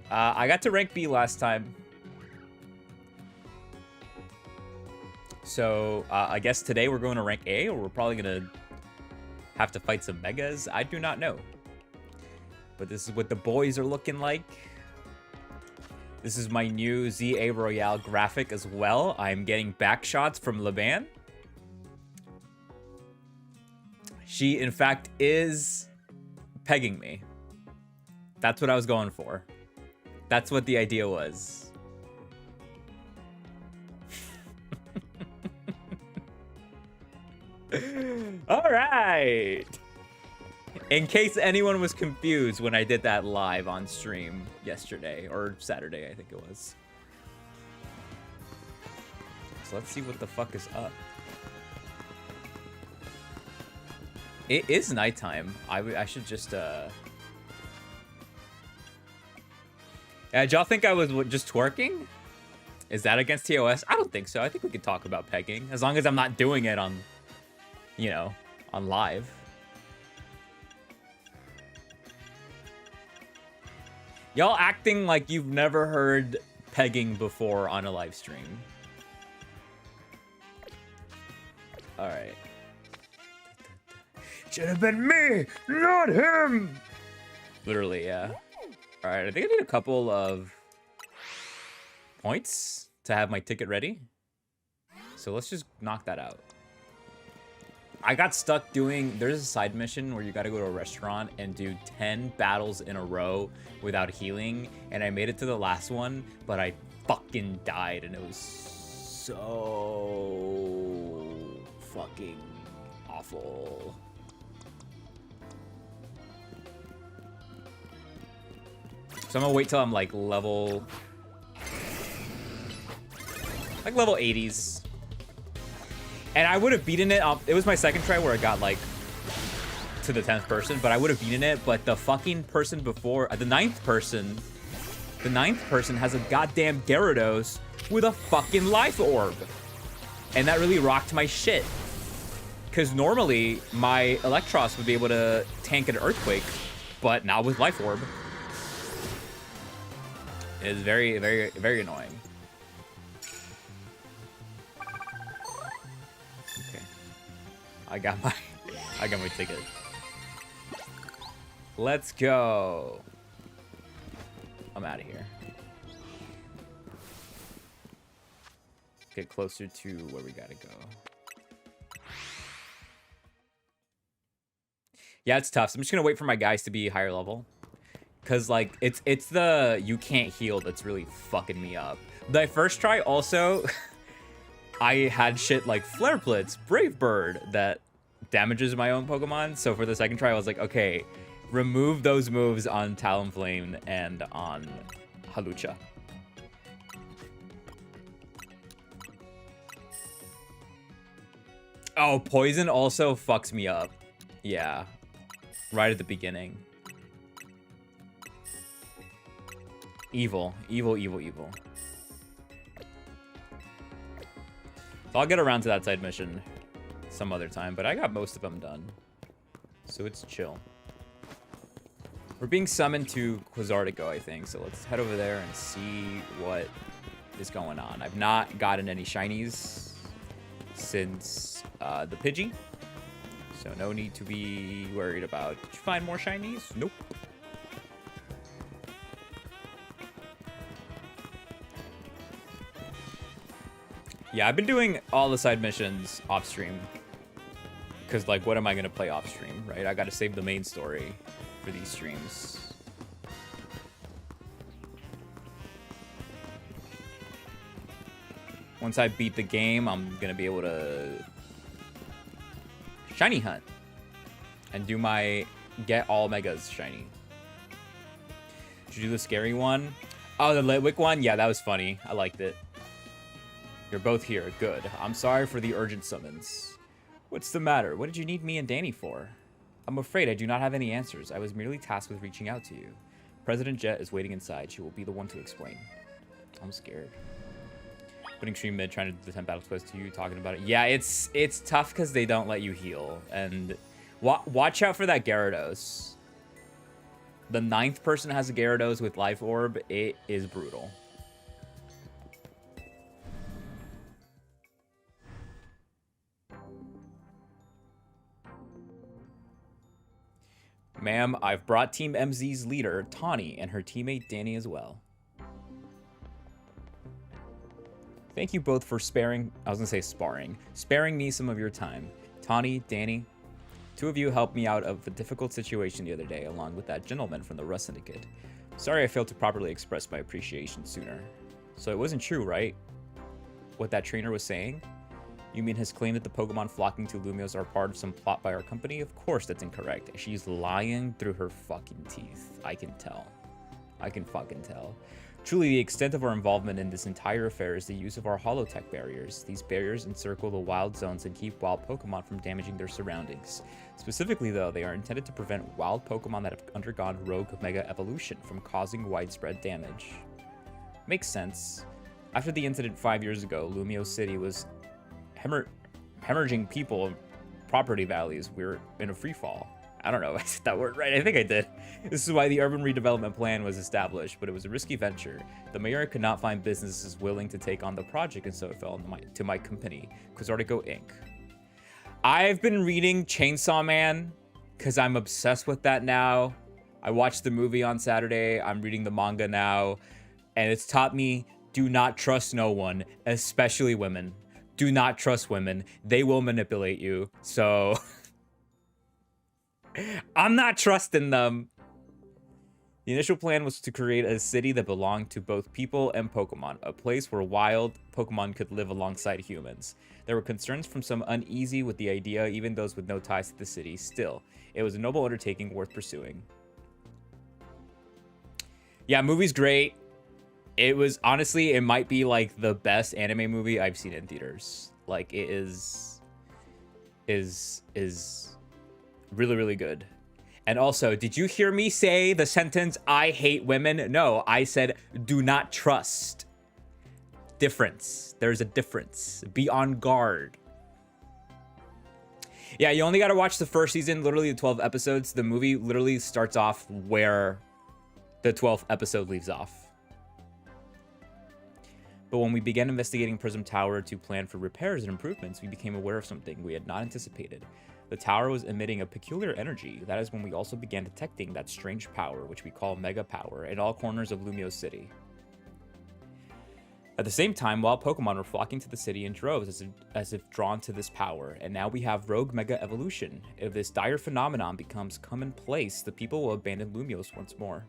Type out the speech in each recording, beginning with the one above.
I got to rank B last time. So, I guess today we're going to rank A, or we're probably going to have to fight some megas. I do not know. But this is what the boys are looking like. This is my new ZA Royale graphic as well. I'm getting back shots from Laban. She, in fact, is pegging me. That's what I was going for. That's what the idea was. All right. In case anyone was confused when I did that live on stream yesterday or Saturday, I think it was. So let's see what the fuck is up. It is nighttime. I should just did y'all think I was just twerking? Is that against TOS? I don't think so. I think we could talk about pegging as long as I'm not doing it on, you know, on live. Y'all acting like you've never heard pegging before on a live stream. All right. Should have been me, not him. Literally, yeah. All right, I think I need a couple of points to have my ticket ready. So let's just knock that out. I got stuck doing, there's a side mission where you got to go to a restaurant and do 10 battles in a row without healing. And I made it to the last one, but I fucking died. And it was so fucking awful. So I'm gonna wait till I'm like level 80s. And I would have beaten it. It was my second try where I got like to the 10th person, but I would have beaten it. But the fucking person before, the ninth person has a goddamn Gyarados with a fucking life orb. And that really rocked my shit. Because normally my Electros would be able to tank an Earthquake, but not with life orb. It is very, very, very annoying. Okay. I got my ticket. Let's go. I'm out of here. Get closer to where we gotta go. Yeah, it's tough. So I'm just gonna wait for my guys to be higher level. Cause like it's the you can't heal that's really fucking me up. The first try also I had shit like Flare Blitz, Brave Bird that damages my own Pokemon. So for the second try I was like, okay, remove those moves on Talonflame and on Halucha. Oh, Poison also fucks me up. Yeah. Right at the beginning. Evil. Evil, evil, evil. So I'll get around to that side mission some other time, but I got most of them done. So it's chill. We're being summoned to Quasartico, I think. So let's head over there and see what is going on. I've not gotten any shinies since the Pidgey. So no need to be worried about. Did you find more shinies? Nope. Yeah, I've been doing all the side missions off stream. Because, like, what am I going to play off stream, right? I got to save the main story for these streams. Once I beat the game, I'm going to be able to shiny hunt and do my get all megas shiny. Should you do the scary one? Oh, the Litwick one? Yeah, that was funny. I liked it. You're both here. Good. I'm sorry for the urgent summons. What's the matter? What did you need me and Danny for? I'm afraid I do not have any answers. I was merely tasked with reaching out to you. President Jet is waiting inside. She will be the one to explain. I'm scared. Putting stream mid, trying to do the 10 battle quest to you, talking about it. Yeah, it's tough because they don't let you heal. And watch out for that Gyarados. The 9th person has a Gyarados with Life Orb. It is brutal. Ma'am, I've brought Team MZ's leader, Tawny, and her teammate, Danny, as well. Thank you both for sparing me some of your time. Tawny, Danny, 2 of you helped me out of a difficult situation the other day, along with that gentleman from the Rust Syndicate. Sorry I failed to properly express my appreciation sooner. So it wasn't true, right? What that trainer was saying? You mean his claim that the Pokemon flocking to Lumiose are part of some plot by our company? Of course that's incorrect. She's lying through her fucking teeth. I can tell. I can fucking tell. Truly, the extent of our involvement in this entire affair is the use of our holotech barriers. These barriers encircle the wild zones and keep wild Pokemon from damaging their surroundings. Specifically, though, they are intended to prevent wild Pokemon that have undergone Rogue Mega Evolution from causing widespread damage. Makes sense. After the incident 5 years ago, Lumiose City was hemorrhaging people and property values. We're in a free fall. I don't know if I said that word right. I think I did. This is why the urban redevelopment plan was established, but it was a risky venture. The mayor could not find businesses willing to take on the project, and so it fell to my company, Quizartico Inc. I've been reading Chainsaw Man because I'm obsessed with that now. I watched the movie on Saturday. I'm reading the manga now, and it's taught me do not trust no one, especially women. Do not trust women. They will manipulate you. So I'm not trusting them. The initial plan was to create a city that belonged to both people and Pokemon, a place where wild Pokemon could live alongside humans. There were concerns from some uneasy with the idea, even those with no ties to the city. Still, it was a noble undertaking worth pursuing. Yeah, movie's great. It was, honestly, it might be like the best anime movie I've seen in theaters. Like, it is really, really good. And also, did you hear me say the sentence, I hate women? No, I said, do not trust. Difference. There's a difference. Be on guard. Yeah, you only got to watch the first season, literally the 12 episodes. The movie literally starts off where the 12th episode leaves off. But when we began investigating Prism Tower to plan for repairs and improvements, we became aware of something we had not anticipated. The tower was emitting a peculiar energy. That is when we also began detecting that strange power, which we call Mega Power, in all corners of Lumiose City. At the same time, wild Pokemon were flocking to the city in droves as if drawn to this power, and now we have Rogue Mega Evolution. If this dire phenomenon becomes commonplace, the people will abandon Lumiose once more.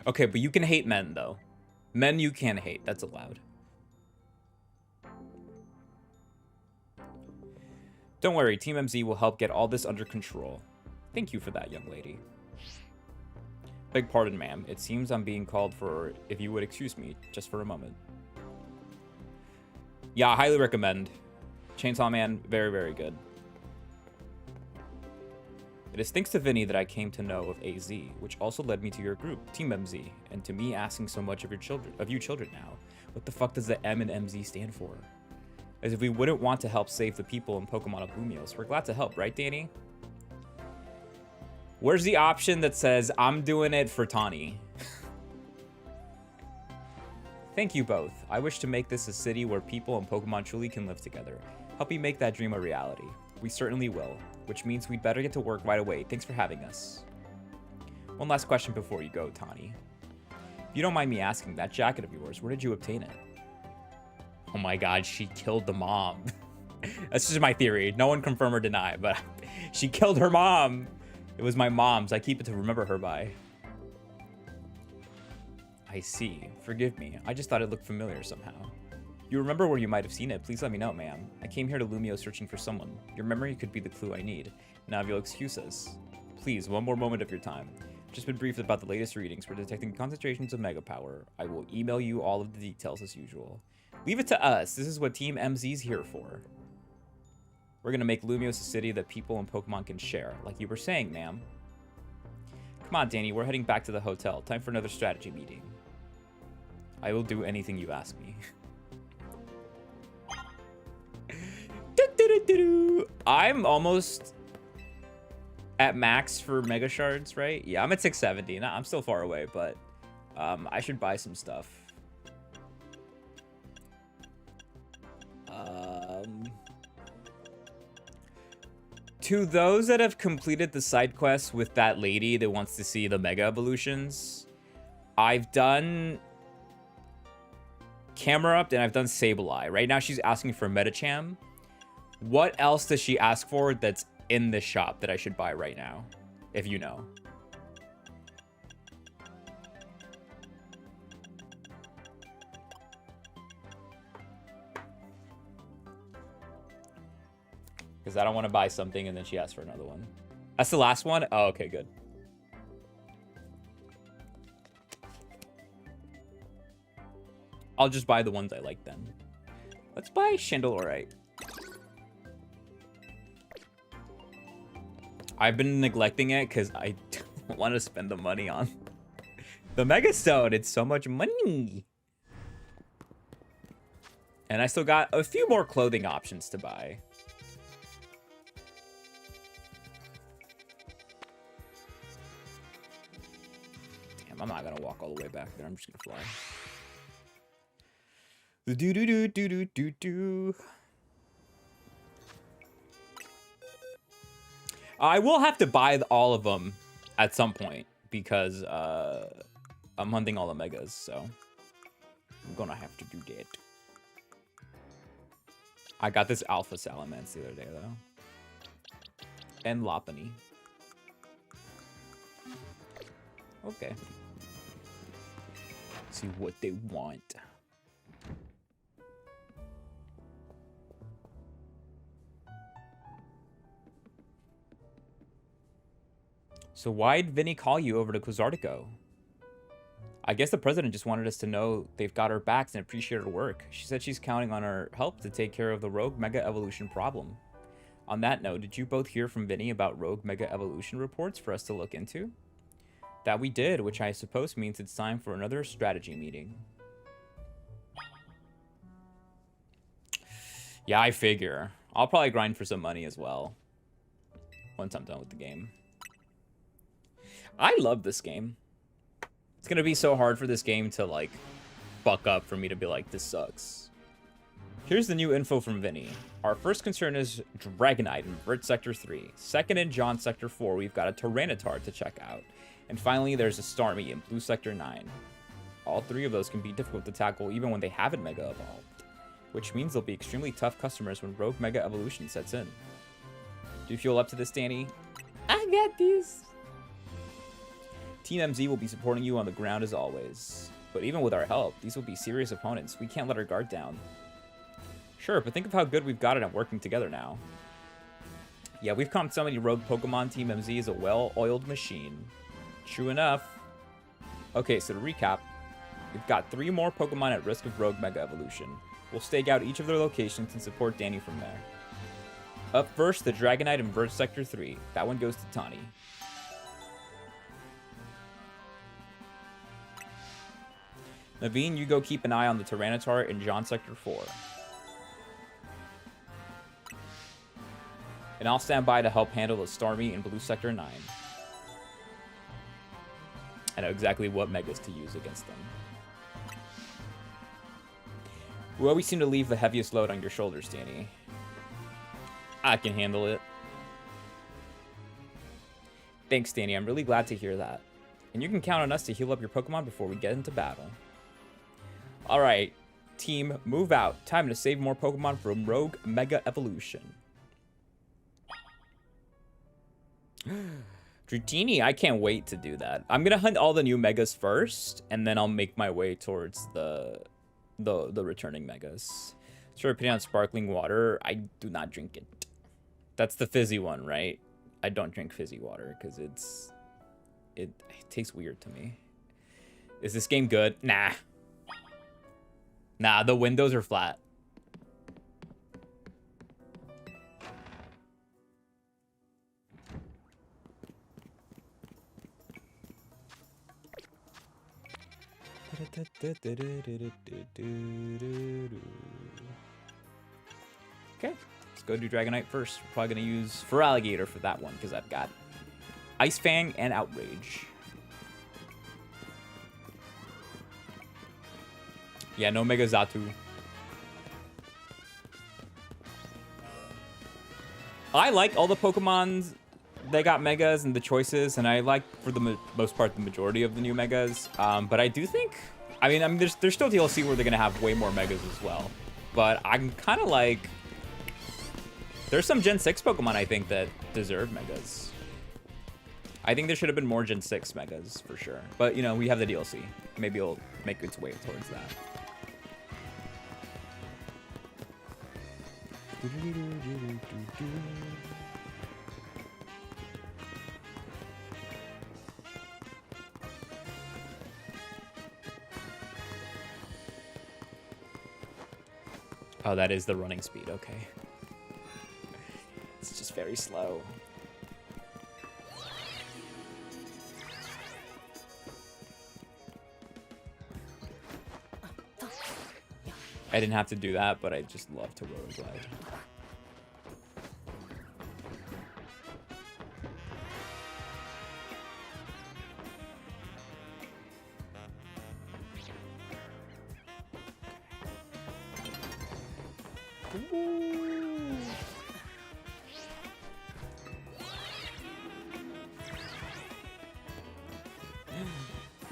Okay, but you can hate men, though. Men you can hate. That's allowed. Don't worry, Team MZ will help get all this under control. Thank you for that, young lady. Beg pardon, ma'am. It seems I'm being called for, if you would excuse me, just for a moment. Yeah, I highly recommend. Chainsaw Man, very, very good. It is thanks to Vinny that I came to know of AZ, which also led me to your group, Team MZ, and to me asking so much of you children now. What the fuck does the M and MZ stand for? As if we wouldn't want to help save the people and Pokemon of Lumiose. We're glad to help, right, Danny? Where's the option that says, I'm doing it for Tawny? Thank you both. I wish to make this a city where people and Pokemon truly can live together. Help me make that dream a reality. We certainly will, which means we'd better get to work right away. Thanks for having us. One last question before you go, Tawny. If you don't mind me asking, that jacket of yours, where did you obtain it? Oh my god, she killed the mom. That's just my theory. No one confirm or deny, but she killed her mom. It was my mom's. I keep it to remember her by. I see. Forgive me. I just thought it looked familiar somehow. You remember where you might have seen it? Please let me know, ma'am. I came here to Lumiose searching for someone. Your memory could be the clue I need. Now, if you'll excuse us. Please, one more moment of your time. Just been briefed about the latest readings. We're detecting concentrations of Mega Power. I will email you all of the details as usual. Leave it to us. This is what Team MZ's here for. We're going to make Lumiose a city that people and Pokemon can share, like you were saying, ma'am. Come on, Danny. We're heading back to the hotel. Time for another strategy meeting. I will do anything you ask me. I'm almost at max for Mega Shards, right? Yeah, I'm at 670. I'm still far away, but I should buy some stuff. To those that have completed the side quest with that lady that wants to see the Mega Evolutions, I've done Camera Up and I've done Sableye. Right now she's asking for Metacham. What else does she ask for that's in the shop that I should buy right now? If you know. Because I don't want to buy something and then she asks for another one. That's the last one? Oh, okay, good. I'll just buy the ones I like then. Let's buy Chandelorite. I've been neglecting it because I don't want to spend the money on the Mega Stone. It's so much money. And I still got a few more clothing options to buy. Damn, I'm not going to walk all the way back there. I'm just going to fly. Do-do-do-do-do-do-do. I will have to buy all of them at some point because I'm hunting all the megas, so I'm gonna have to do that. I got this Alpha Salamence the other day, though. And Lopunny. Okay. Let's see what they want. So why'd Vinny call you over to Quizartico? I guess the president just wanted us to know they've got our backs and appreciate her work. She said she's counting on our help to take care of the Rogue Mega Evolution problem. On that note, did you both hear from Vinny about Rogue Mega Evolution reports for us to look into? That we did, which I suppose means it's time for another strategy meeting. Yeah, I figure. I'll probably grind for some money as well once I'm done with the game. I love this game. It's gonna be so hard for this game to, like, buck up for me to be like, this sucks. Here's the new info from Vinny. Our first concern is Dragonite in Vert Sector 3. Second in John Sector 4, we've got a Tyranitar to check out. And finally, there's a Starmie in Blue Sector 9. All three of those can be difficult to tackle even when they haven't Mega Evolved, which means they'll be extremely tough customers when Rogue Mega Evolution sets in. Do you feel up to this, Danny? I got this. Team MZ will be supporting you on the ground as always. But even with our help, these will be serious opponents. We can't let our guard down. Sure, but think of how good we've got it at working together now. Yeah, we've caught so many rogue Pokemon. Team MZ is a well-oiled machine. True enough. Okay, so to recap, we've got 3 more Pokemon at risk of Rogue Mega Evolution. We'll stake out each of their locations and support Danny from there. Up first, the Dragonite in Vert Sector 3. That one goes to Tawny. Naveen, you go keep an eye on the Tyranitar in John Sector 4. And I'll stand by to help handle the Starmie in Blue Sector 9. I know exactly what Megas to use against them. We always seem to leave the heaviest load on your shoulders, Danny. I can handle it. Thanks, Danny. I'm really glad to hear that. And you can count on us to heal up your Pokemon before we get into battle. Alright, team, move out. Time to save more Pokemon from Rogue Mega Evolution. Dratini, I can't wait to do that. I'm gonna hunt all the new Megas first, and then I'll make my way towards the returning Megas. Sure, opinion on sparkling water. I do not drink it. That's the fizzy one, right? I don't drink fizzy water because it tastes weird to me. Is this game good? Nah. Nah, the windows are flat. Okay, let's go do Dragonite first. We're probably going to use Feraligatr for that one because I've got Ice Fang and Outrage. Yeah, no Mega Xatu. I like all the Pokemons that got Megas and the choices, and I like, for the most part, the majority of the new Megas. But I do think, I mean, there's still DLC where they're going to have way more Megas as well. But I'm kind of like, there's some Gen 6 Pokemon, I think, that deserve Megas. I think there should have been more Gen 6 Megas, for sure. But, you know, we have the DLC. Maybe it'll make its way towards that. Oh, that is the running speed. Okay. It's just very slow. I didn't have to do that, but I just love to rotor glide.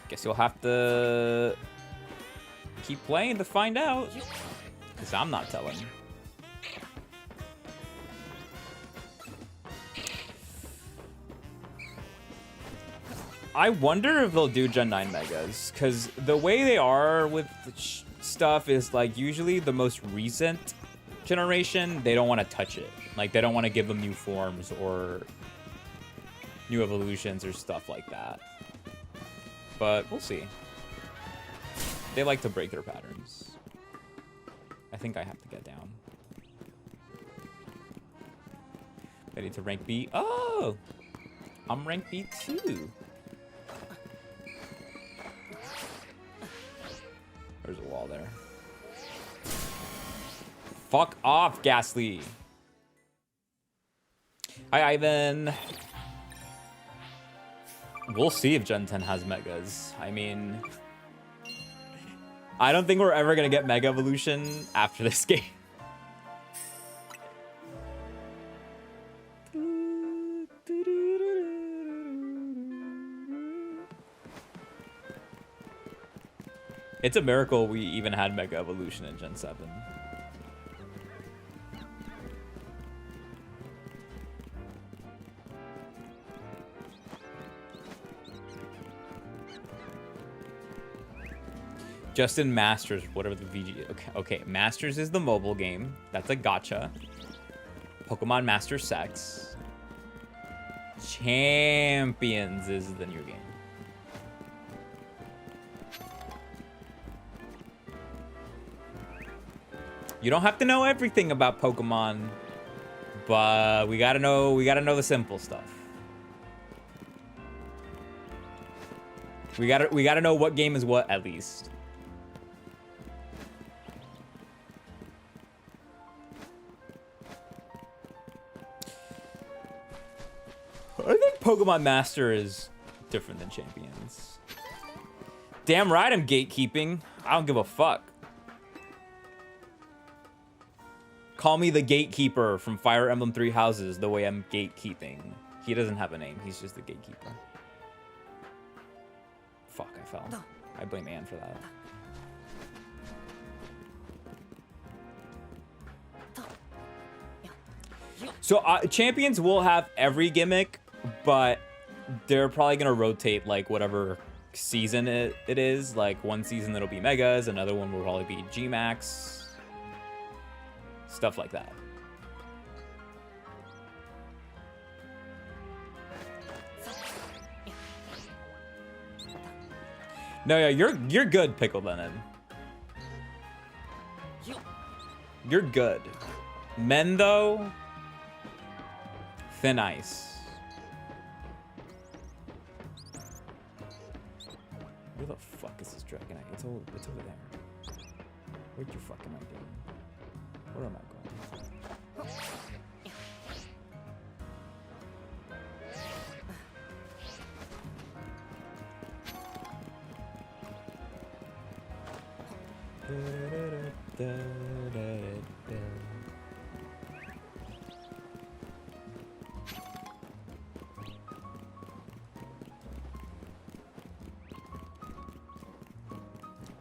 Guess you'll have to keep playing to find out, because I'm not telling. I wonder if they'll do Gen 9 Megas, because the way they are with the stuff is, like, usually the most recent generation, they don't want to touch it. Like, they don't want to give them new forms or new evolutions or stuff like that. But we'll see. They like to break their patterns. I think I have to get down. I need to rank B. Oh! I'm rank B too. There's a wall there. Fuck off, Ghastly. Hi, Ivan. We'll see if Gen 10 has Megas. I mean, I don't think we're ever going to get Mega Evolution after this game. It's a miracle we even had Mega Evolution in Gen 7. Just in Masters, whatever the VG. Okay, Masters is the mobile game. That's a gacha. Pokemon Master Sex. Champions is the new game. You don't have to know everything about Pokemon, but we gotta know the simple stuff. We gotta know what game is what at least. I think Pokemon Master is different than Champions. Damn right I'm gatekeeping. I don't give a fuck. Call me the gatekeeper from Fire Emblem Three Houses the way I'm gatekeeping. He doesn't have a name. He's just the gatekeeper. Fuck, I fell. I blame Anne for that. So Champions will have every gimmick, but they're probably going to rotate like whatever season it is. Like one season it'll be Megas, another one will probably be G-Max. Stuff like that. No, yeah, you're good, Pickle Lennon. You're good. Men, though, Thin Ice. Where the fuck is this Dragonite? It's over there. What you fucking are doing? Where am I going?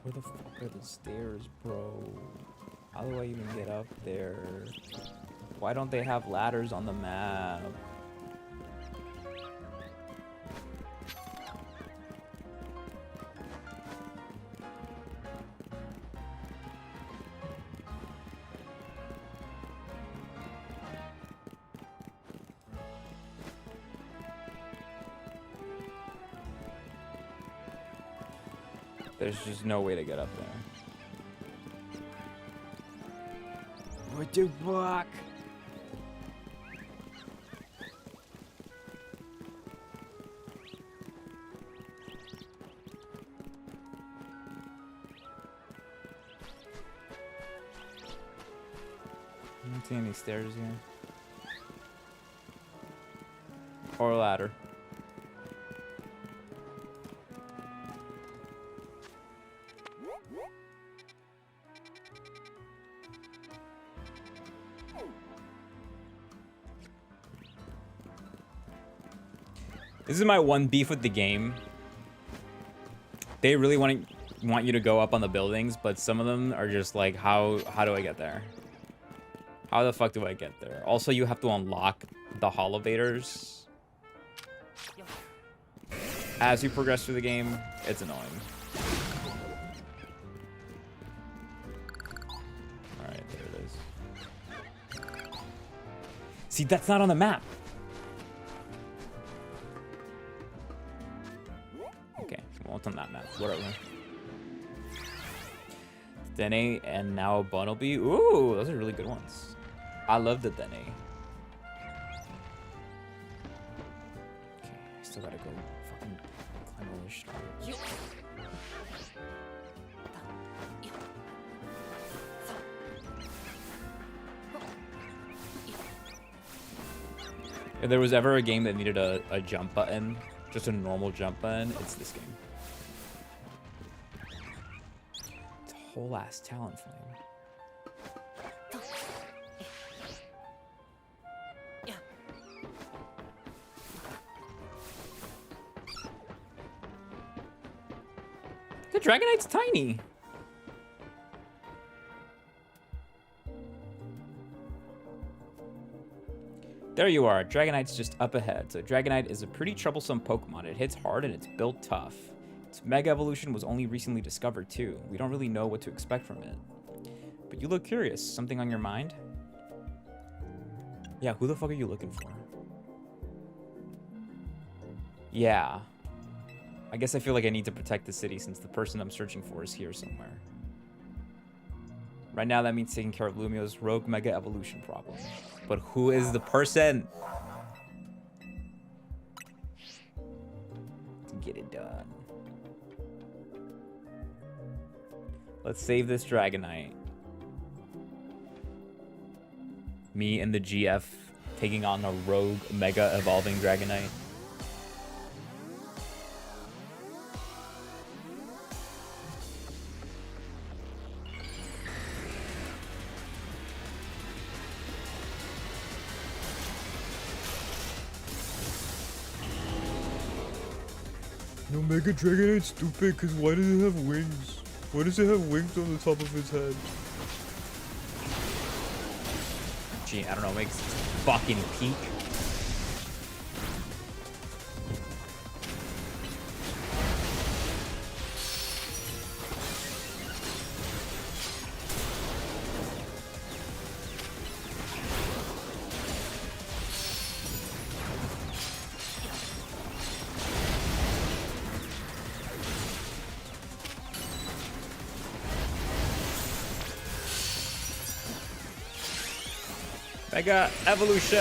Where the fuck are the stairs, bro? How do I even get up there? Why don't they have ladders on the map? There's just no way to get up there. What the fuck? I don't see any stairs here. Or a ladder. This is my one beef with the game. They really want you to go up on the buildings, but some of them are just like, how do I get there? How the fuck do I get there? Also, you have to unlock the elevators as you progress through the game. It's annoying. All right, there it is. See, that's not on the map. Okay, well, it's on that map. Whatever. Danny and now Bumblebee. Ooh, those are really good ones. I love the Danny. Okay, I still gotta go fucking climb all this shit. If there was ever a game that needed a jump button, just a normal jump button, it's this game. It's a whole ass talent flame. The Dragonite's tiny. There you are. Dragonite's just up ahead. So Dragonite is a pretty troublesome Pokemon. It hits hard and it's built tough. Its Mega Evolution was only recently discovered too. We don't really know what to expect from it. But you look curious. Something on your mind? Yeah, who the fuck are you looking for? Yeah. I guess I feel like I need to protect the city since the person I'm searching for is here somewhere. Right now, that means taking care of Lumio's rogue Mega Evolution problem. But who is the person? To get it done. Let's save this Dragonite. Me and the GF taking on a rogue Mega Evolving Dragonite. No, Mega Dragonite's stupid, because why does it have wings? Why does it have wings on the top of its head? Gee, I don't know, it makes fucking peak. Mega Evolution!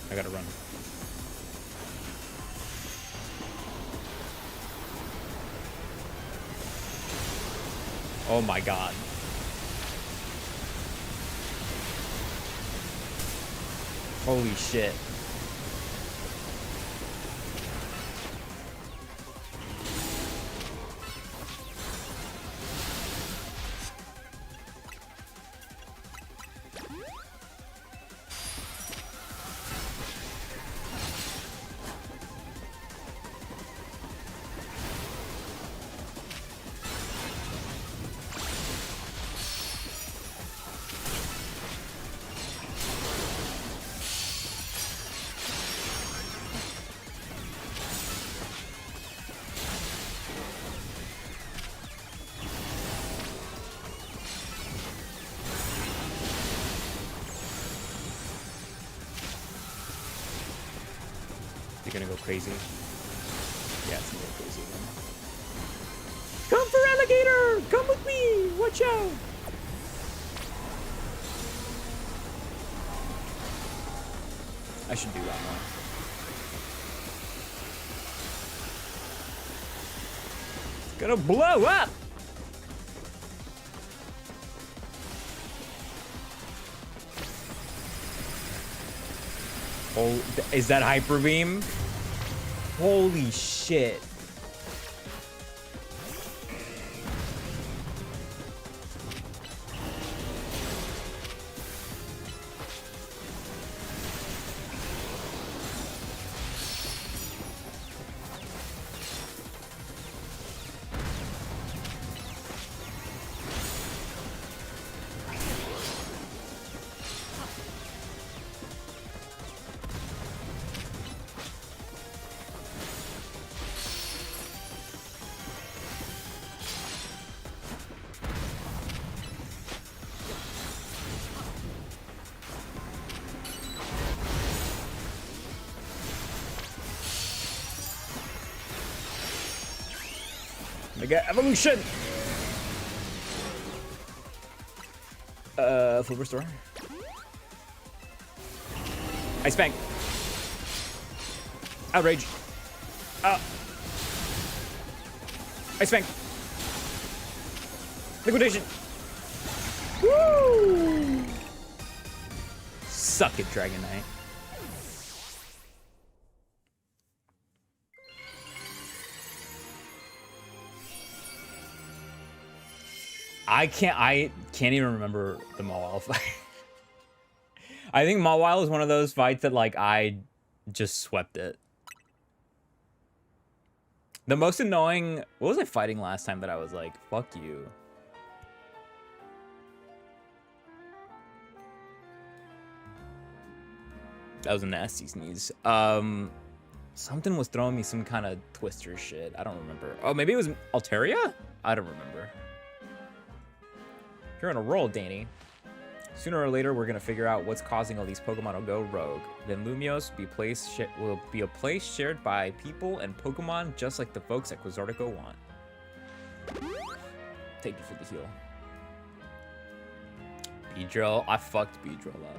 I gotta run. Oh my god. Holy shit. You're gonna go crazy. Yeah, it's gonna go crazy again. Come for alligator! Come with me! Watch out! I should do that more. It's gonna blow up! Oh, is that Hyper Beam? Holy shit. Mega Evolution! Full restore. Ice Fang. Outrage. Ice Fang. Liquidation. Woo! Suck it, Dragon Knight. I can't even remember the Mawile fight. I think Mawile is one of those fights that like I just swept it. The most annoying, what was I fighting last time that I was like, fuck you? That was a nasty sneeze. Something was throwing me some kind of twister shit. I don't remember. Oh, maybe it was Altaria? I don't remember. You're on a roll, Danny. Sooner or later, we're gonna figure out what's causing all these Pokemon to go rogue. Then Lumiose will be a place shared by people and Pokemon, just like the folks at Quizartico want. Thank you for the heal. Beedrill, I fucked Beedrill up.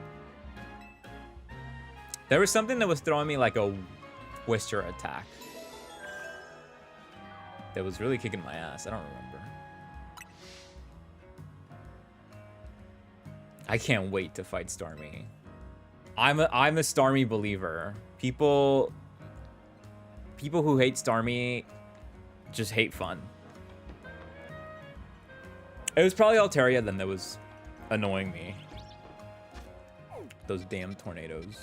There was something that was throwing me like a Twister attack. That was really kicking my ass. I don't remember. I can't wait to fight Starmie. I'm a Starmie believer. People who hate Starmie just hate fun. It was probably Altaria then that was annoying me. Those damn tornadoes.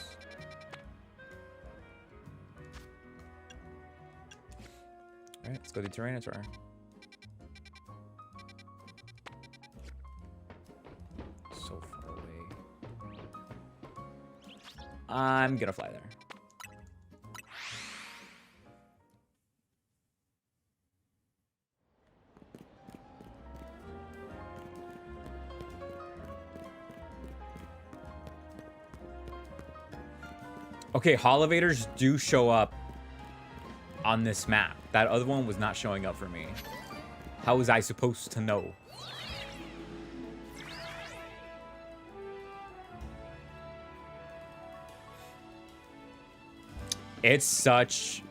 Alright, let's go to Tyranitar. So far away. I'm gonna fly there. Okay, Holovators do show up on this map. That other one was not showing up for me. How was I supposed to know? It's such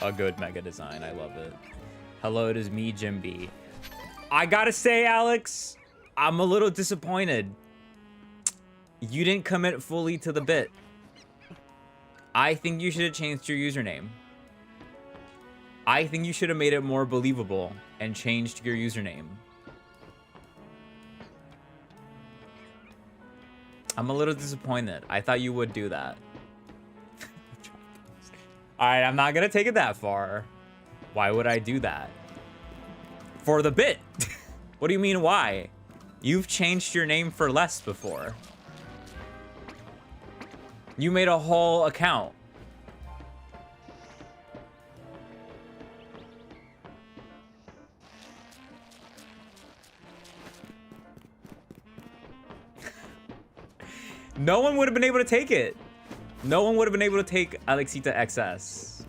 a good mega design. I love it. Hello, it is me, Jim B. I gotta say, Alex, I'm a little disappointed. You didn't commit fully to the bit. I think you should have changed your username. I think you should have made it more believable and changed your username. I'm a little disappointed. I thought you would do that. Alright, I'm not gonna take it that far. Why would I do that? For the bit. What do you mean why? You've changed your name for less before. You made a whole account. No one would have been able to take it. No one would have been able to take Alexita XS.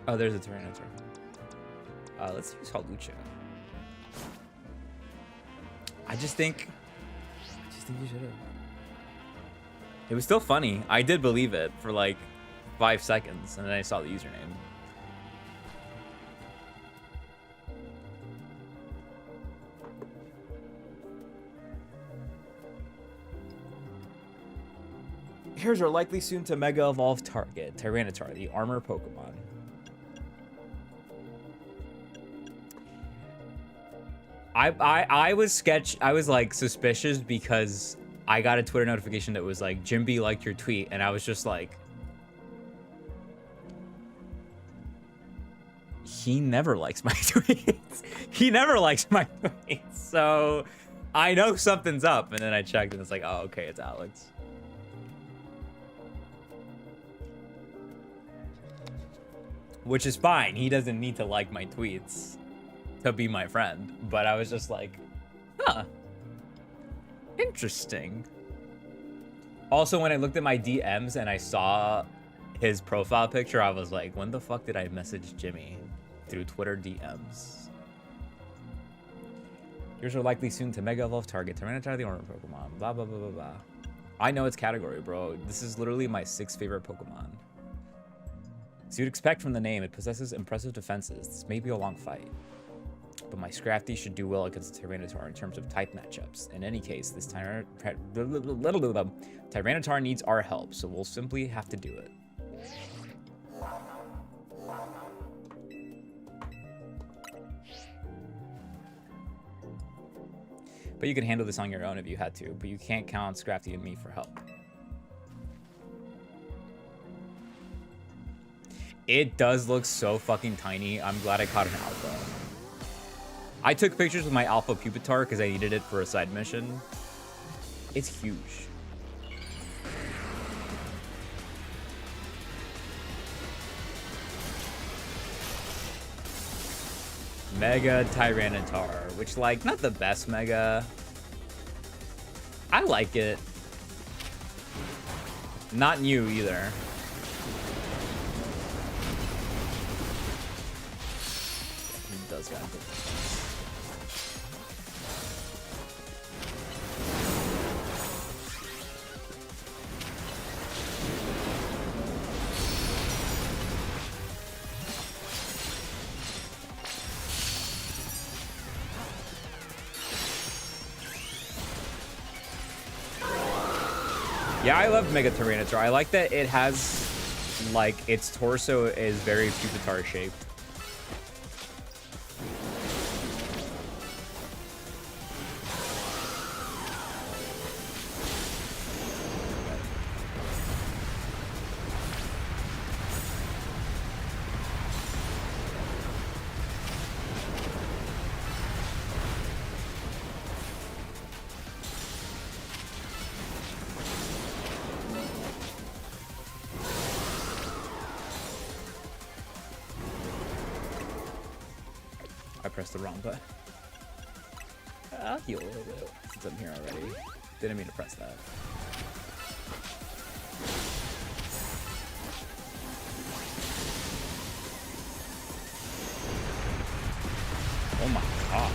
Oh, there's a Tyranitar. Let's use Halucha. I just think you should have. It was still funny. I did believe it for like 5 seconds, and then I saw the username. Here's our likely soon to Mega Evolve target, Tyranitar, the armor Pokemon. I was like suspicious because I got a Twitter notification that was like, Jimby liked your tweet, and I was just like, he never likes my tweets. He never likes my tweets. So I know something's up, and then I checked and it's like, oh, okay, it's Alex. Which is fine. He doesn't need to like my tweets to be my friend. But I was just like, huh. Interesting. Also, when I looked at my DMs and I saw his profile picture, I was like, when the fuck did I message Jimmy through Twitter DMs? Yours are likely soon to Mega Evolve target, Tyranitar the armor Pokemon, blah, blah, blah, blah, blah. I know its category, bro. This is literally my 6th favorite Pokemon. So you'd expect from the name, it possesses impressive defenses. This may be a long fight, but my Scrafty should do well against the Tyranitar in terms of type matchups. In any case, this Tyranitar needs our help, so we'll simply have to do it. But you could handle this on your own if you had to, but you can't count on Scrafty and me for help. It does look so fucking tiny. I'm glad I caught an alpha. I took pictures with my alpha Pupitar because I needed it for a side mission. It's huge. Mega Tyranitar, which, like, not the best Mega. I like it. Not new either. He does got it. Yeah, I love Mega Tyranitar. I like that it has, like, its torso is very Pupitar shaped. I pressed the wrong button. I'll heal a little bit since I'm here already. Didn't mean to press that. Oh my god.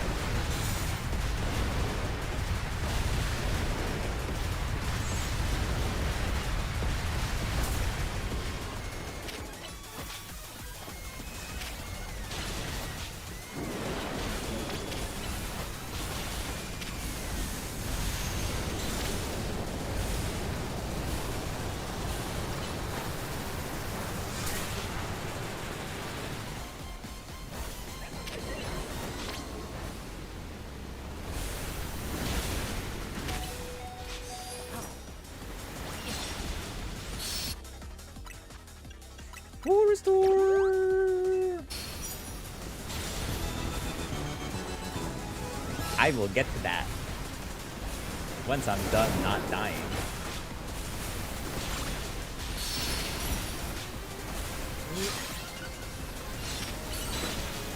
Full restore. I will get to that once I'm done not dying.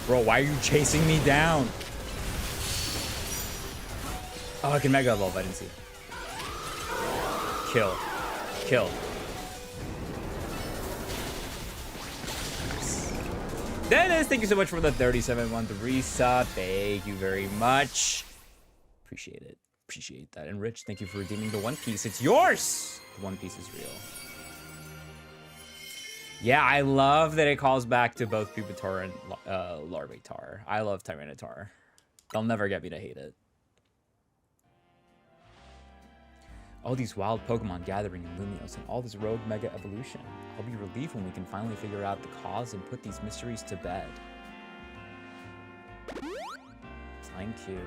Bro, why are you chasing me down? Oh, I can Mega Evolve. I didn't see. Kill. Kill. Dennis, thank you so much for the 37-month resub. Thank you very much. Appreciate it. Appreciate that. And Rich, thank you for redeeming the One Piece. It's yours! The One Piece is real. Yeah, I love that it calls back to both Pupitar and Larvitar. I love Tyranitar. They'll never get me to hate it. All these wild Pokemon gathering in Lumiose and all this rogue Mega Evolution. I'll be relieved when we can finally figure out the cause and put these mysteries to bed. Thank you.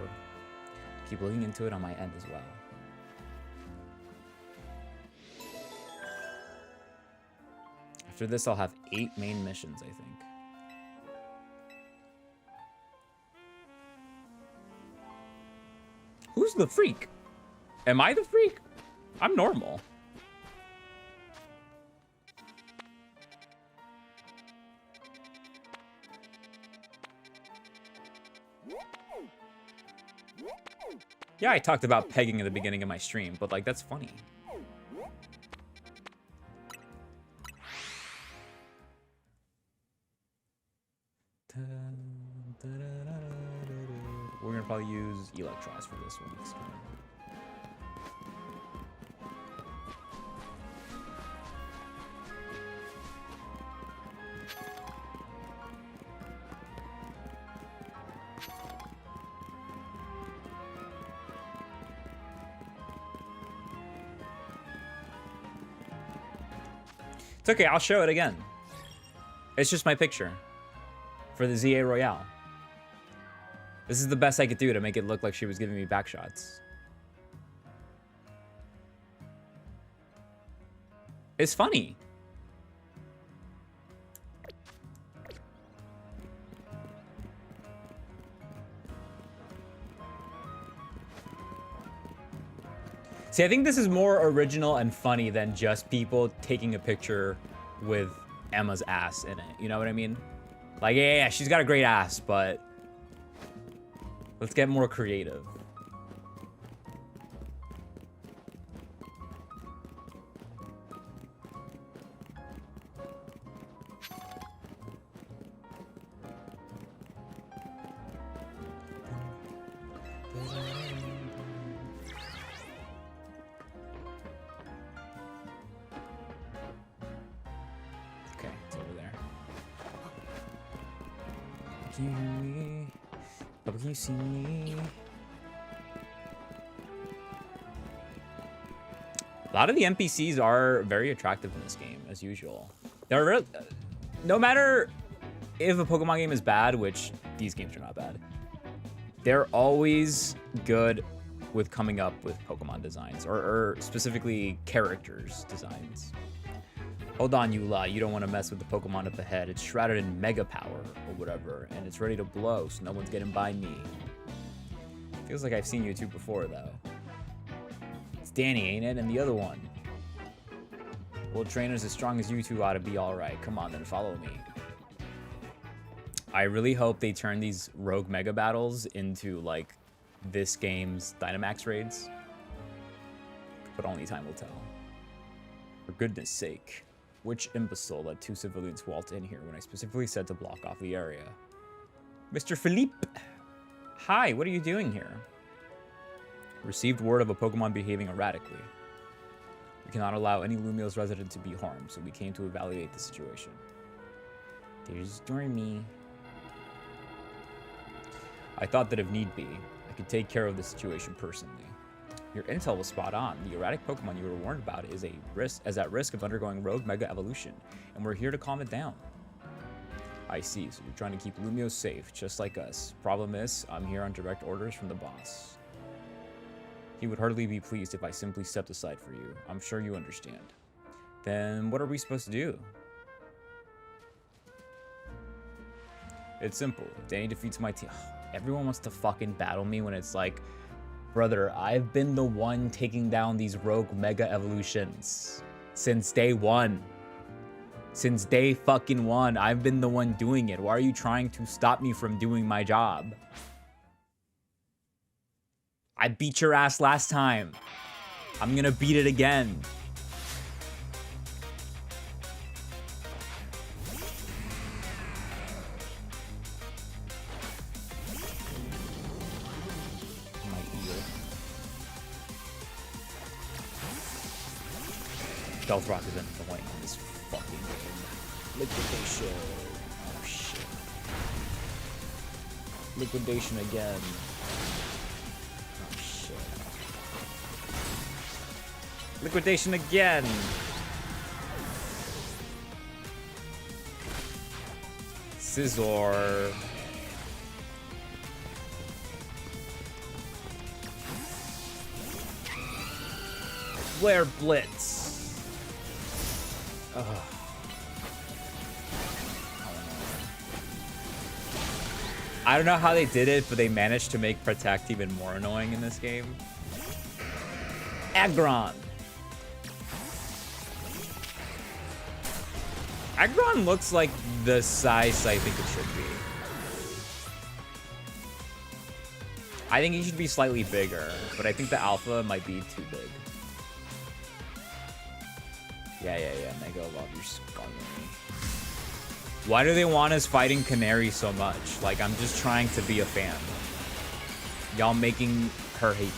Keep looking into it on my end as well. After this, I'll have 8 main missions, I think. Who's the freak? Am I the freak? I'm normal. Yeah, I talked about pegging at the beginning of my stream, but like, that's funny. We're gonna probably use Electros for this one this time. It's okay, I'll show it again. It's just my picture for the ZA Royale. This is the best I could do to make it look like she was giving me back shots. It's funny. See, I think this is more original and funny than just people taking a picture with Emma's ass in it. You know what I mean? Like, yeah, she's got a great ass, but let's get more creative. Okay, it's over there. Can you hear me? Oh, can you see me? A lot of the NPCs are very attractive in this game, as usual. They're real, no matter if a Pokemon game is bad, which these games are not bad, they're always good with coming up with Pokemon designs, or specifically characters designs. Hold on, Eula, you don't want to mess with the Pokemon up ahead. It's shrouded in Mega Power, or whatever, and it's ready to blow, so no one's getting by me. Feels like I've seen you two before, though. It's Danny, ain't it? And the other one. Well, trainers as strong as you two ought to be alright. Come on, then follow me. I really hope they turn these rogue Mega Battles into, like, this game's Dynamax raids. But only time will tell. For goodness sake. Which imbecile let 2 civilians waltz in here when I specifically said to block off the area? Mr. Philippe! Hi, what are you doing here? Received word of a Pokemon behaving erratically. We cannot allow any Lumiose resident to be harmed, so we came to evaluate the situation. There's Dormy. I thought that if need be, I could take care of the situation personally. Your intel was spot on. The erratic Pokemon you were warned about is at risk of undergoing rogue Mega Evolution, and we're here to calm it down. I see, so you're trying to keep Lumiose safe, just like us. Problem is, I'm here on direct orders from the boss. He would hardly be pleased if I simply stepped aside for you. I'm sure you understand. Then what are we supposed to do? It's simple. If Danny defeats my team. Everyone wants to fucking battle me when it's like, brother, I've been the one taking down these rogue mega evolutions since day one. Since day fucking one, I've been the one doing it. Why are you trying to stop me from doing my job? I beat your ass last time. I'm gonna beat it again. Stealth Rock is annoying in this fucking game. Liquidation. Oh shit. Liquidation again. Oh shit. Liquidation again. Scizor. Flare Blitz. Ugh. I don't know how they did it, but they managed to make Protect even more annoying in this game. Aggron. Aggron looks like the size I think it should be. I think he should be slightly bigger, but I think the alpha might be too big. Yeah, Mega Evolve, you're scarring me. Why do they want us fighting Canary so much? Like, I'm just trying to be a fan. Y'all making her hate me.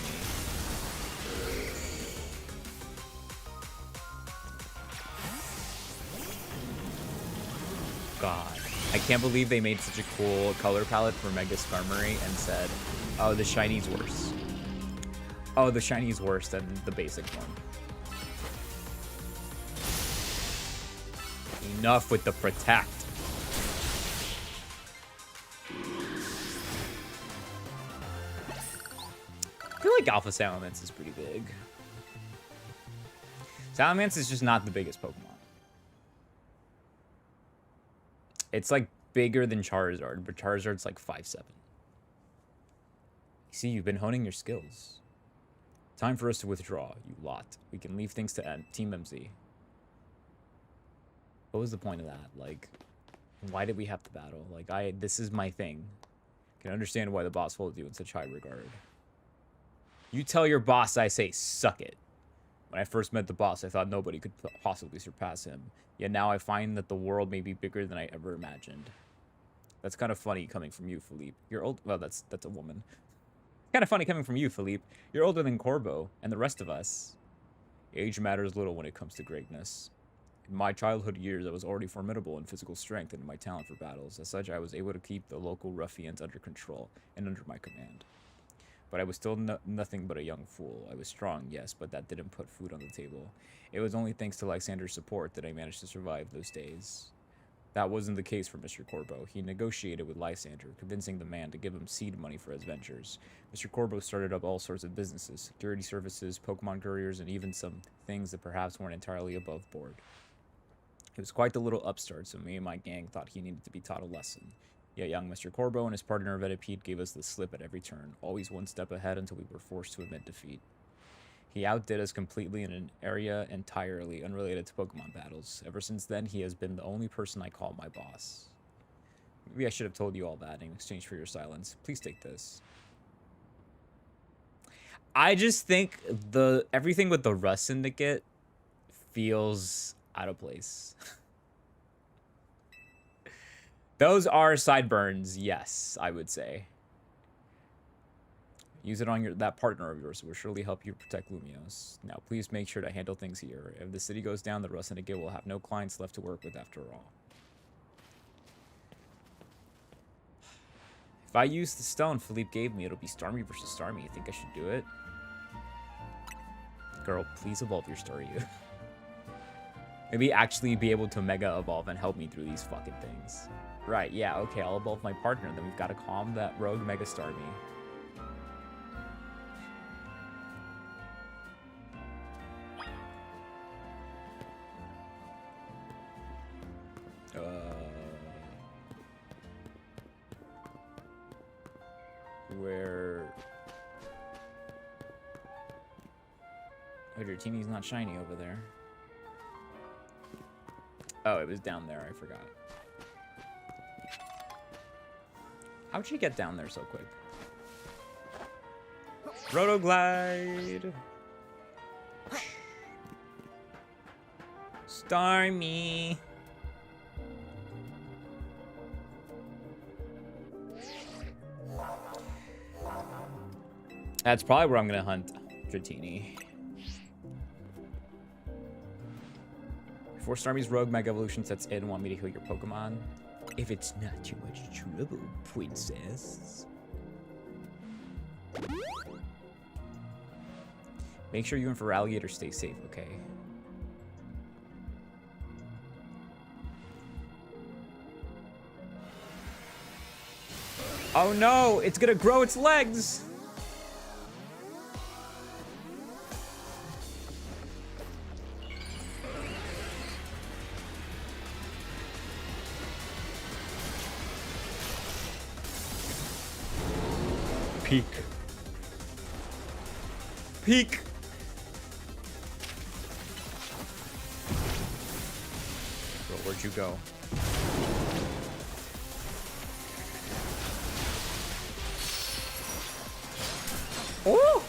God. I can't believe they made such a cool color palette for Mega Skarmory and said, oh, the shiny's worse. Oh, the shiny's worse than the basic one. Enough with the Protect. I feel like Alpha Salamence is pretty big. Salamence is just not the biggest Pokemon. It's like bigger than Charizard, but Charizard's like 5'7". You see, you've been honing your skills. Time for us to withdraw, you lot. We can leave things to Team MZ. What was the point of that? Like, why did we have to battle? Like, this is my thing. I can understand why the boss holds you in such high regard. You tell your boss I say, suck it. When I first met the boss, I thought nobody could possibly surpass him. Yet now I find that the world may be bigger than I ever imagined. That's kind of funny coming from you, Philippe. You're old. Well, that's a woman. Kind of funny coming from you, Philippe. You're older than Corbo and the rest of us. Age matters little when it comes to greatness. In my childhood years, I was already formidable in physical strength and in my talent for battles. As such, I was able to keep the local ruffians under control and under my command. But I was still nothing but a young fool. I was strong, yes, but that didn't put food on the table. It was only thanks to Lysander's support that I managed to survive those days. That wasn't the case for Mr. Corbo. He negotiated with Lysander, convincing the man to give him seed money for his ventures. Mr. Corbo started up all sorts of businesses, security services, Pokemon couriers, and even some things that perhaps weren't entirely above board. He was quite the little upstart, so me and my gang thought he needed to be taught a lesson. Yet young Mr. Corbo and his partner Vetipede gave us the slip at every turn, always one step ahead until we were forced to admit defeat. He outdid us completely in an area entirely unrelated to Pokemon battles. Ever since then, he has been the only person I call my boss. Maybe I should have told you all that in exchange for your silence. Please take this. I just think everything with the Rust Syndicate feels out of place. Those are sideburns, yes, I would say. Use it on that partner of yours. It will surely help you protect Lumiose. Now, please make sure to handle things here. If the city goes down, the Rust Syndicate will have no clients left to work with after all. If I use the stone Philippe gave me, it'll be Starmie versus Starmie. You think I should do it? Girl, please evolve your Staryu. Maybe actually be able to Mega Evolve and help me through these fucking things. Right, yeah, okay, I'll evolve my partner. Then we've got to calm that rogue Mega Starmie. Where... Oh, your Dratini's not shiny over there. Oh, it was down there. I forgot. How'd you get down there so quick? Rotoglide! Starmie! That's probably where I'm gonna hunt Dratini. Before Starmie's Rogue Mega Evolution sets in, want me to heal your Pokemon? If it's not too much trouble, princess. Make sure you and Feraligatr stay safe, okay? Oh no, it's gonna grow its legs! Peek. Peek! Bro, where'd you go? Oh!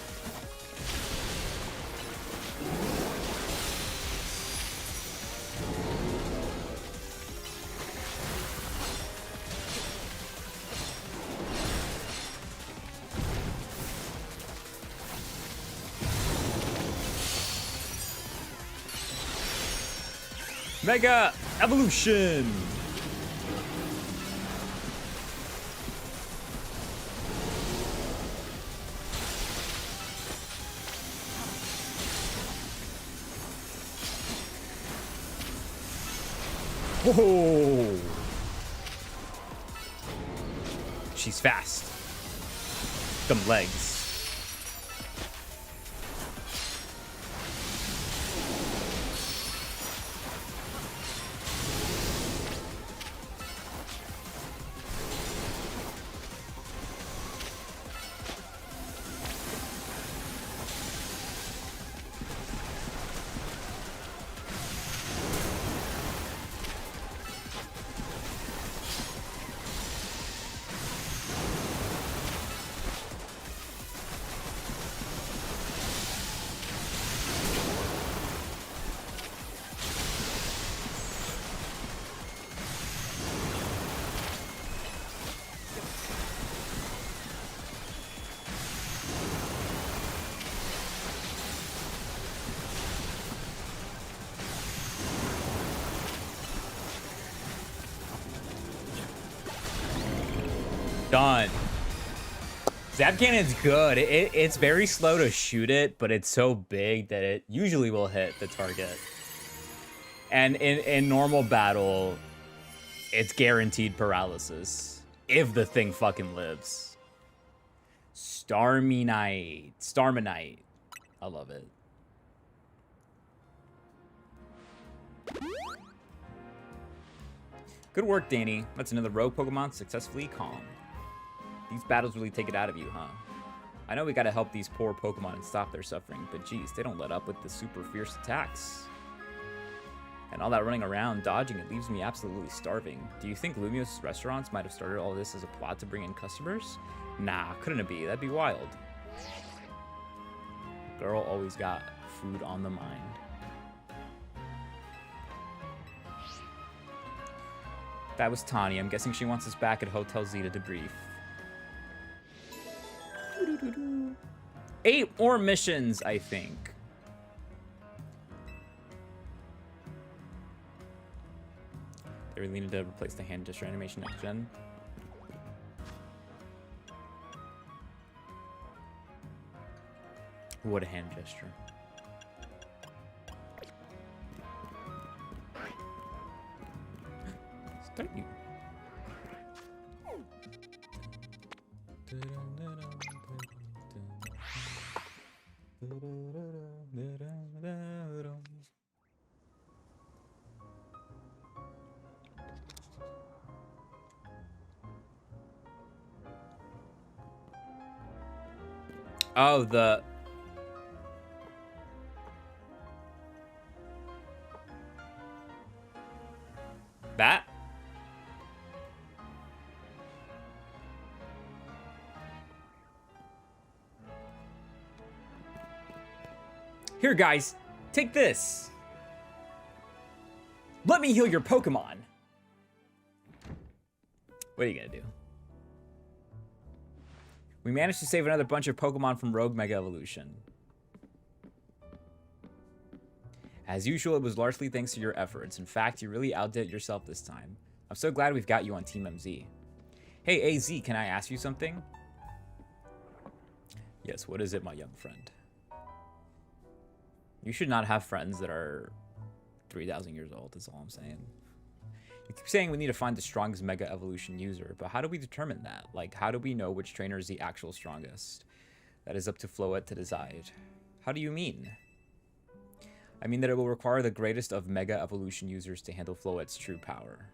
Mega Evolution! Whoa! She's fast. Them legs. Done. Zap Cannon's good. It's very slow to shoot it, but it's so big that it usually will hit the target. And in normal battle, it's guaranteed paralysis. If the thing fucking lives. Starmanite. I love it. Good work, Danny. That's another rogue Pokemon successfully calmed. These battles really take it out of you, huh? I know we gotta help these poor Pokemon and stop their suffering, but geez, they don't let up with the super fierce attacks. And all that running around, dodging, it leaves me absolutely starving. Do you think Lumiose's restaurants might have started all this as a plot to bring in customers? Nah, couldn't it be? That'd be wild. Girl always got food on the mind. That was Tawny. I'm guessing she wants us back at Hotel Z to debrief. 8 more missions, I think. They really needed to replace the hand gesture animation next gen. What a hand gesture. Start you. Oh, the... That? Here, guys. Take this. Let me heal your Pokemon. What are you gonna do? We managed to save another bunch of Pokemon from Rogue Mega Evolution. As usual, it was largely thanks to your efforts. In fact, you really outdid yourself this time. I'm so glad we've got you on Team MZ. Hey, AZ, can I ask you something? Yes, what is it, my young friend? You should not have friends that are 3,000 years old, is all I'm saying. You keep saying we need to find the strongest Mega Evolution user, but how do we determine that? Like, how do we know which trainer is the actual strongest? That is up to Floette to decide. How do you mean? I mean that it will require the greatest of Mega Evolution users to handle Floette's true power.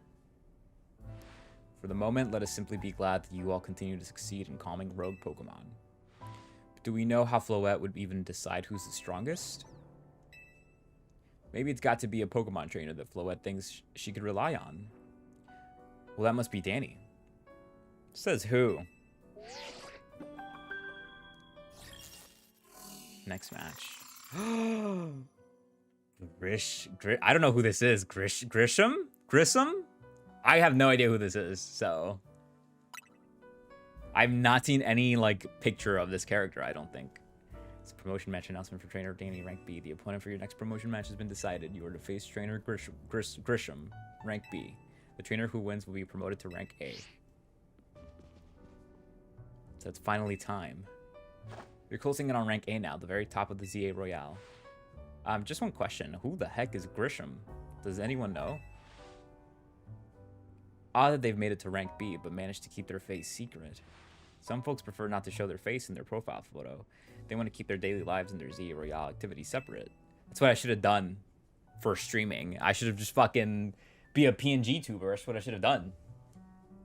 For the moment, let us simply be glad that you all continue to succeed in calming rogue Pokemon. But do we know how Floette would even decide who's the strongest? Maybe it's got to be a Pokemon trainer that Floette thinks she could rely on. Well, that must be Danny. Says who? Next match. I don't know who this is. Grissom? I have no idea who this is, so... I've not seen any, like, picture of this character, I don't think. It's a promotion match announcement for trainer Danny, rank B. The opponent for your next promotion match has been decided. You are to face trainer Grisham, rank B. The trainer who wins will be promoted to rank A. So it's finally time. You're closing in on rank A now, the very top of the ZA Royale. Just one question. Who the heck is Grisham? Does anyone know? Odd that they've made it to rank B, but managed to keep their face secret. Some folks prefer not to show their face in their profile photo. They want to keep their daily lives and their ZA Royale activities separate. That's what I should have done for streaming. I should have just fucking be a PNG tuber. That's what I should have done.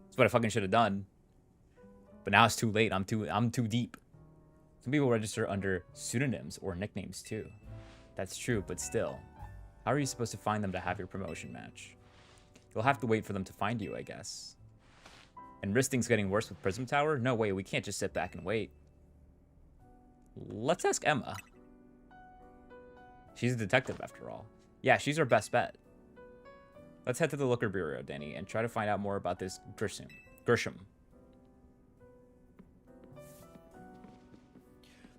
That's what I fucking should have done. But now it's too late. I'm too deep. Some people register under pseudonyms or nicknames too. That's true, but still. How are you supposed to find them to have your promotion match? You'll have to wait for them to find you, I guess. And Risting's getting worse with Prism Tower? No way, we can't just sit back and wait. Let's ask Emma. She's a detective after all. Yeah, she's our best bet. Let's head to the Looker Bureau, Danny, and try to find out more about this Grisham.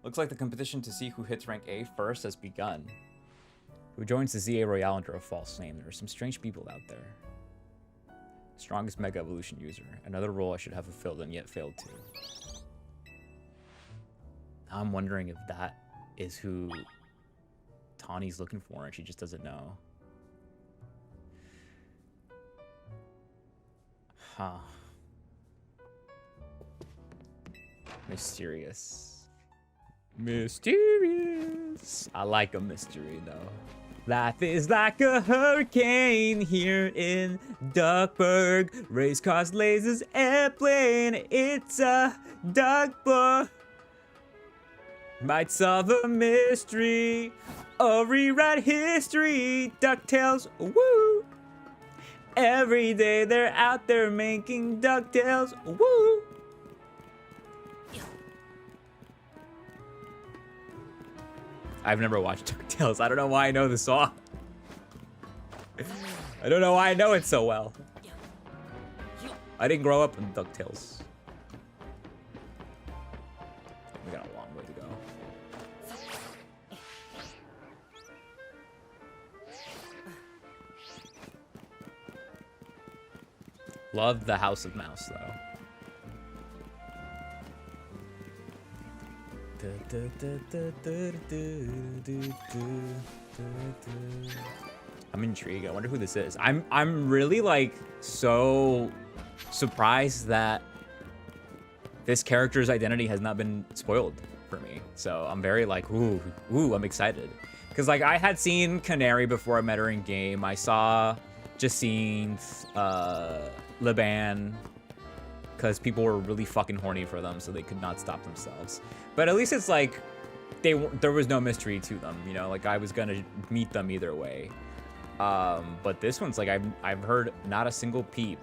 Looks like the competition to see who hits rank A first has begun. Who joins the ZA Royale under a false name? There are some strange people out there. Strongest Mega Evolution user. Another role I should have fulfilled and yet failed to. Now I'm wondering if that is who Tawny's looking for and she just doesn't know. Huh. Mysterious. Mysterious. I like a mystery though. Life is like a hurricane here in Duckburg. Race cars, lasers, airplane. It's a duck book. Might solve a mystery or rewrite history. DuckTales, woo! Every day they're out there making DuckTales, woo! I've never watched DuckTales. I don't know why I know the song. I don't know why I know it so well. I didn't grow up in DuckTales. We got a long way to go. Love the House of Mouse, though. I'm intrigued. I wonder who this is. I'm really like so surprised that this character's identity has not been spoiled for me. So I'm very like, ooh, I'm excited. Cause like I had seen Canary before I met her in game. I saw Jacinthe, Liban, because people were really fucking horny for them, so they could not stop themselves. But at least it's like there was no mystery to them, you know, like I was gonna meet them either way. But this one's like I've heard not a single peep.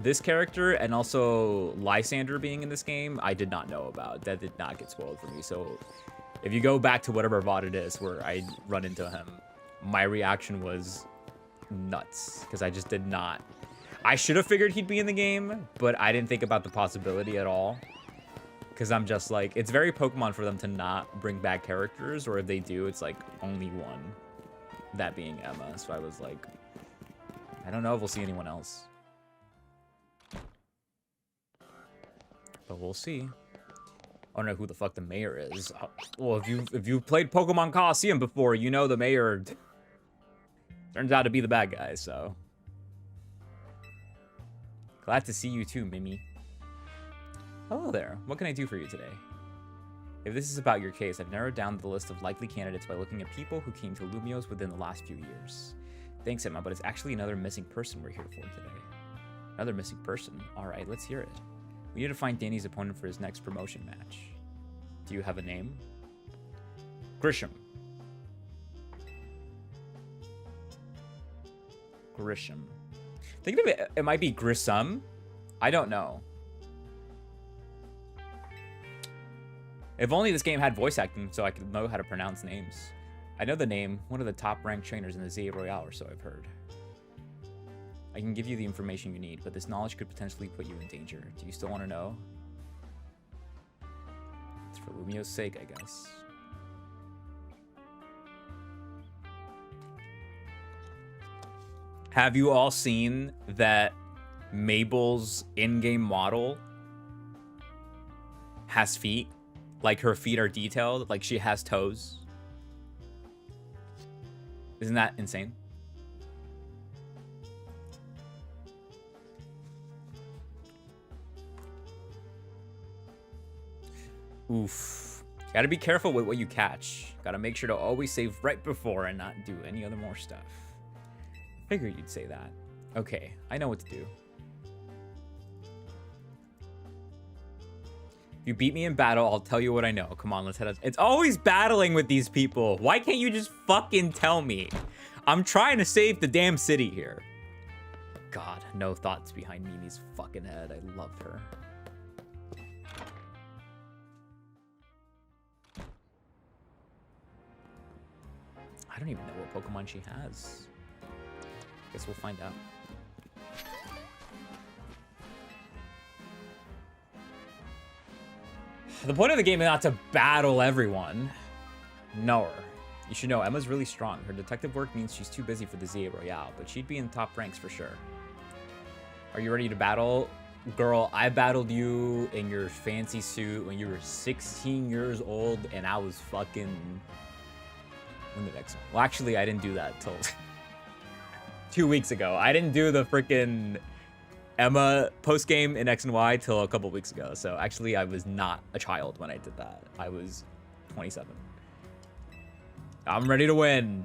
This character and also Lysander being in this game, I did not know about. That did not get spoiled for me. So if you go back to whatever VOD it is where I run into him, my reaction was nuts because I just did not. I should have figured he'd be in the game, but I didn't think about the possibility at all. Because I'm just like, it's very Pokemon for them to not bring back characters, or if they do, it's like only one. That being Emma. So I was like, I don't know if we'll see anyone else. But we'll see. I don't know who the fuck the mayor is. Well, if you've played Pokemon Coliseum before, you know the mayor turns out to be the bad guy, so. Glad to see you too, Mimi. Hello there. What can I do for you today? If this is about your case, I've narrowed down the list of likely candidates by looking at people who came to Lumiose within the last few years. Thanks, Emma, but it's actually another missing person we're here for today. Another missing person? Alright, let's hear it. We need to find Danny's opponent for his next promotion match. Do you have a name? Grisham. Grisham. Thinking of it, it might be Grissom. I don't know. If only this game had voice acting so I could know how to pronounce names. I know the name, one of the top ranked trainers in the ZA Royale or so I've heard. I can give you the information you need, but this knowledge could potentially put you in danger. Do you still want to know? It's for Lumio's sake, I guess. Have you all seen that Mabel's in-game model has feet? Like her feet are detailed, like she has toes. Isn't that insane? Oof. Gotta be careful with what you catch. Gotta make sure to always save right before and not do any other more stuff. Figured you'd say that. Okay, I know what to do. If you beat me in battle, I'll tell you what I know. Come on, let's head out. It's always battling with these people. Why can't you just fucking tell me? I'm trying to save the damn city here. God, no thoughts behind Mimi's fucking head. I love her. I don't even know what Pokemon she has. Guess we'll find out. The point of the game is not to battle everyone. Know her. You should know, Emma's really strong. Her detective work means she's too busy for the ZA Royale, but she'd be in top ranks for sure. Are you ready to battle? Girl, I battled you in your fancy suit when you were 16 years old, and I was fucking... When did X? Well, actually, I didn't do that till 2 weeks ago. I didn't do the freaking Emma post-game in X and Y till a couple weeks ago. So actually, I was not a child when I did that. I was 27. I'm ready to win.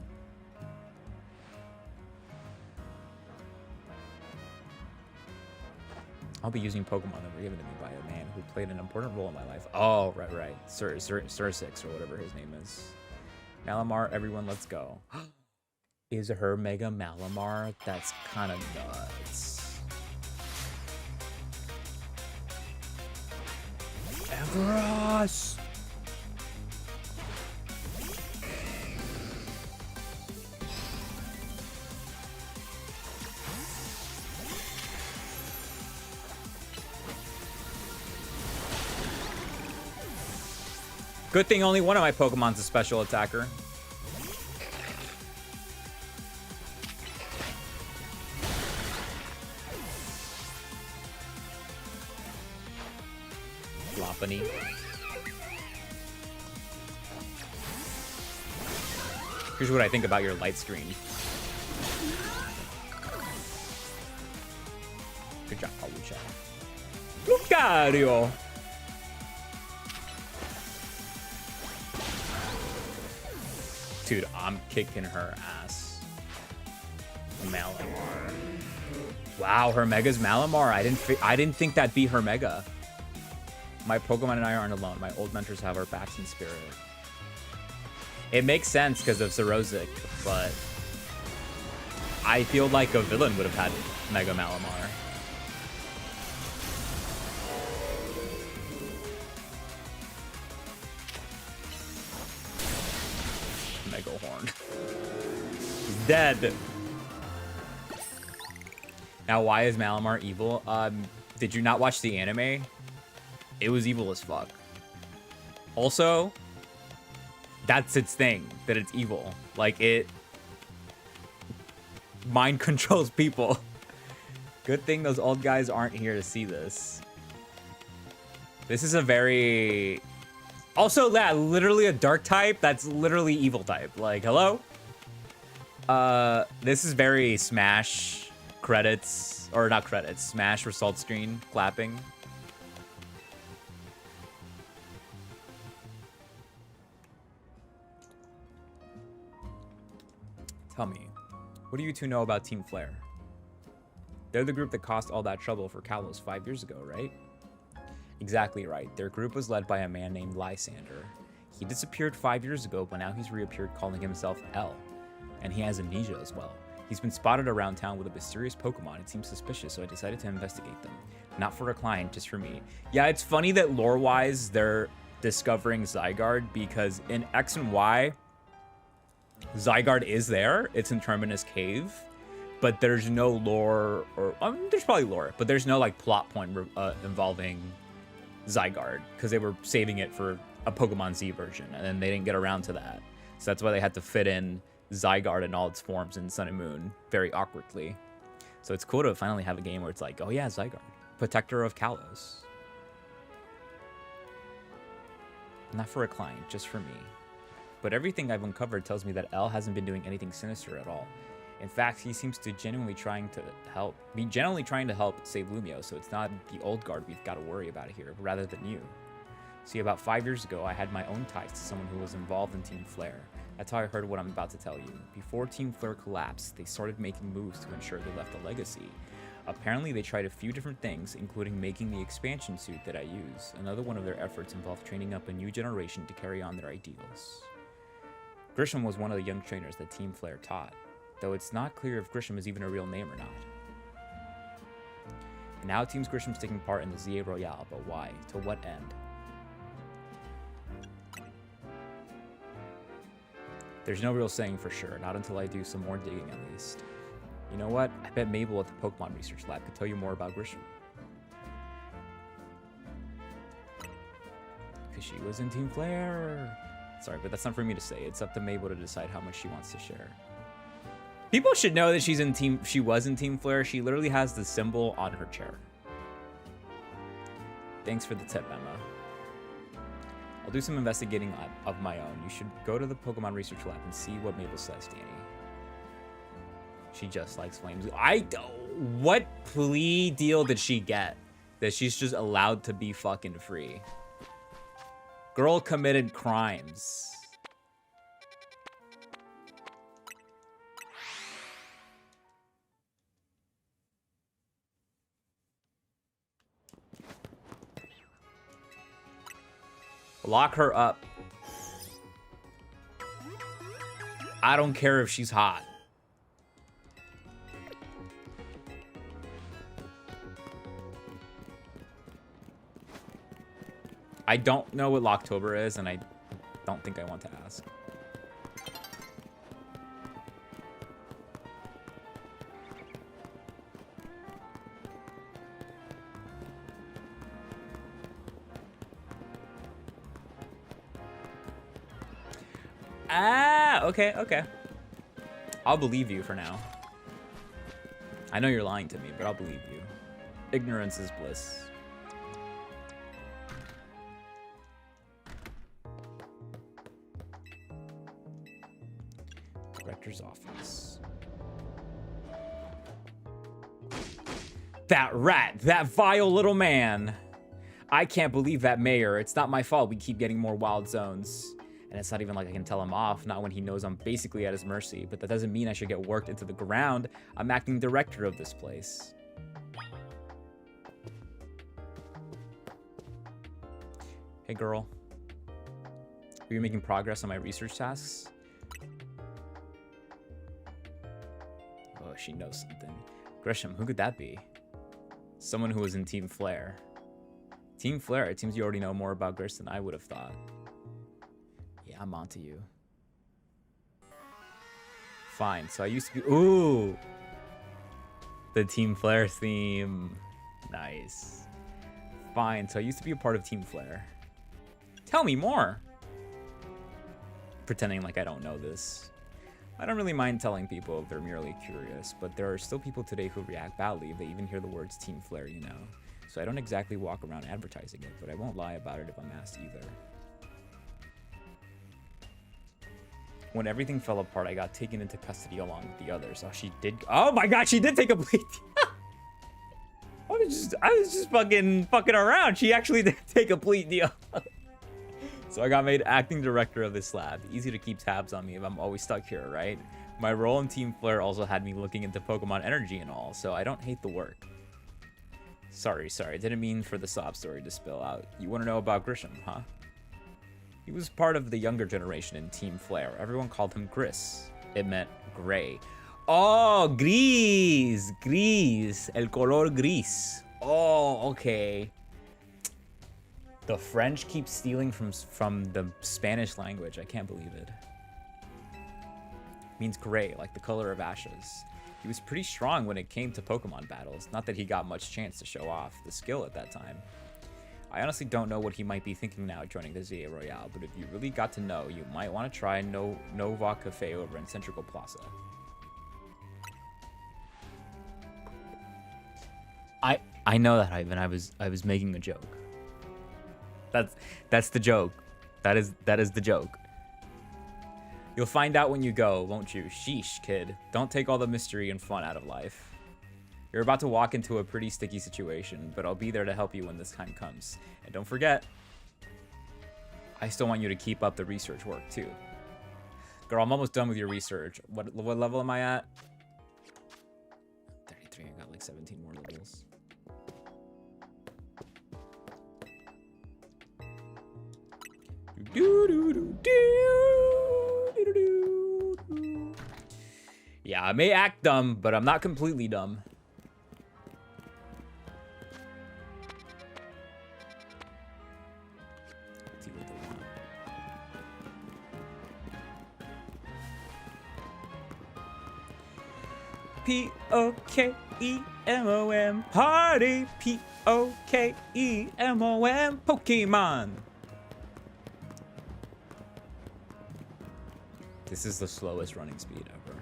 I'll be using Pokemon that were given to me by a man who played an important role in my life. Oh, right. Sir Six, or whatever his name is. Malamar, everyone, let's go. Is her Mega Malamar? That's kind of nuts. Everus! Good thing only one of my Pokemon's a special attacker. Lopunny. Here's what I think about your light screen. Good job, Palucha. Lucario! Dude, I'm kicking her ass. Malamar. Wow, her Mega's Malamar. I didn't think that'd be her Mega. My Pokemon and I aren't alone. My old mentors have our backs in spirit. It makes sense because of Xerosic, but I feel like a villain would have had Mega Malamar. Mega Horn. He's dead. Now, why is Malamar evil? Did you not watch the anime? It was evil as fuck. Also, that's its thing, that it's evil. Like, it mind controls people. Good thing those old guys aren't here to see this. This is a very... Also, that literally a dark type, that's literally evil type. Like, hello? This is very Smash credits, or not credits, Smash result screen clapping. Tell me, what do you two know about Team Flare? They're the group that caused all that trouble for Kalos 5 years ago, right? Exactly right. Their group was led by a man named Lysander. He disappeared 5 years ago, but now he's reappeared calling himself L. And he has amnesia as well. He's been spotted around town with a mysterious Pokemon. It seems suspicious, so I decided to investigate them. Not for a client, just for me. Yeah, it's funny that lore-wise, they're discovering Zygarde, because in X and Y, Zygarde is there. It's in Terminus Cave, but there's no lore, or there's probably lore, but there's no like plot point involving Zygarde, because they were saving it for a Pokemon Z version, and then they didn't get around to that. So that's why they had to fit in Zygarde in all its forms in Sun and Moon very awkwardly. So it's cool to finally have a game where it's like, oh yeah, Zygarde, protector of Kalos. Not for a client, just for me. But everything I've uncovered tells me that L hasn't been doing anything sinister at all. In fact, he seems to be genuinely trying to help save Lumiose, so it's not the old guard we've got to worry about here, rather than you. See, about 5 years ago, I had my own ties to someone who was involved in Team Flare. That's how I heard what I'm about to tell you. Before Team Flare collapsed, they started making moves to ensure they left a legacy. Apparently, they tried a few different things, including making the expansion suit that I use. Another one of their efforts involved training up a new generation to carry on their ideals. Grisham was one of the young trainers that Team Flare taught, though it's not clear if Grisham is even a real name or not. Now Team Grisham's taking part in the ZA Royale, but why? To what end? There's no real saying for sure, not until I do some more digging at least. You know what? I bet Mabel at the Pokemon Research Lab could tell you more about Grisham. Because she was in Team Flare. Sorry, but that's not for me to say. It's up to Mabel to decide how much she wants to share. People should know that she was in Team Flare. She literally has the symbol on her chair. Thanks for the tip, Emma. I'll do some investigating of my own. You should go to the Pokemon Research Lab and see what Mabel says, Danny. She just likes flames. What plea deal did she get that she's just allowed to be fucking free? Girl committed crimes. Lock her up. I don't care if she's hot. I don't know what Locktober is, and I don't think I want to ask. Ah, okay, okay. I'll believe you for now. I know you're lying to me, but I'll believe you. Ignorance is bliss. Director's office. That rat, that vile little man. I can't believe that mayor. It's not my fault we keep getting more wild zones. And it's not even like I can tell him off, not when he knows I'm basically at his mercy. But that doesn't mean I should get worked into the ground. I'm acting director of this place. Hey, girl. Are you making progress on my research tasks? Oh, she knows something. Grisham, who could that be? Someone who was in Team Flare. Team Flare, it seems you already know more about Grish than I would have thought. Yeah, I'm onto you. Fine, so I used to be... Ooh! The Team Flare theme. Nice. Fine, so I used to be a part of Team Flare. Tell me more! Pretending like I don't know this. I don't really mind telling people if they're merely curious, but there are still people today who react badly if they even hear the words Team Flare, you know. So I don't exactly walk around advertising it, but I won't lie about it if I'm asked either. When everything fell apart, I got taken into custody along with the others. Oh, she did. Oh my god, she did take a plea. I was just fucking around. She actually did take a plea deal. So I got made acting director of this lab. Easy to keep tabs on me if I'm always stuck here, right? My role in Team Flare also had me looking into Pokemon energy and all, so I don't hate the work. Sorry. I didn't mean for the sob story to spill out. You want to know about Grisham, huh? He was part of the younger generation in Team Flare. Everyone called him Gris. It meant gray. Oh, gris. Gris. El color gris. Oh, okay. The French keep stealing from the Spanish language. I can't believe it. It means gray, like the color of ashes. He was pretty strong when it came to Pokemon battles. Not that he got much chance to show off the skill at that time. I honestly don't know what he might be thinking now joining the ZA Royale, but if you really got to know, you might want to try Nova Cafe over in Central Plaza. I know that, Ivan. I was making a joke. That's the joke. That is the joke. You'll find out when you go, won't you? Sheesh, kid. Don't take all the mystery and fun out of life. You're about to walk into a pretty sticky situation, but I'll be there to help you when this time comes. And don't forget, I still want you to keep up the research work too. Girl, I'm almost done with your research. What level am I at? 33. I got like 17 more levels. Yeah, I may act dumb, but I'm not completely dumb. Let's see what they want. P-O-K-E-M-O-M party. P-O-K-E-M-O-M Pokemon. This is the slowest running speed ever.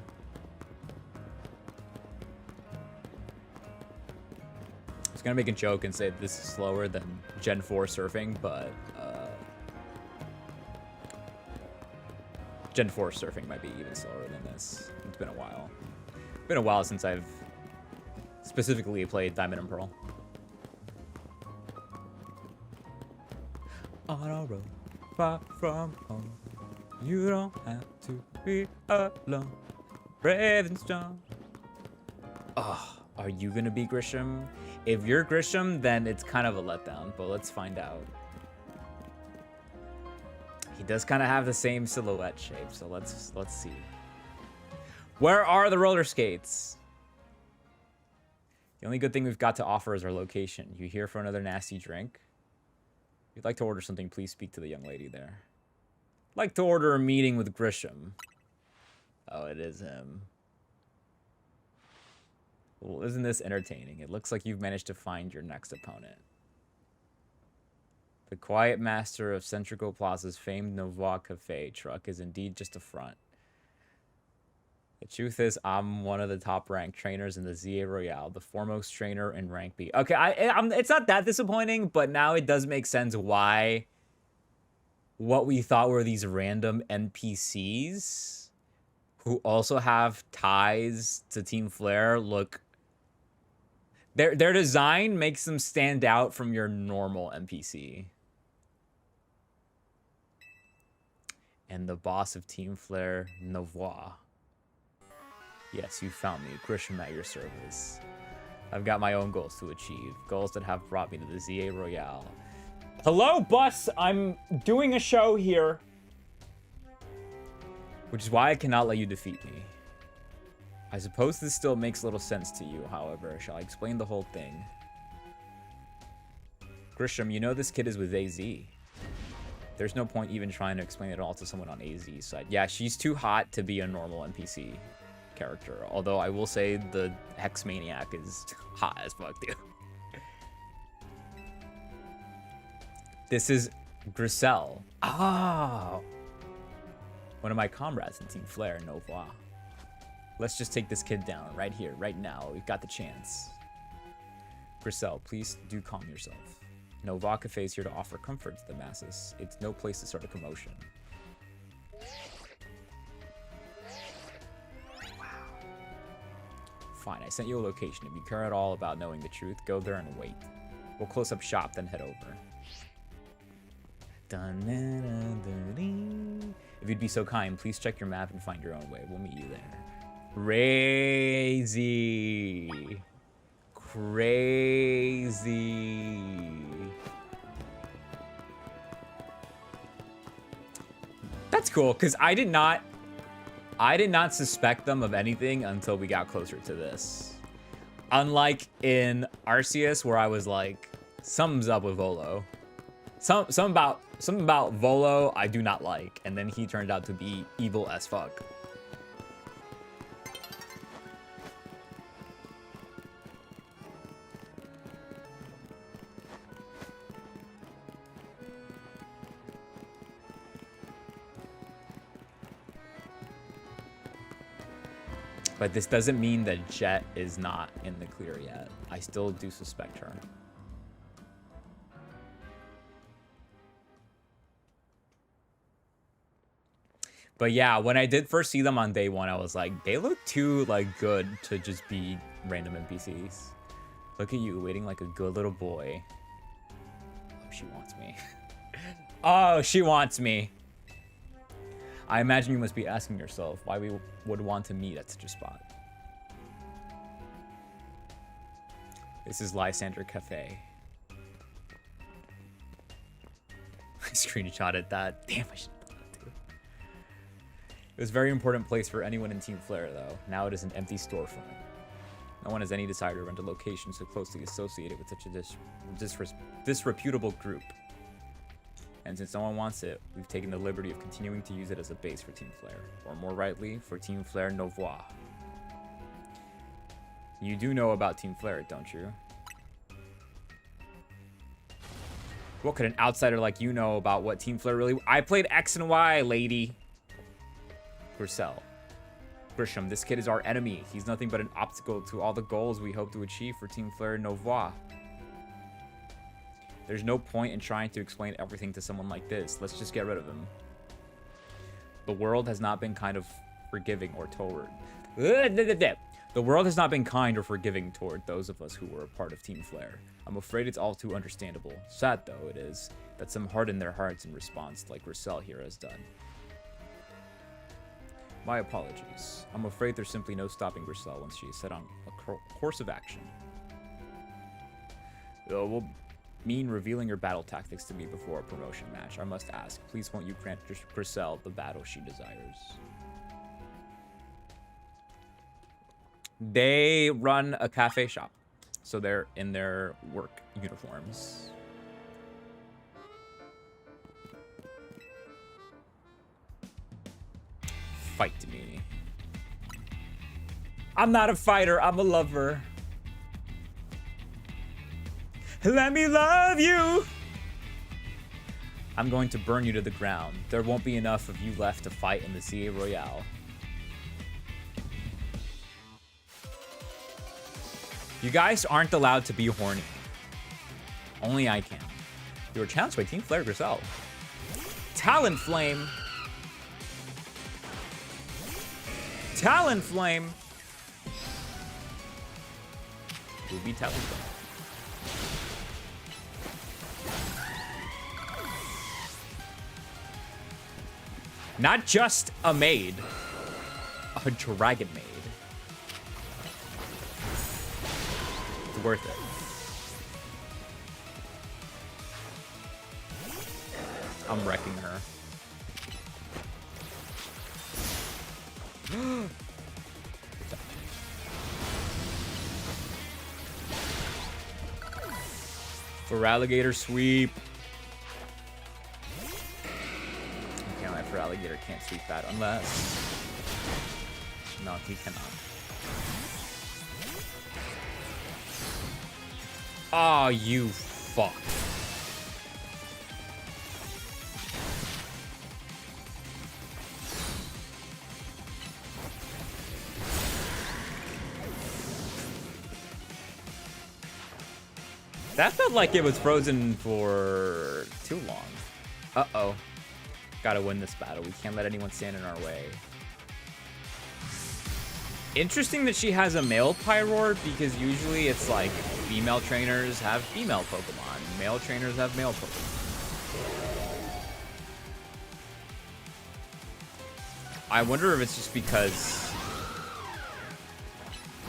I was gonna make a joke and say this is slower than Gen 4 surfing, but Gen 4 surfing might be even slower than this. It's been a while. It's been a while since I've specifically played Diamond and Pearl. On a road far from home. You don't have to be alone. Brave and strong. Oh, are you gonna be Grisham? If you're Grisham, then it's kind of a letdown, but let's find out. He does kind of have the same silhouette shape, so let's see. Where are the roller skates? The only good thing we've got to offer is our location. You here for another nasty drink? If you'd like to order something, please speak to the young lady there. Like to order a meeting with Grisham. Oh, it is him. Well, isn't this entertaining? It looks like you've managed to find your next opponent. The quiet master of Centrico Plaza's famed Nova Cafe truck is indeed just a front. The truth is, I'm one of the top-ranked trainers in the ZA Royale, the foremost trainer in rank B. Okay, it's not that disappointing, but now it does make sense why what we thought were these random NPCs who also have ties to Team Flare look... Their design makes them stand out from your normal NPC. And the boss of Team Flare, Nova. Yes, you found me. Grisham at your service. I've got my own goals to achieve. Goals that have brought me to the ZA Royale. Hello, bus! I'm doing a show here. Which is why I cannot let you defeat me. I suppose this still makes little sense to you, however. Shall I explain the whole thing? Grisham, you know this kid is with AZ. There's no point even trying to explain it all to someone on AZ's side. Yeah, she's too hot to be a normal NPC character. Although I will say the Hex Maniac is hot as fuck, dude. This is Griselle. Ah! One of my comrades in Team Flare, Nova. Let's just take this kid down right here, right now. We've got the chance. Griselle, please do calm yourself. Nova Cafe is here to offer comfort to the masses. It's no place to start a commotion. Wow. Fine, I sent you a location. If you care at all about knowing the truth, go there and wait. We'll close up shop, then head over. If you'd be so kind, please check your map and find your own way. We'll meet you there. Crazy. Crazy. That's cool, because I did not suspect them of anything until we got closer to this. Unlike in Arceus, where I was like, something's up with Volo. Something about Volo I do not like, and then he turned out to be evil as fuck. But this doesn't mean that Jet is not in the clear yet. I still do suspect her. But yeah, when I did first see them on day one, I was like, they look too like good to just be random NPCs. Look at you, waiting like a good little boy. Oh, she wants me. Oh, she wants me. I imagine you must be asking yourself why we would want to meet at such a spot. This is Lysander Cafe. I screenshotted that. Damn, I should put that too. It was a very important place for anyone in Team Flare, though. Now it is an empty storefront. No one has any desire to rent a location so closely associated with such a disreputable group. And since no one wants it, we've taken the liberty of continuing to use it as a base for Team Flare. Or more rightly, for Team Flare Nouveau. You do know about Team Flare, don't you? What could an outsider like you know about what Team Flare really... I played X and Y, lady. Griselle. Grisham, this kid is our enemy. He's nothing but an obstacle to all the goals we hope to achieve for Team Flare Nouveau. There's no point in trying to explain everything to someone like this. Let's just get rid of him. The world has not been kind of forgiving or toward... The world has not been kind or forgiving toward those of us who were a part of Team Flare. I'm afraid it's all too understandable. Sad, though, it is, that some harden their hearts in response like Griselle here has done. My apologies. I'm afraid there's simply no stopping Griselle once she is set on a course of action. We'll mean revealing your battle tactics to me before a promotion match. I must ask, please won't you grant Griselle the battle she desires? They run a cafe shop, so they're in their work uniforms. Fight me. I'm not a fighter, I'm a lover. Let me love you. I'm going to burn you to the ground. There won't be enough of you left to fight in the ZA Royale. You guys aren't allowed to be horny. Only I can. You were challenged by Team Flare Griselle. Talon Flame. Talon Flame. Ruby Talon Flame. Not just a maid, a dragon maid. It's worth it. I'm wrecking her. For alligator sweep. Okay, my for alligator can't sweep that unless. No, he cannot. Oh, you fuck. That felt like it was frozen for too long. Uh-oh. Gotta win this battle. We can't let anyone stand in our way. Interesting that she has a male Pyroar, because usually it's like female trainers have female Pokemon. Male trainers have male Pokemon. I wonder if it's just because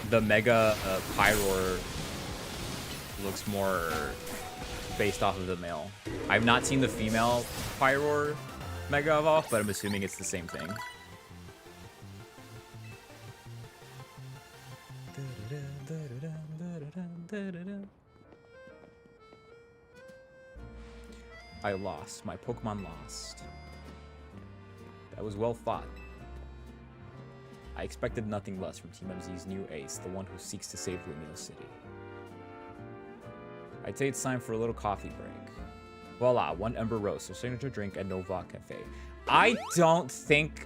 the Mega Pyroar looks more based off of the male. I've not seen the female Pyroar Mega Evolve, but I'm assuming it's the same thing. I lost. My Pokemon lost. That was well fought. I expected nothing less from Team MZ's new ace, the one who seeks to save Lumiose City. I'd say it's time for a little coffee break. Voila, 1 Ember Roast, a signature drink at Nova Cafe. I don't think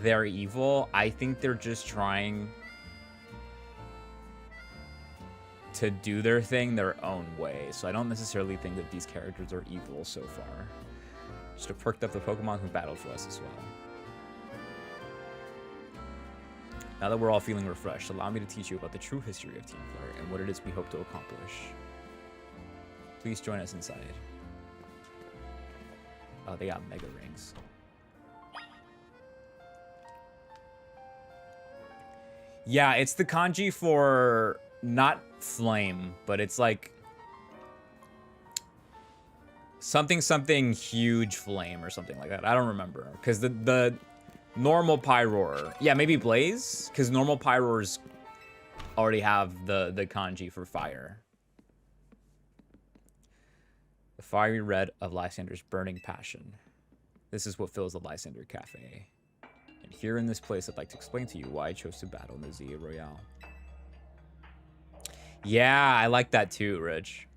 they're evil. I think they're just trying to do their thing their own way. So I don't necessarily think that these characters are evil so far. Just have perked up the Pokemon who battled for us as well. Now that we're all feeling refreshed, allow me to teach you about the true history of Team Flare and what it is we hope to accomplish. Please join us inside. Oh, they got Mega Rings. Yeah, it's the kanji for not flame, but it's like something huge flame or something like that. I don't remember, because the normal Pyroar, yeah, maybe Blaze, because normal Pyroars already have the kanji for fire. The fiery red of Lysander's burning passion. This is what fills the Lysander Cafe. And here in this place, I'd like to explain to you why I chose to battle in the Zia Royale. Yeah, I like that too, Rich.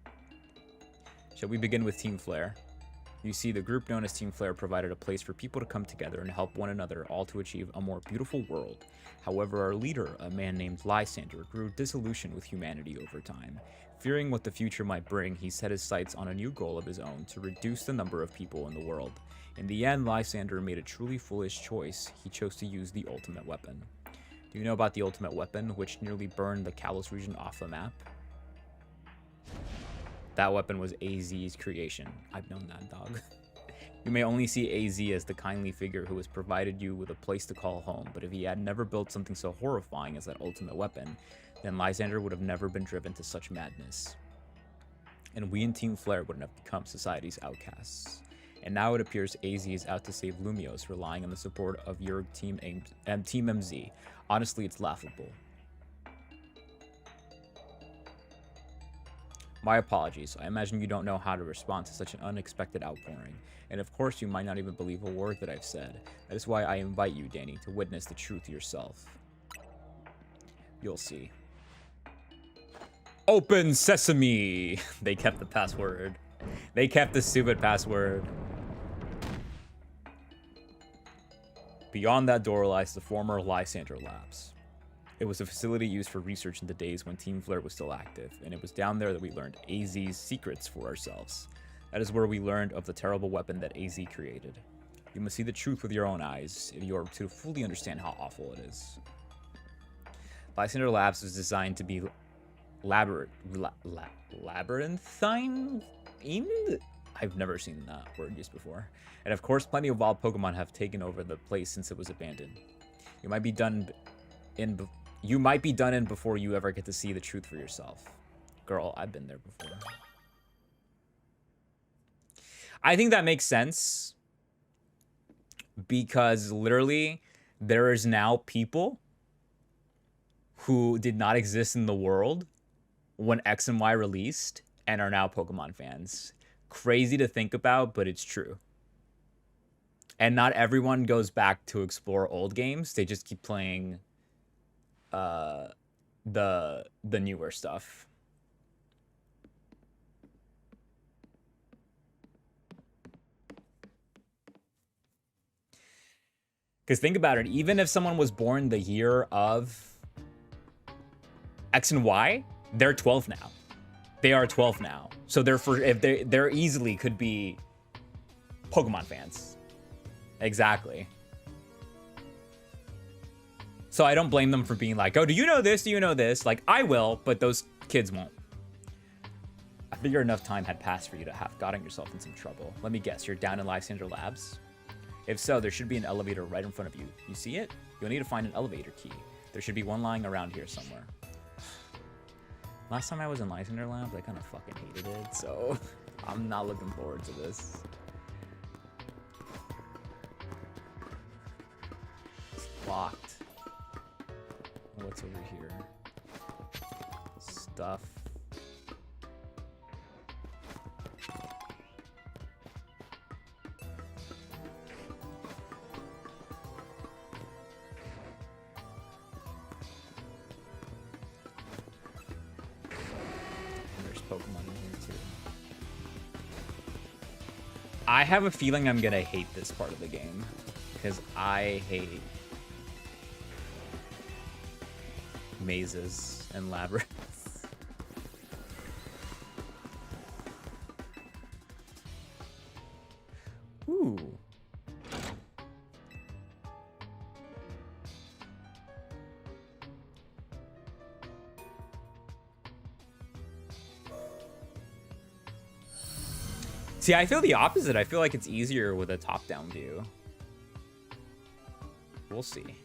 Shall we begin with Team Flare? You see, the group known as Team Flare provided a place for people to come together and help one another, all to achieve a more beautiful world. However, our leader, a man named Lysander, grew disillusioned with humanity over time. Fearing what the future might bring, he set his sights on a new goal of his own, to reduce the number of people in the world. In the end, Lysander made a truly foolish choice. He chose to use the ultimate weapon. Do you know about the ultimate weapon, which nearly burned the Kalos region off the map? That weapon was AZ's creation. I've known that, dog. You may only see AZ as the kindly figure who has provided you with a place to call home, but if he had never built something so horrifying as that ultimate weapon, then Lysander would have never been driven to such madness. And we in Team Flare wouldn't have become society's outcasts. And now it appears AZ is out to save Lumiose, relying on the support of your Team MZ. Honestly, it's laughable. My apologies. I imagine you don't know how to respond to such an unexpected outpouring. And of course, you might not even believe a word that I've said. That is why I invite you, Danny, to witness the truth yourself. You'll see. Open sesame! They kept the password. They kept the stupid password. Beyond that door lies the former Lysander Labs. It was a facility used for research in the days when Team Flare was still active, and it was down there that we learned AZ's secrets for ourselves. That is where we learned of the terrible weapon that AZ created. You must see the truth with your own eyes if you are to fully understand how awful it is. Lysander Labs was designed to be labyrinthine? I've never seen that word used before. And of course, plenty of wild Pokemon have taken over the place since it was abandoned. You might be done in before you ever get to see the truth for yourself. Girl, I've been there before. I think that makes sense because literally there is now people who did not exist in the world when X and Y released and are now Pokemon fans. Crazy to think about, but it's true. And not everyone goes back to explore old games. They just keep playing the newer stuff. Because think about it, even if someone was born the year of X and Y, they're 12 now. They are 12 now. So they're easily could be Pokemon fans. Exactly. So I don't blame them for being like, oh, do you know this? Do you know this? Like, I will, but those kids won't. I figure enough time had passed for you to have gotten yourself in some trouble. Let me guess, you're down in Lysander Labs? If so, there should be an elevator right in front of you. You see it? You'll need to find an elevator key. There should be one lying around here somewhere. Last time I was in Lysander Labs, I kind of fucking hated it, so I'm not looking forward to this. It's locked. What's over here? Stuff. Pokemon in here too. I have a feeling I'm gonna hate this part of the game because I hate mazes and labyrinths. Ooh. See, I feel the opposite. I feel like it's easier with a top-down view. We'll see.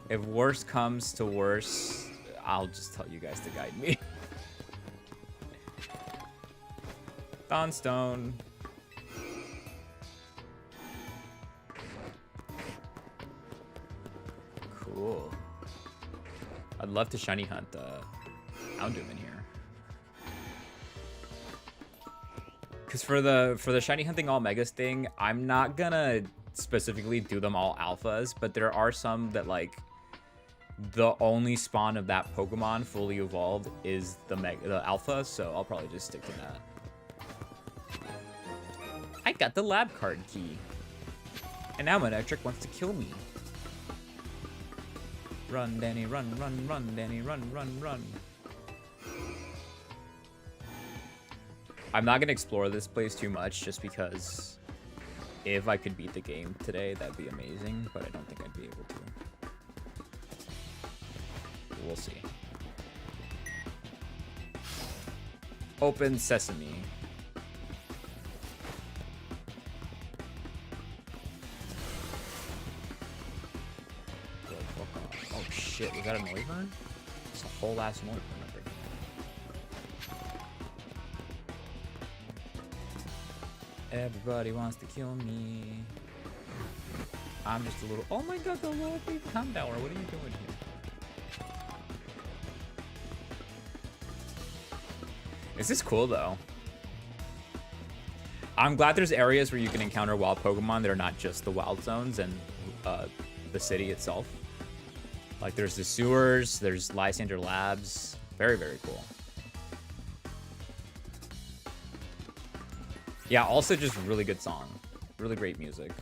If worse comes to worse, I'll just tell you guys to guide me. Dawnstone. Cool. I'd love to shiny hunt Houndoom in here. Because for the shiny hunting all megas thing, I'm not gonna specifically do them all alphas, but there are some that like the only spawn of that Pokemon fully evolved is the alpha, so I'll probably just stick to that. I got the lab card key. And now Manectric wants to kill me. Run, Danny, run, run, run, Danny, run, run, run. I'm not gonna explore this place too much just because if I could beat the game today, that'd be amazing, but I don't think I'd be able to. We'll see. Open sesame. Oh shit, was that a Noivern? It's a whole ass Noivern up there. Everybody wants to kill me. I'm just a little. Oh my god, the little baby Houndour. What are you doing here? This is cool though. I'm glad there's areas where you can encounter wild Pokemon that are not just the wild zones and the city itself. Like there's the sewers, there's Lysander Labs. Very, very cool. Yeah, also just really good song. Really great music.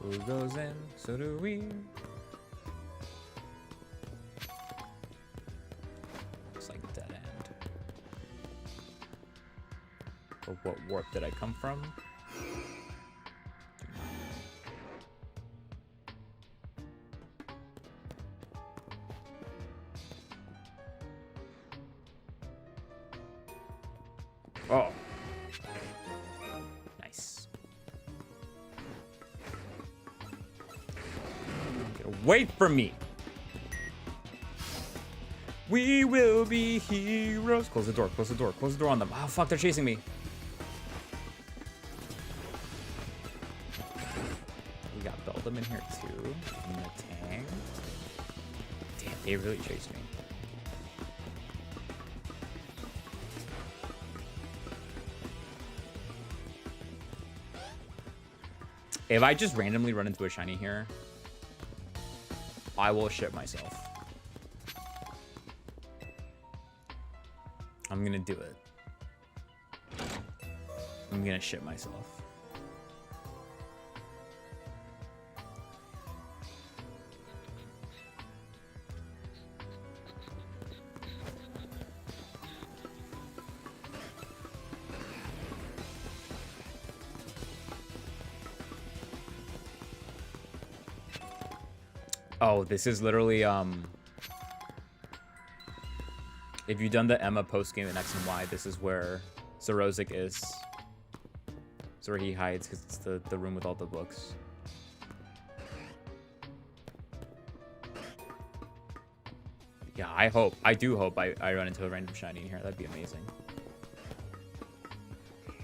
Who goes in? So do we. Looks like a dead end. But what warp did I come from? Oh. Nice. Get away from me. We will be heroes. Close the door, close the door, close the door on them. Oh, fuck, they're chasing me. We got Beldum in here, too. And the Tang. Damn, they really chased me. If I just randomly run into a shiny here, I will shit myself. I'm gonna do it. I'm gonna shit myself. Oh, this is literally, if you've done the Emma post-game in X and Y, this is where Zorozik is. It's where he hides, because it's the room with all the books. Yeah, I do hope I run into a random shiny in here. That'd be amazing.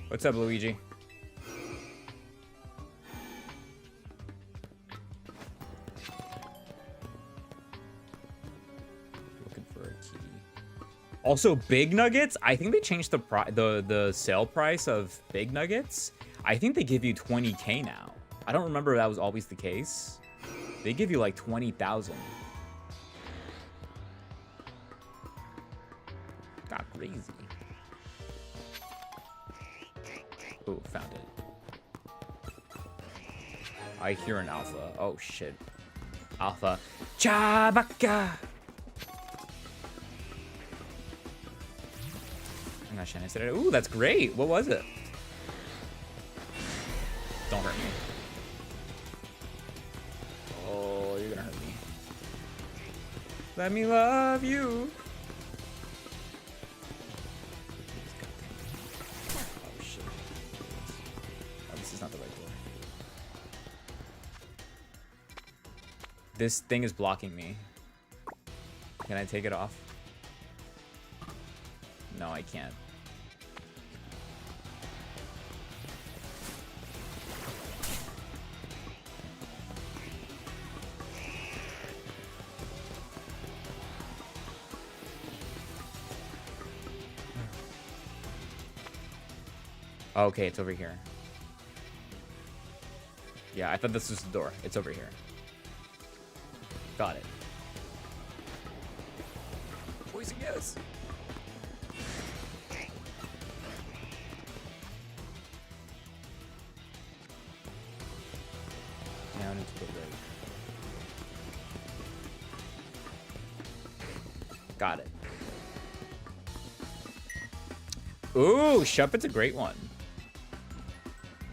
What's up, Luigi? Also, big nuggets. I think they changed the sale price of big nuggets. I think they give you 20K now. I don't remember if that was always the case. They give you like 20,000. Got crazy. Ooh, found it. I hear an alpha. Oh shit. Alpha. Chabaka. I said, ooh, that's great. What was it? Don't hurt me. Oh, you're gonna hurt me. Let me love you. Oh, shit. Oh, this is not the right door. This thing is blocking me. Can I take it off? No, I can't. Okay, it's over here. Yeah, I thought this was the door. It's over here. Got it. Poison, yes. Down into the right. Got it. Ooh, Shuppet's a great one.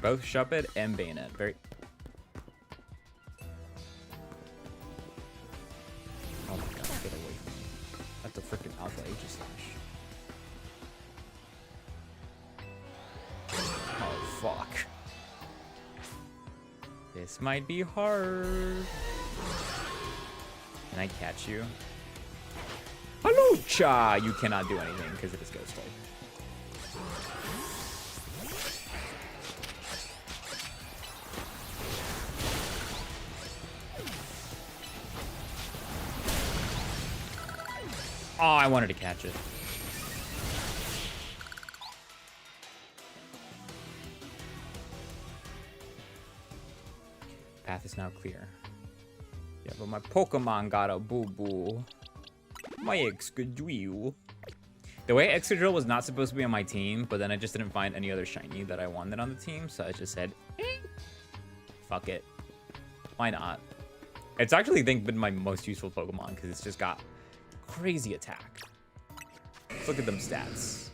Both Shuppet and Bayonet. Very. Oh my god, get away from me. That's a freaking Alpha Aegis Slash. Oh fuck. This might be hard. Can I catch you? Halucha! You cannot do anything because it is Ghost type. Oh, I wanted to catch it. Path is now clear. Yeah, but my Pokemon got a boo-boo. My Excadrill. The way Excadrill was not supposed to be on my team, but then I just didn't find any other shiny that I wanted on the team, so I just said, fuck it. Why not? It's actually, I think, been my most useful Pokemon, because it's just got crazy attack. Let's look at them stats.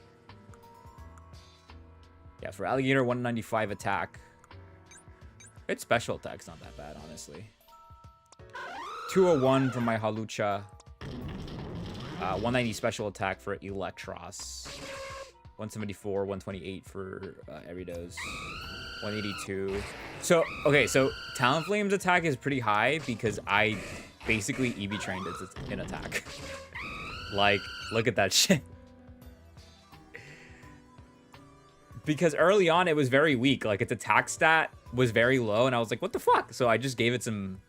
Yeah, for Alligator, 195 attack. Its special attack's not that bad, honestly. 201 for my Halucha. 190 special attack for Electros. 174, 128 for every dose. 182. So, okay, so Talonflame's attack is pretty high because I basically EV trained it in attack. Like, look at that shit. Because early on, it was very weak. Like, its attack stat was very low, and I was like, what the fuck? So I just gave it some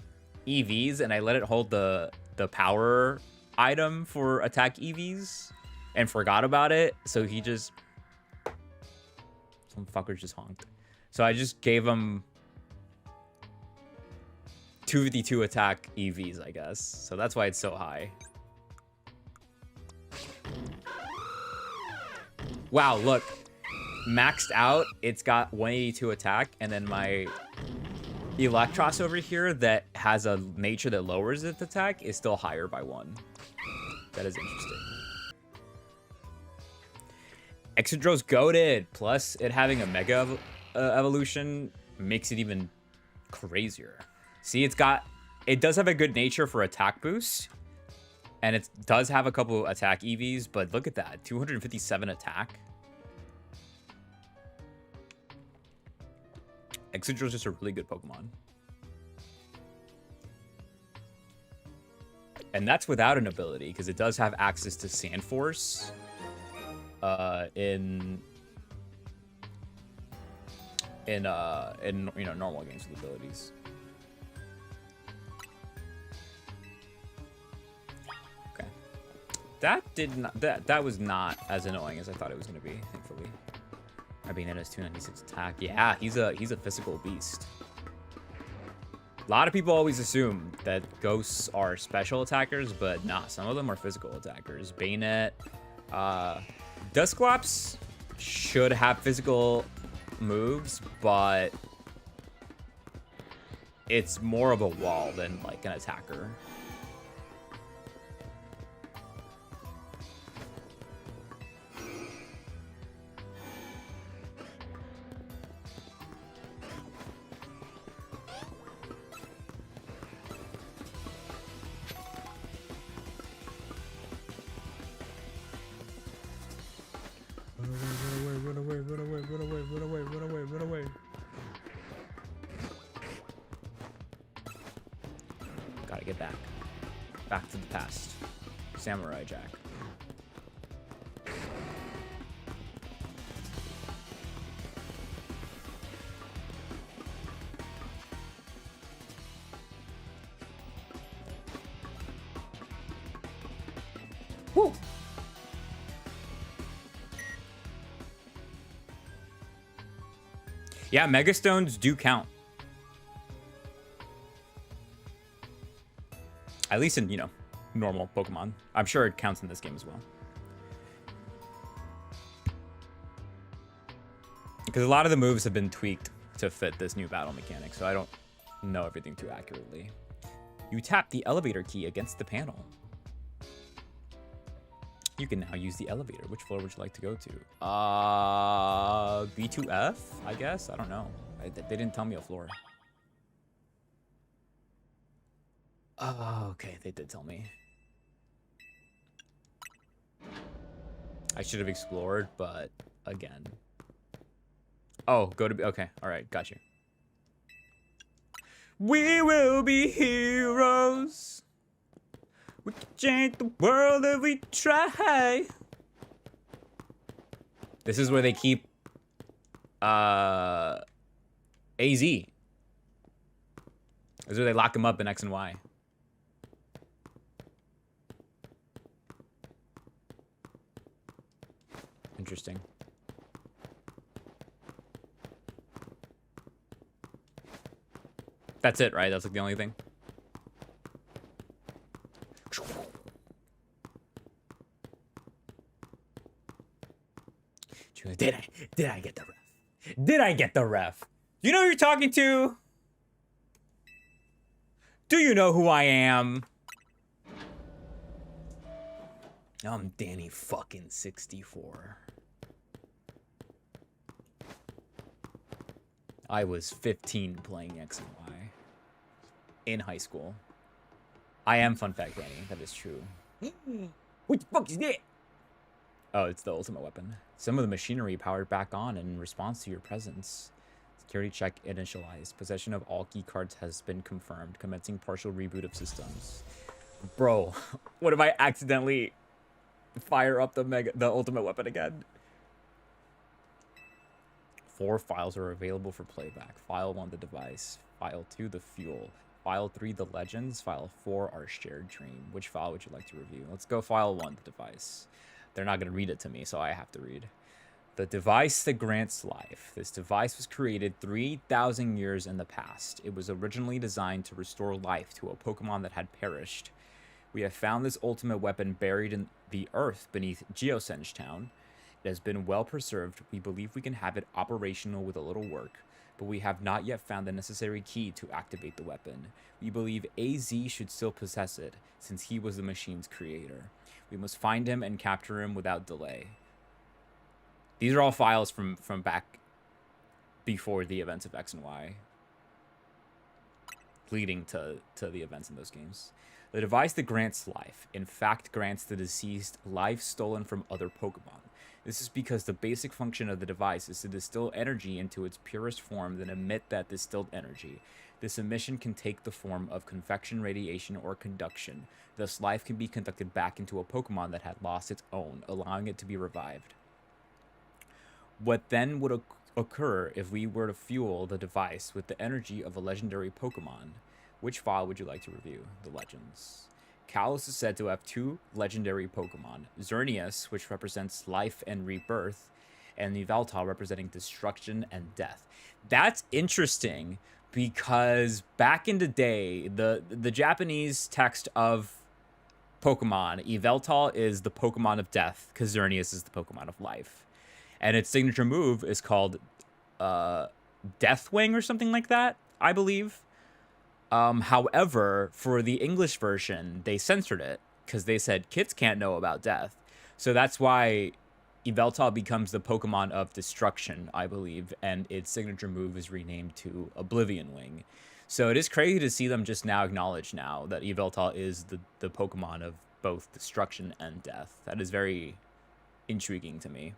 EVs, and I let it hold the power item for attack EVs, and forgot about it. So he just... Some fuckers just honked. So I just gave him 252 attack EVs, I guess. So that's why it's so high. Wow, look. Maxed out, it's got 182 attack, and then my Electros over here that has a nature that lowers its attack is still higher by 1. That is interesting. Exodro's goated, plus it having a Mega evolution makes it even crazier. See, it does have a good nature for attack boost, and it does have a couple attack EVs, but look at that, 257 attack. Exodro's just a really good Pokemon. And that's without an ability, because it does have access to Sand Force in you know, normal games with abilities. Okay. That was not as annoying as I thought it was going to be, thankfully. It has 296 attack. Yeah, he's a physical beast. A lot of people always assume that ghosts are special attackers, but nah, some of them are physical attackers. Bayonet, Dusclops should have physical moves, but it's more of a wall than like an attacker. Run away. Gotta get back. Back to the past. Samurai Jack. Woo! Yeah, Mega Stones do count. At least in, you know, normal Pokemon. I'm sure it counts in this game as well. Because a lot of the moves have been tweaked to fit this new battle mechanic, so I don't know everything too accurately. You tap the elevator key against the panel. You can now use the elevator. Which floor would you like to go to? B2F, I guess? I don't know. They didn't tell me a floor. Oh, okay. They did tell me. I should have explored, but again. Oh, go to... Okay, all right. Got you. We will be heroes. We can change the world if we try. This is where they keep AZ. This is where they lock him up in X and Y. Interesting. That's it, right? That's like the only thing. Did I get the ref? Did I get the ref? You know who you're talking to? Do you know who I am? I'm Danny64. I was 15 playing X and Y in high school. I am fun fact Danny. That is true. What the fuck is that? Oh, it's the ultimate weapon. Some of the machinery powered back on in response to your presence. Security check initialized. Possession of all key cards has been confirmed. Commencing partial reboot of systems. Bro, what if I accidentally fire up the ultimate weapon again? 4 files are available for playback. File 1, the device. File 2, the fuel. File 3, the legends. File 4, our shared dream. Which file would you like to review? Let's go file 1, the device. They're not going to read it to me, so I have to read. The device that grants life. This device was created 3,000 years in the past. It was originally designed to restore life to a Pokemon that had perished. We have found this ultimate weapon buried in the earth beneath Geosenge Town. It has been well preserved. We believe we can have it operational with a little work, but we have not yet found the necessary key to activate the weapon. We believe AZ should still possess it, since he was the machine's creator. We must find him and capture him without delay. These are all files from back before the events of X and Y, leading to the events in those games. The device that grants life, in fact, grants the deceased life stolen from other Pokemon. This is because the basic function of the device is to distill energy into its purest form, then emit that distilled energy. This emission can take the form of convection, radiation, or conduction. Thus, life can be conducted back into a Pokemon that had lost its own, allowing it to be revived. What then would occur if we were to fuel the device with the energy of a legendary Pokemon? Which file would you like to review? The legends. Kalos is said to have 2 legendary Pokemon, Xerneas, which represents life and rebirth, and Yveltal representing destruction and death. That's interesting because back in the day, the Japanese text of Pokemon, Yveltal is the Pokemon of death because Xerneas is the Pokemon of life. And its signature move is called Deathwing or something like that, I believe. However, for the English version, they censored it because they said kids can't know about death. So that's why Yveltal becomes the Pokemon of destruction, I believe, and its signature move is renamed to Oblivion Wing. So it is crazy to see them just now acknowledge now that Yveltal is the Pokemon of both destruction and death. That is very intriguing to me.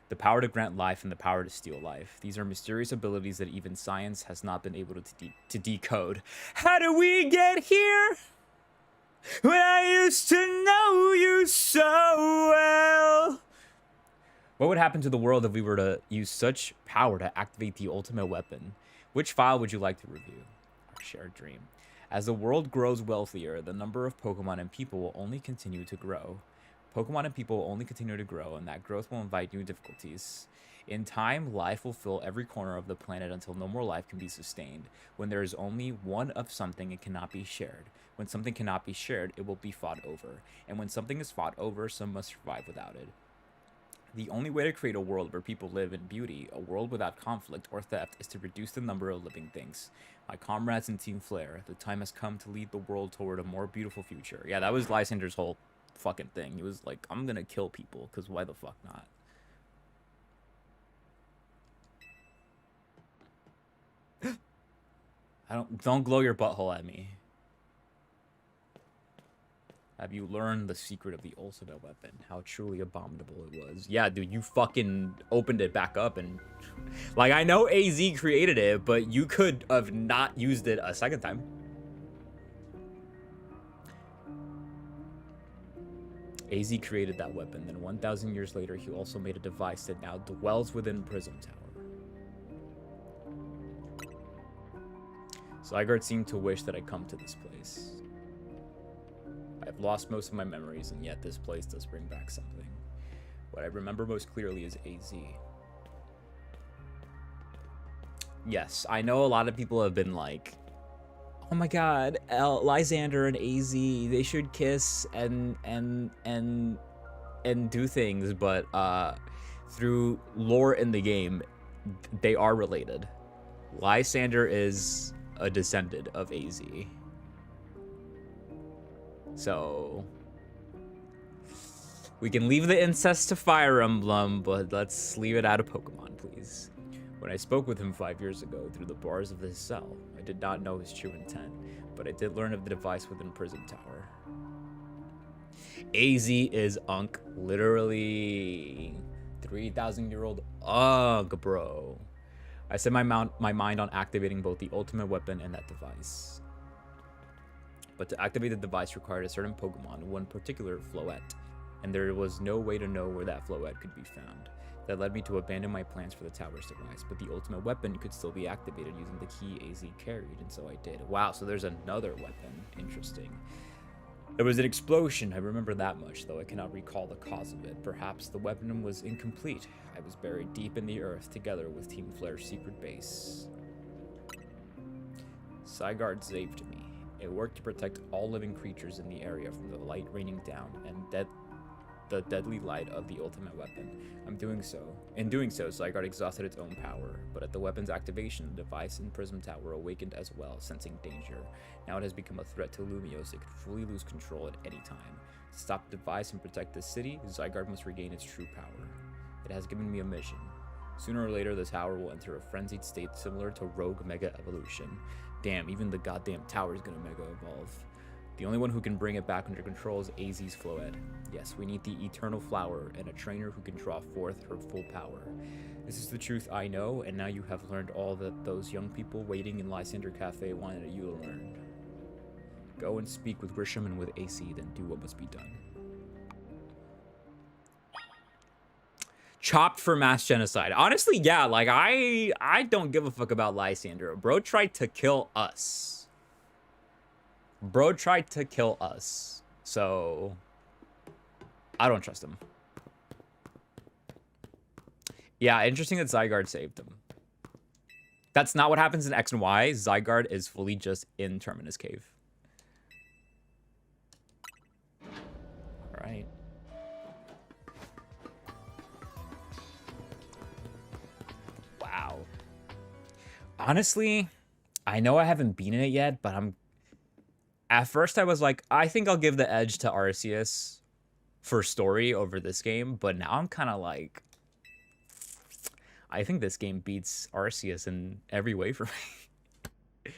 The power to grant life and the power to steal life. These are mysterious abilities that even science has not been able to decode. How did we get here? When I used to know you so well. What would happen to the world if we were to use such power to activate the ultimate weapon? Which file would you like to review? Our shared dream. As the world grows wealthier, the number of Pokemon and people will only continue to grow. Pokemon and people will only continue to grow, and that growth will invite new difficulties. In time, life will fill every corner of the planet until no more life can be sustained. When there is only one of something, it cannot be shared. When something cannot be shared, it will be fought over. And when something is fought over, some must survive without it. The only way to create a world where people live in beauty, a world without conflict or theft, is to reduce the number of living things. My comrades in Team Flare, the time has come to lead the world toward a more beautiful future. Yeah, that was Lysander's whole fucking thing. He was like, I'm gonna kill people, because why the fuck not? Don't glow your butthole at me. Have you learned the secret of the ultimate weapon? How truly abominable it was. Yeah, dude, you fucking opened it back up and... Like, I know AZ created it, but you could have not used it a second time. AZ created that weapon, then 1,000 years later, he also made a device that now dwells within Prism Tower. Zygarde seemed to wish that I come to this place. I've lost most of my memories, and yet this place does bring back something. What I remember most clearly is AZ. Yes, I know a lot of people have been like, oh my god, Lysander and AZ, they should kiss and do things, but through lore in the game, they are related. Lysander is a descendant of AZ. So we can leave the incest to Fire Emblem, but let's leave it out of Pokemon, please. When I spoke with him 5 years ago through the bars of his cell, I did not know his true intent, but I did learn of the device within Prism Tower. AZ is Unk. Literally 3,000-year-old Unk, bro. I set my mind on activating both the ultimate weapon and that device. But to activate the device required a certain Pokemon, one particular Floette. And there was no way to know where that Floette could be found. That led me to abandon my plans for the tower's device, but the ultimate weapon could still be activated using the key AZ carried, and so I did. Wow, so there's another weapon. Interesting. There was an explosion, I remember that much, though I cannot recall the cause of it. Perhaps the weapon was incomplete. I was buried deep in the earth, together with Team Flare's secret base. Zygarde saved me. It worked to protect all living creatures in the area from the light raining down, and the deadly light of the ultimate weapon. In doing so, Zygarde exhausted its own power, but at the weapon's activation, the device in Prism Tower awakened as well, sensing danger. Now it has become a threat to Lumiose. It could fully lose control at any time. To stop the device and protect the city, Zygarde must regain its true power. It has given me a mission. Sooner or later, the tower will enter a frenzied state similar to Rogue Mega Evolution. Damn, even the goddamn tower is gonna Mega Evolve. The only one who can bring it back under control is AZ's Floette. Yes, we need the Eternal Flower and a trainer who can draw forth her full power. This is the truth I know, and now you have learned all that those young people waiting in Lysander Cafe wanted you to learn. Go and speak with Grisham and with AC, then do what must be done. Chopped for mass genocide. Honestly, yeah, like, I don't give a fuck about Lysander. Bro tried to kill us. Bro tried to kill us, so I don't trust him. Yeah, interesting that Zygarde saved him. That's not what happens in X and Y. Zygarde is fully just in Terminus Cave. All right. Wow. Honestly, I know I haven't been in it yet, but at first, I was like, I think I'll give the edge to Arceus for story over this game. But now I'm kind of like, I think this game beats Arceus in every way for me.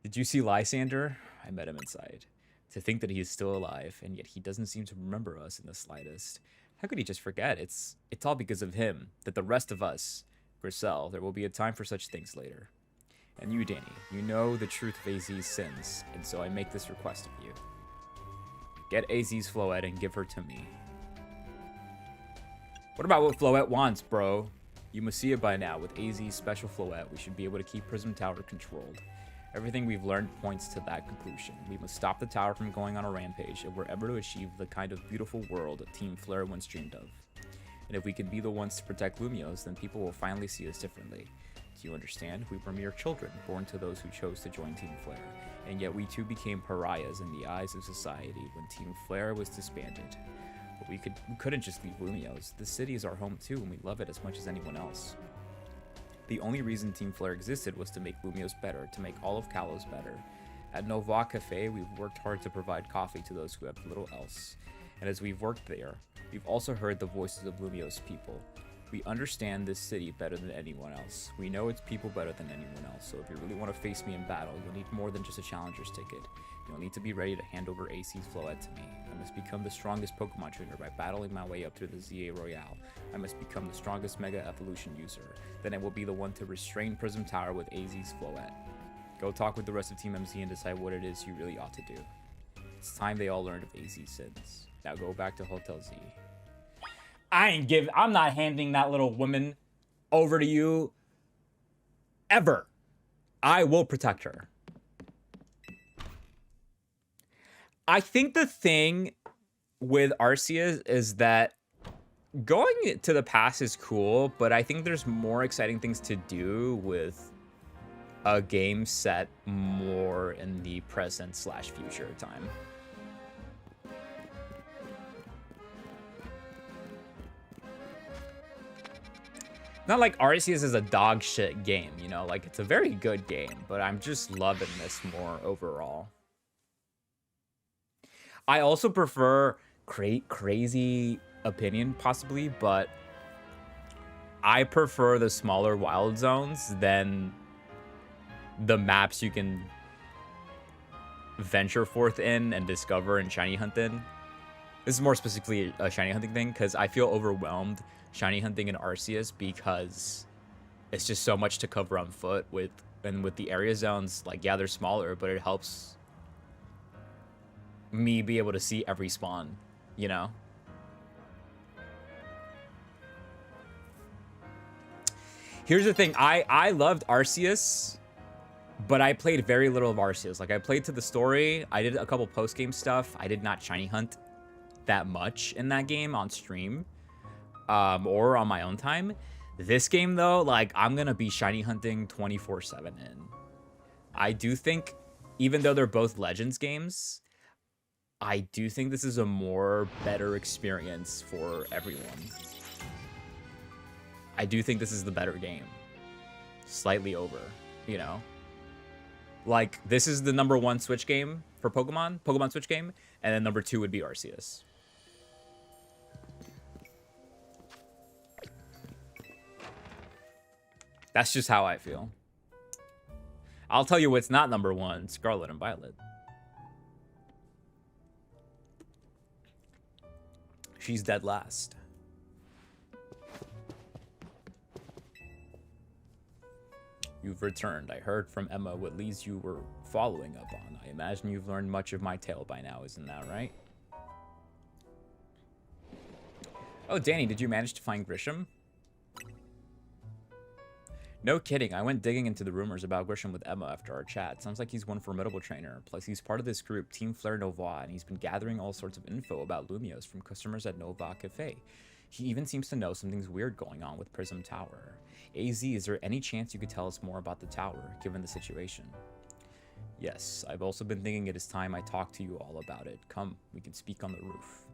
Did you see Lysander? I met him inside. To think that he is still alive, and yet he doesn't seem to remember us in the slightest. How could he just forget? It's all because of him, that the rest of us, Grisel, there will be a time for such things later. And you, Danny, you know the truth of AZ's sins, and so I make this request of you. Get AZ's Floette and give her to me. What about what Floette wants, bro? You must see it by now. With AZ's special Floette, we should be able to keep Prism Tower controlled. Everything we've learned points to that conclusion. We must stop the tower from going on a rampage if we're ever to achieve the kind of beautiful world that Team Flare once dreamed of. And if we can be the ones to protect Lumiose, then people will finally see us differently. Do you understand? We were mere children, born to those who chose to join Team Flare, and yet we too became pariahs in the eyes of society when Team Flare was disbanded. But we couldn't just leave Lumiose. The city is our home too, and we love it as much as anyone else. The only reason Team Flare existed was to make Lumiose better, to make all of Kalos better. At Nova Cafe, we've worked hard to provide coffee to those who have little else. And as we've worked there, we've also heard the voices of Lumiose people. We understand this city better than anyone else. We know its people better than anyone else, so if you really want to face me in battle, you'll need more than just a challenger's ticket. You'll need to be ready to hand over AC's Floette to me. I must become the strongest Pokemon trainer by battling my way up through the ZA Royale. I must become the strongest Mega Evolution user. Then I will be the one to restrain Prism Tower with AZ's Floette. Go talk with the rest of Team MC and decide what it is you really ought to do. It's time they all learned of AZ's sins. Now go back to Hotel Z. I'm not handing that little woman over to you ever. I will protect her. I think the thing with Arceus is that going to the past is cool, but I think there's more exciting things to do with a game set more in the present/future time. Not like Arceus is a dog shit game, you know, like it's a very good game, but I'm just loving this more overall. I also prefer crazy opinion possibly, but I prefer the smaller wild zones than the maps you can venture forth in and discover and shiny hunt in. This is more specifically a shiny hunting thing, because I feel overwhelmed shiny hunting in Arceus because it's just so much to cover on foot with the area zones. Like, yeah, they're smaller, but it helps me be able to see every spawn, you know? Here's the thing. I loved Arceus, but I played very little of Arceus. Like, I played to the story. I did a couple post-game stuff. I did not shiny hunt that much in that game on stream or on my own time. This game, though, like, I'm going to be shiny hunting 24/7 in. I do think, even though they're both Legends games, I do think this is a better experience for everyone. I do think this is the better game. Slightly over, you know? Like, this is the #1 Switch game for Pokemon Switch game, and then #2 would be Arceus. That's just how I feel. I'll tell you what's not #1, Scarlet and Violet. She's dead last. You've returned. I heard from Emma what leads you were following up on. I imagine you've learned much of my tale by now, isn't that right? Oh, Danny, did you manage to find Grisham? No kidding. I went digging into the rumors about Grisham with Emma after our chat. Sounds like he's one formidable trainer. Plus, he's part of this group, Team Fleur Nova, and he's been gathering all sorts of info about Lumiose from customers at Nova Cafe. He even seems to know something's weird going on with Prism Tower. AZ, is there any chance you could tell us more about the tower, given the situation? Yes, I've also been thinking it is time I talk to you all about it. Come, we can speak on the roof.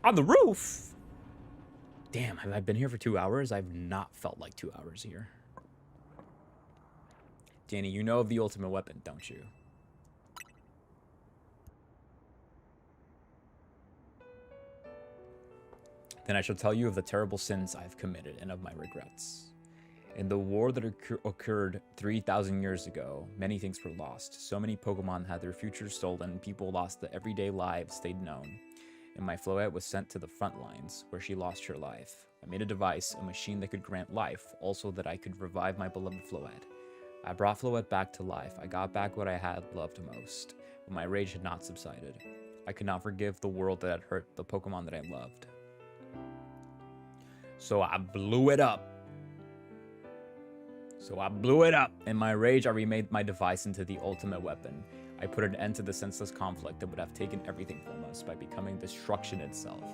On the roof? Damn, have I been here for 2 hours? I've not felt like 2 hours here. Danny, you know of the ultimate weapon, don't you? Then I shall tell you of the terrible sins I've committed and of my regrets. In the war that occurred 3,000 years ago, many things were lost. So many Pokemon had their futures stolen, people lost the everyday lives they'd known. And my Floette was sent to the front lines, where she lost her life. I made a device, a machine that could grant life, also that I could revive my beloved Floette. I brought Floette back to life. I got back what I had loved most, but my rage had not subsided. I could not forgive the world that had hurt the Pokemon that I loved. So I blew it up. In my rage, I remade my device into the ultimate weapon. I put an end to the senseless conflict that would have taken everything from us by becoming destruction itself.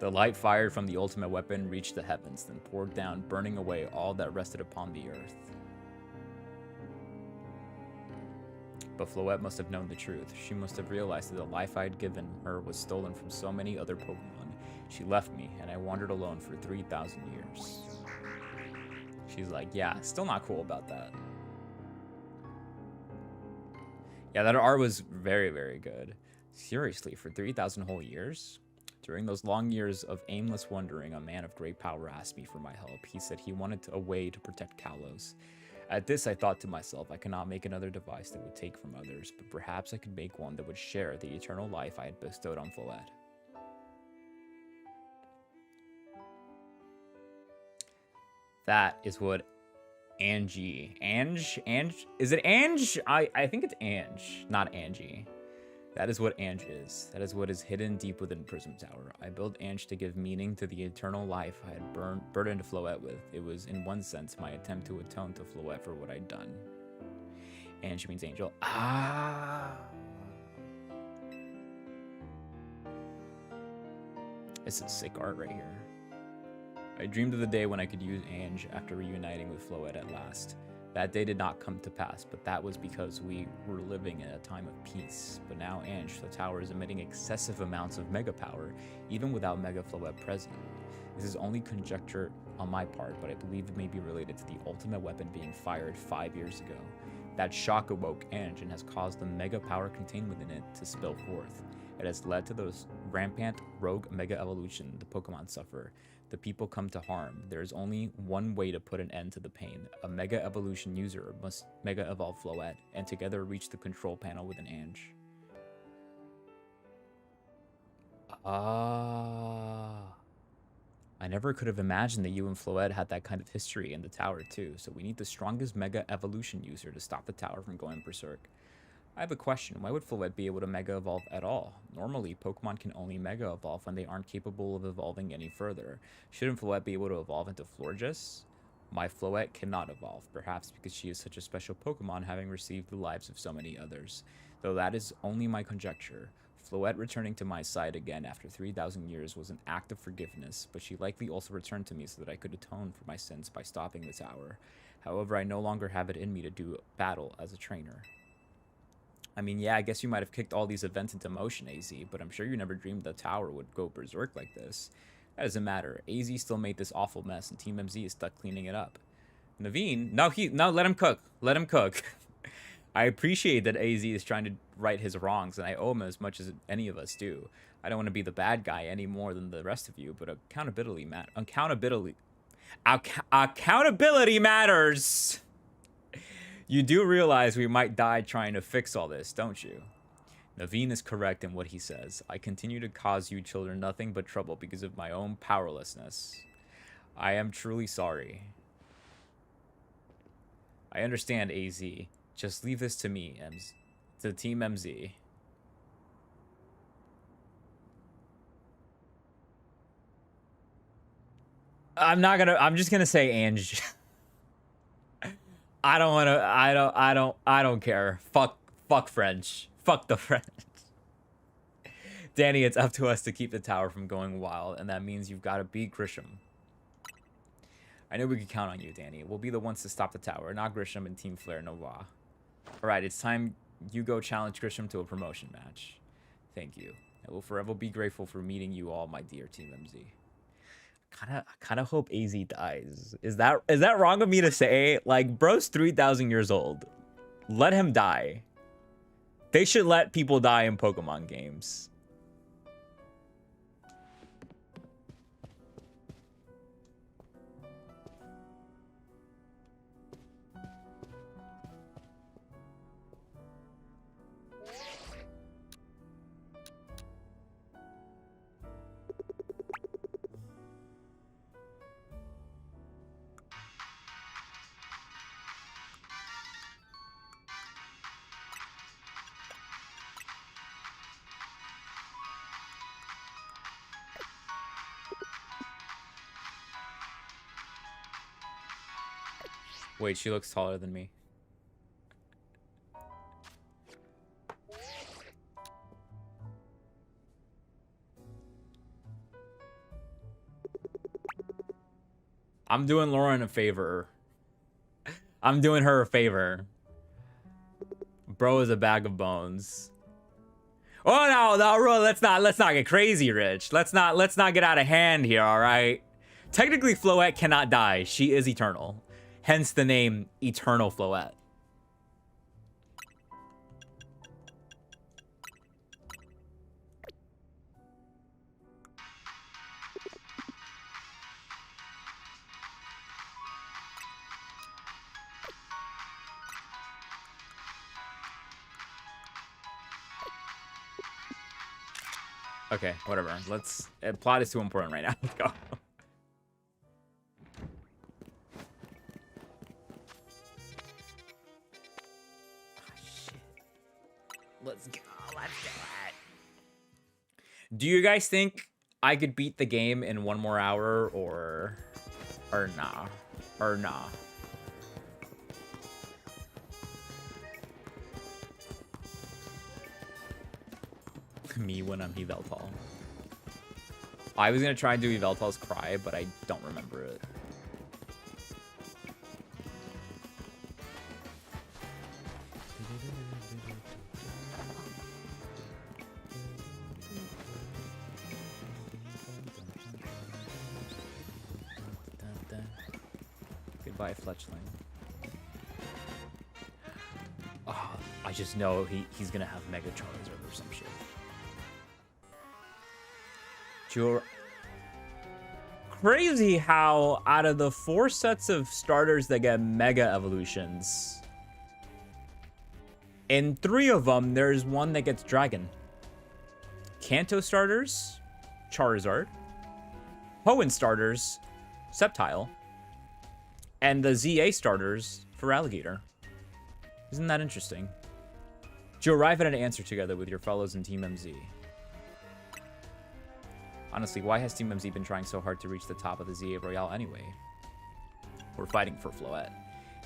The light fired from the ultimate weapon reached the heavens, then poured down, burning away all that rested upon the earth. But Floette must have known the truth. She must have realized that the life I had given her was stolen from so many other Pokemon. She left me, and I wandered alone for 3,000 years. She's like, yeah, still not cool about that. Yeah, that art was very, very good. Seriously, for 3,000 whole years? During those long years of aimless wandering, a man of great power asked me for my help. He said he wanted a way to protect Kalos. At this, I thought to myself, I cannot make another device that would take from others, but perhaps I could make one that would share the eternal life I had bestowed on Floette. That is what Angie... Ange? Is it Ange? I think it's Ange, not Angie. That is what Ange is. That is what is hidden deep within Prism Tower. I built Ange to give meaning to the eternal life I had burdened Floette with. It was, in one sense, my attempt to atone to Floette for what I'd done. Ange means angel. Ah! This is sick art right here. I dreamed of the day when I could use Ange after reuniting with Floette at last. That day did not come to pass, but that was because we were living in a time of peace. But now Ange, the tower, is emitting excessive amounts of mega power, even without Mega Floette present. This is only conjecture on my part, but I believe it may be related to the ultimate weapon being fired 5 years ago. That shock awoke Ange and has caused the mega power contained within it to spill forth. It has led to those rampant rogue mega evolution the Pokemon suffer. The people come to harm. There is only one way to put an end to the pain. A Mega Evolution user must Mega Evolve Floette, and together reach the control panel with an Ange. Ah. I never could have imagined that you and Floette had that kind of history in the tower too, so we need the strongest Mega Evolution user to stop the tower from going berserk. I have a question. Why would Floette be able to Mega Evolve at all? Normally, Pokemon can only Mega Evolve when they aren't capable of evolving any further. Shouldn't Floette be able to evolve into Florges? My Floette cannot evolve, perhaps because she is such a special Pokemon, having received the lives of so many others. Though that is only my conjecture. Floette returning to my side again after 3,000 years was an act of forgiveness, but she likely also returned to me so that I could atone for my sins by stopping the tower. However, I no longer have it in me to do battle as a trainer. I mean, yeah, I guess you might have kicked all these events into motion, AZ, but I'm sure you never dreamed the tower would go berserk like this. That doesn't matter. AZ still made this awful mess, and Team MZ is stuck cleaning it up. Naveen, no, let him cook. Let him cook. I appreciate that AZ is trying to right his wrongs, and I owe him as much as any of us do. I don't want to be the bad guy any more than the rest of you, but accountability matters. You do realize we might die trying to fix all this, don't you? Naveen is correct in what he says. I continue to cause you children nothing but trouble because of my own powerlessness. I am truly sorry. I understand, AZ. Just leave this to me, to Team MZ. I'm just gonna say Ange. I don't care. Fuck French. Fuck the French. Danny, it's up to us to keep the tower from going wild, and that means you've got to beat Grisham. I know we can count on you, Danny. We'll be the ones to stop the tower, not Grisham and Team Flare Nova. Alright, it's time you go challenge Grisham to a promotion match. Thank you. I will forever be grateful for meeting you all, my dear Team MZ. I kind of hope AZ dies. Is that wrong of me to say? Like, bro's 3,000 years old. Let him die. They should let people die in Pokemon games. Wait, she looks taller than me. I'm doing Lauren a favor. I'm doing her a favor. Bro is a bag of bones. Oh no, let's not get crazy, Rich. Let's not get out of hand here, all right? Technically, Floette cannot die. She is eternal. Hence the name Eternal Floette. Okay, whatever. Plot is too important right now. Let's go. Let's go. Let's do it. Do you guys think I could beat the game in one more hour or nah? Or nah? Me when I'm Yveltal. I was gonna try and do Yveltal's Cry, but I don't remember it. Goodbye, Fletchling. Oh, I just know he's gonna have Mega Charizard or some shit. crazy how out of the 4 sets of starters that get Mega Evolutions, in 3 of them, there's one that gets Dragon. Kanto starters, Charizard. Hoenn starters, Sceptile. And the ZA starters for Alligator. Isn't that interesting? To arrive at an answer together with your fellows in Team MZ. Honestly, why has Team MZ been trying so hard to reach the top of the ZA Royale anyway? We're fighting for Floette.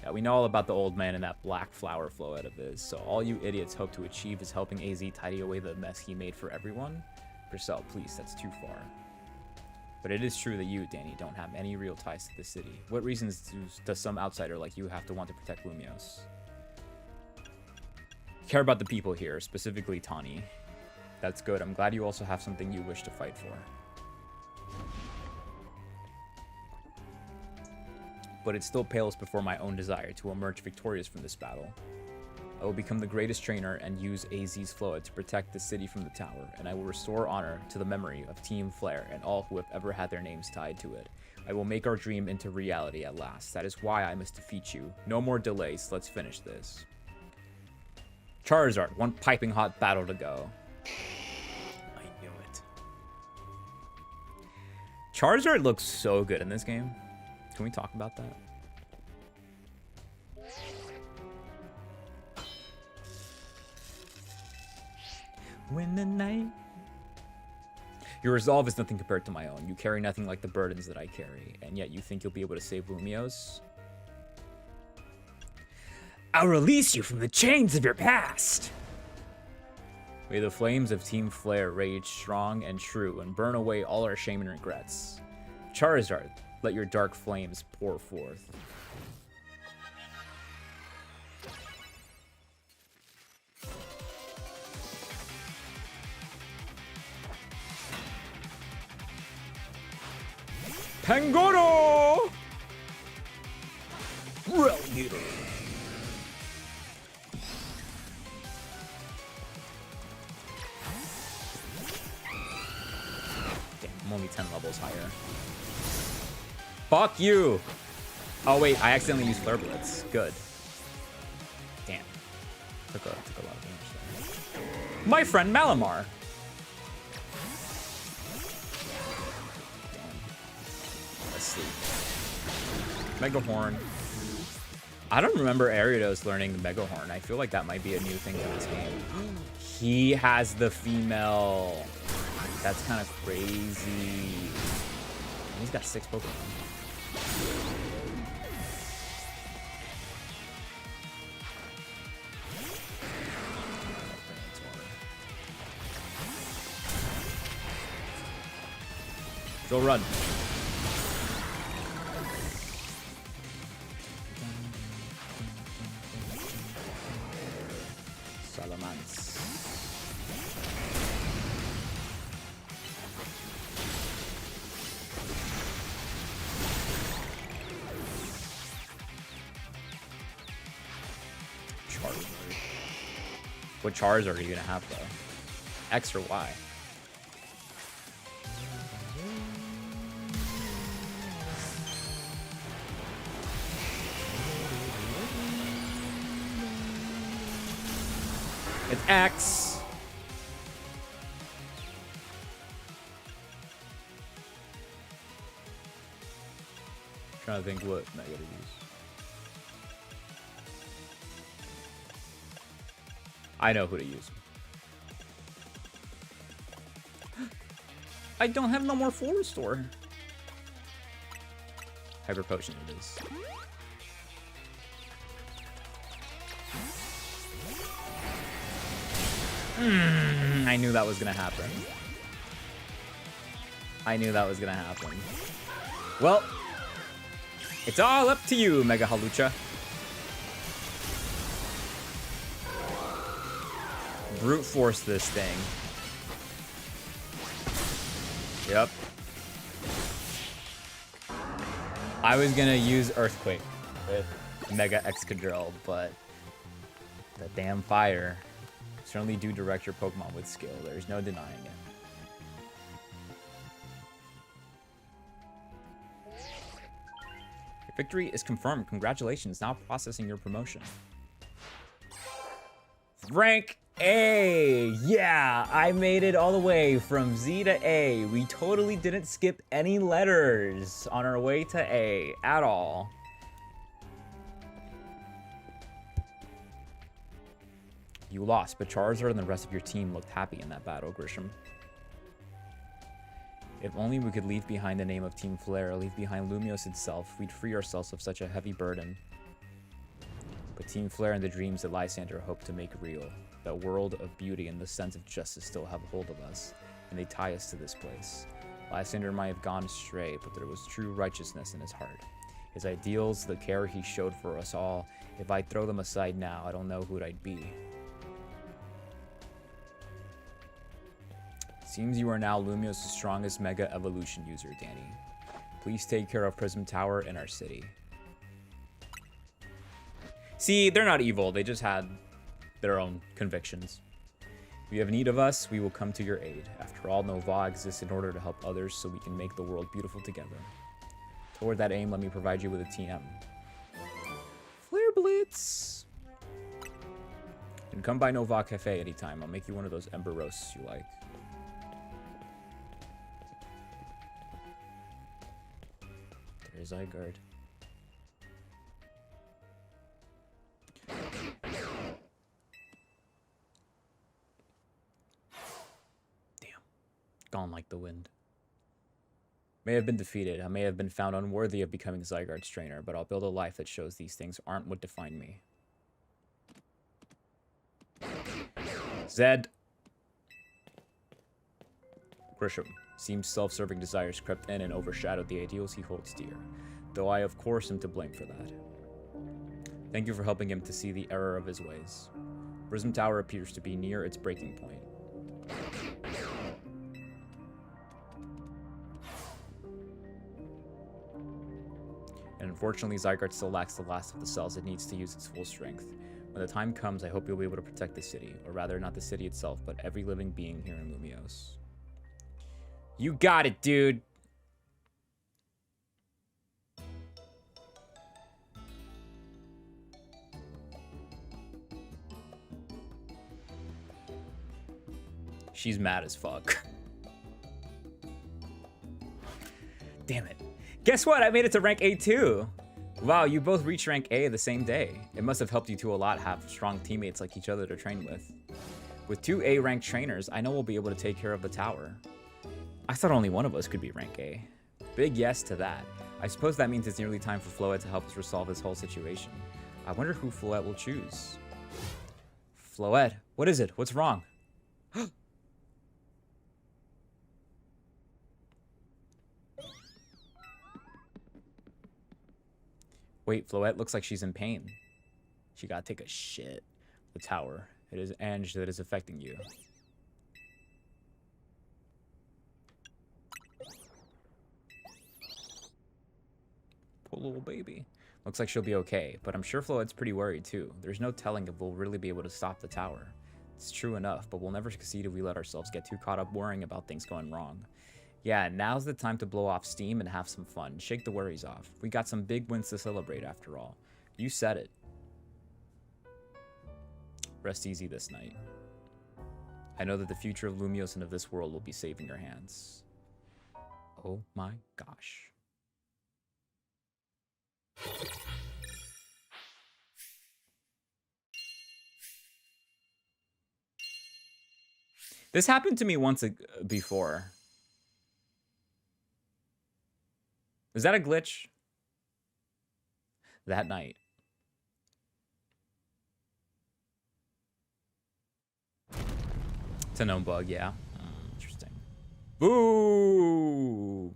Yeah, we know all about the old man and that black flower Floette of his, so all you idiots hope to achieve is helping AZ tidy away the mess he made for everyone? Purcell, please, that's too far. But it is true that you, Danny, don't have any real ties to the city. What reasons does some outsider like you have to want to protect Lumiose? Care about the people here, specifically Tawny. That's good. I'm glad you also have something you wish to fight for. But it still pales before my own desire to emerge victorious from this battle. I will become the greatest trainer and use AZ's Floette to protect the city from the tower, and I will restore honor to the memory of Team Flare and all who have ever had their names tied to it. I will make our dream into reality at last. That is why I must defeat you. No more delays. Let's finish this. Charizard, one piping hot battle to go. I knew it. Charizard looks so good in this game. Can we talk about that? When the night... Your resolve is nothing compared to my own. You carry nothing like the burdens that I carry, and yet you think you'll be able to save Lumiose? I'll release you from the chains of your past! May the flames of Team Flare rage strong and true and burn away all our shame and regrets. Charizard, let your dark flames pour forth. Pangoro! Relegator. Damn, I'm only 10 levels higher. Fuck you! Oh wait, I accidentally used Flare Blitz. Good. Damn. Took a lot of damage there. My friend Malamar. Mega Horn. I don't remember Ariados learning the Mega Horn. I feel like that might be a new thing for this game. He has the female. That's kind of crazy. He's got 6 Pokemon. Go run. Salamence. Charizard. What Charizard are you gonna have though? X or Y? It's X. Trying to think what Mega to use. I know who to use. I don't have no more full restore. Hyper Potion it is. I knew that was gonna happen. I knew that was gonna happen. Well, it's all up to you, Mega Halucha. Brute force this thing. Yep. I was gonna use Earthquake with Mega Excadrill, but the damn fire. Certainly do direct your Pokemon with skill. There's no denying it. Victory is confirmed. Congratulations. Now processing your promotion. Rank A. Yeah, I made it all the way from Z to A. We totally didn't skip any letters on our way to A at all. You lost, but Charizard and the rest of your team looked happy in that battle, Grisham. If only we could leave behind the name of Team Flare, leave behind Lumiose itself, we'd free ourselves of such a heavy burden. But Team Flare and the dreams that Lysander hoped to make real, that world of beauty and the sense of justice still have a hold of us, and they tie us to this place. Lysander might have gone astray, but there was true righteousness in his heart. His ideals, the care he showed for us all, if I throw them aside now, I don't know who I'd be. Seems you are now Lumiose's strongest Mega Evolution user, Danny. Please take care of Prism Tower in our city. See, they're not evil. They just had their own convictions. If you have need of us, we will come to your aid. After all, Nova exists in order to help others so we can make the world beautiful together. Toward that aim, let me provide you with a TM. Flare Blitz! You can come by Nova Cafe anytime. I'll make you one of those Ember Roasts you like. There's Zygarde. Gone like the wind. May have been defeated. I may have been found unworthy of becoming Zygarde's trainer, but I'll build a life that shows these things aren't what define me. Zed. Grisham. Seems self-serving desires crept in and overshadowed the ideals he holds dear, though I of course am to blame for that. Thank you for helping him to see the error of his ways. Prism Tower appears to be near its breaking point. And unfortunately, Zygarde still lacks the last of the cells it needs to use its full strength. When the time comes, I hope you'll be able to protect the city, or rather not the city itself, but every living being here in Lumiose. You got it, dude! She's mad as fuck. Damn it. Guess what? I made it to rank A too. Wow, you both reached rank A the same day. It must have helped you two a lot have strong teammates like each other to train with. With 2 A ranked trainers, I know we'll be able to take care of the tower. I thought only one of us could be rank A. Big yes to that. I suppose that means it's nearly time for Floette to help us resolve this whole situation. I wonder who Floette will choose. Floette, what is it? What's wrong? Wait, Floette looks like she's in pain. She gotta take a shit. The tower. It is Ange that is affecting you. Poor little baby. Looks like she'll be okay, but I'm sure Floette's pretty worried too. There's no telling if we'll really be able to stop the tower. It's true enough, but we'll never succeed if we let ourselves get too caught up worrying about things going wrong. Yeah, now's the time to blow off steam and have some fun. Shake the worries off. We got some big wins to celebrate after all. You said it. Rest easy this night. I know that the future of Lumiose and of this world will be safe in your hands. Oh my gosh. This happened to me once before. Is that a glitch? That night. It's a known bug, yeah. Interesting. Boom!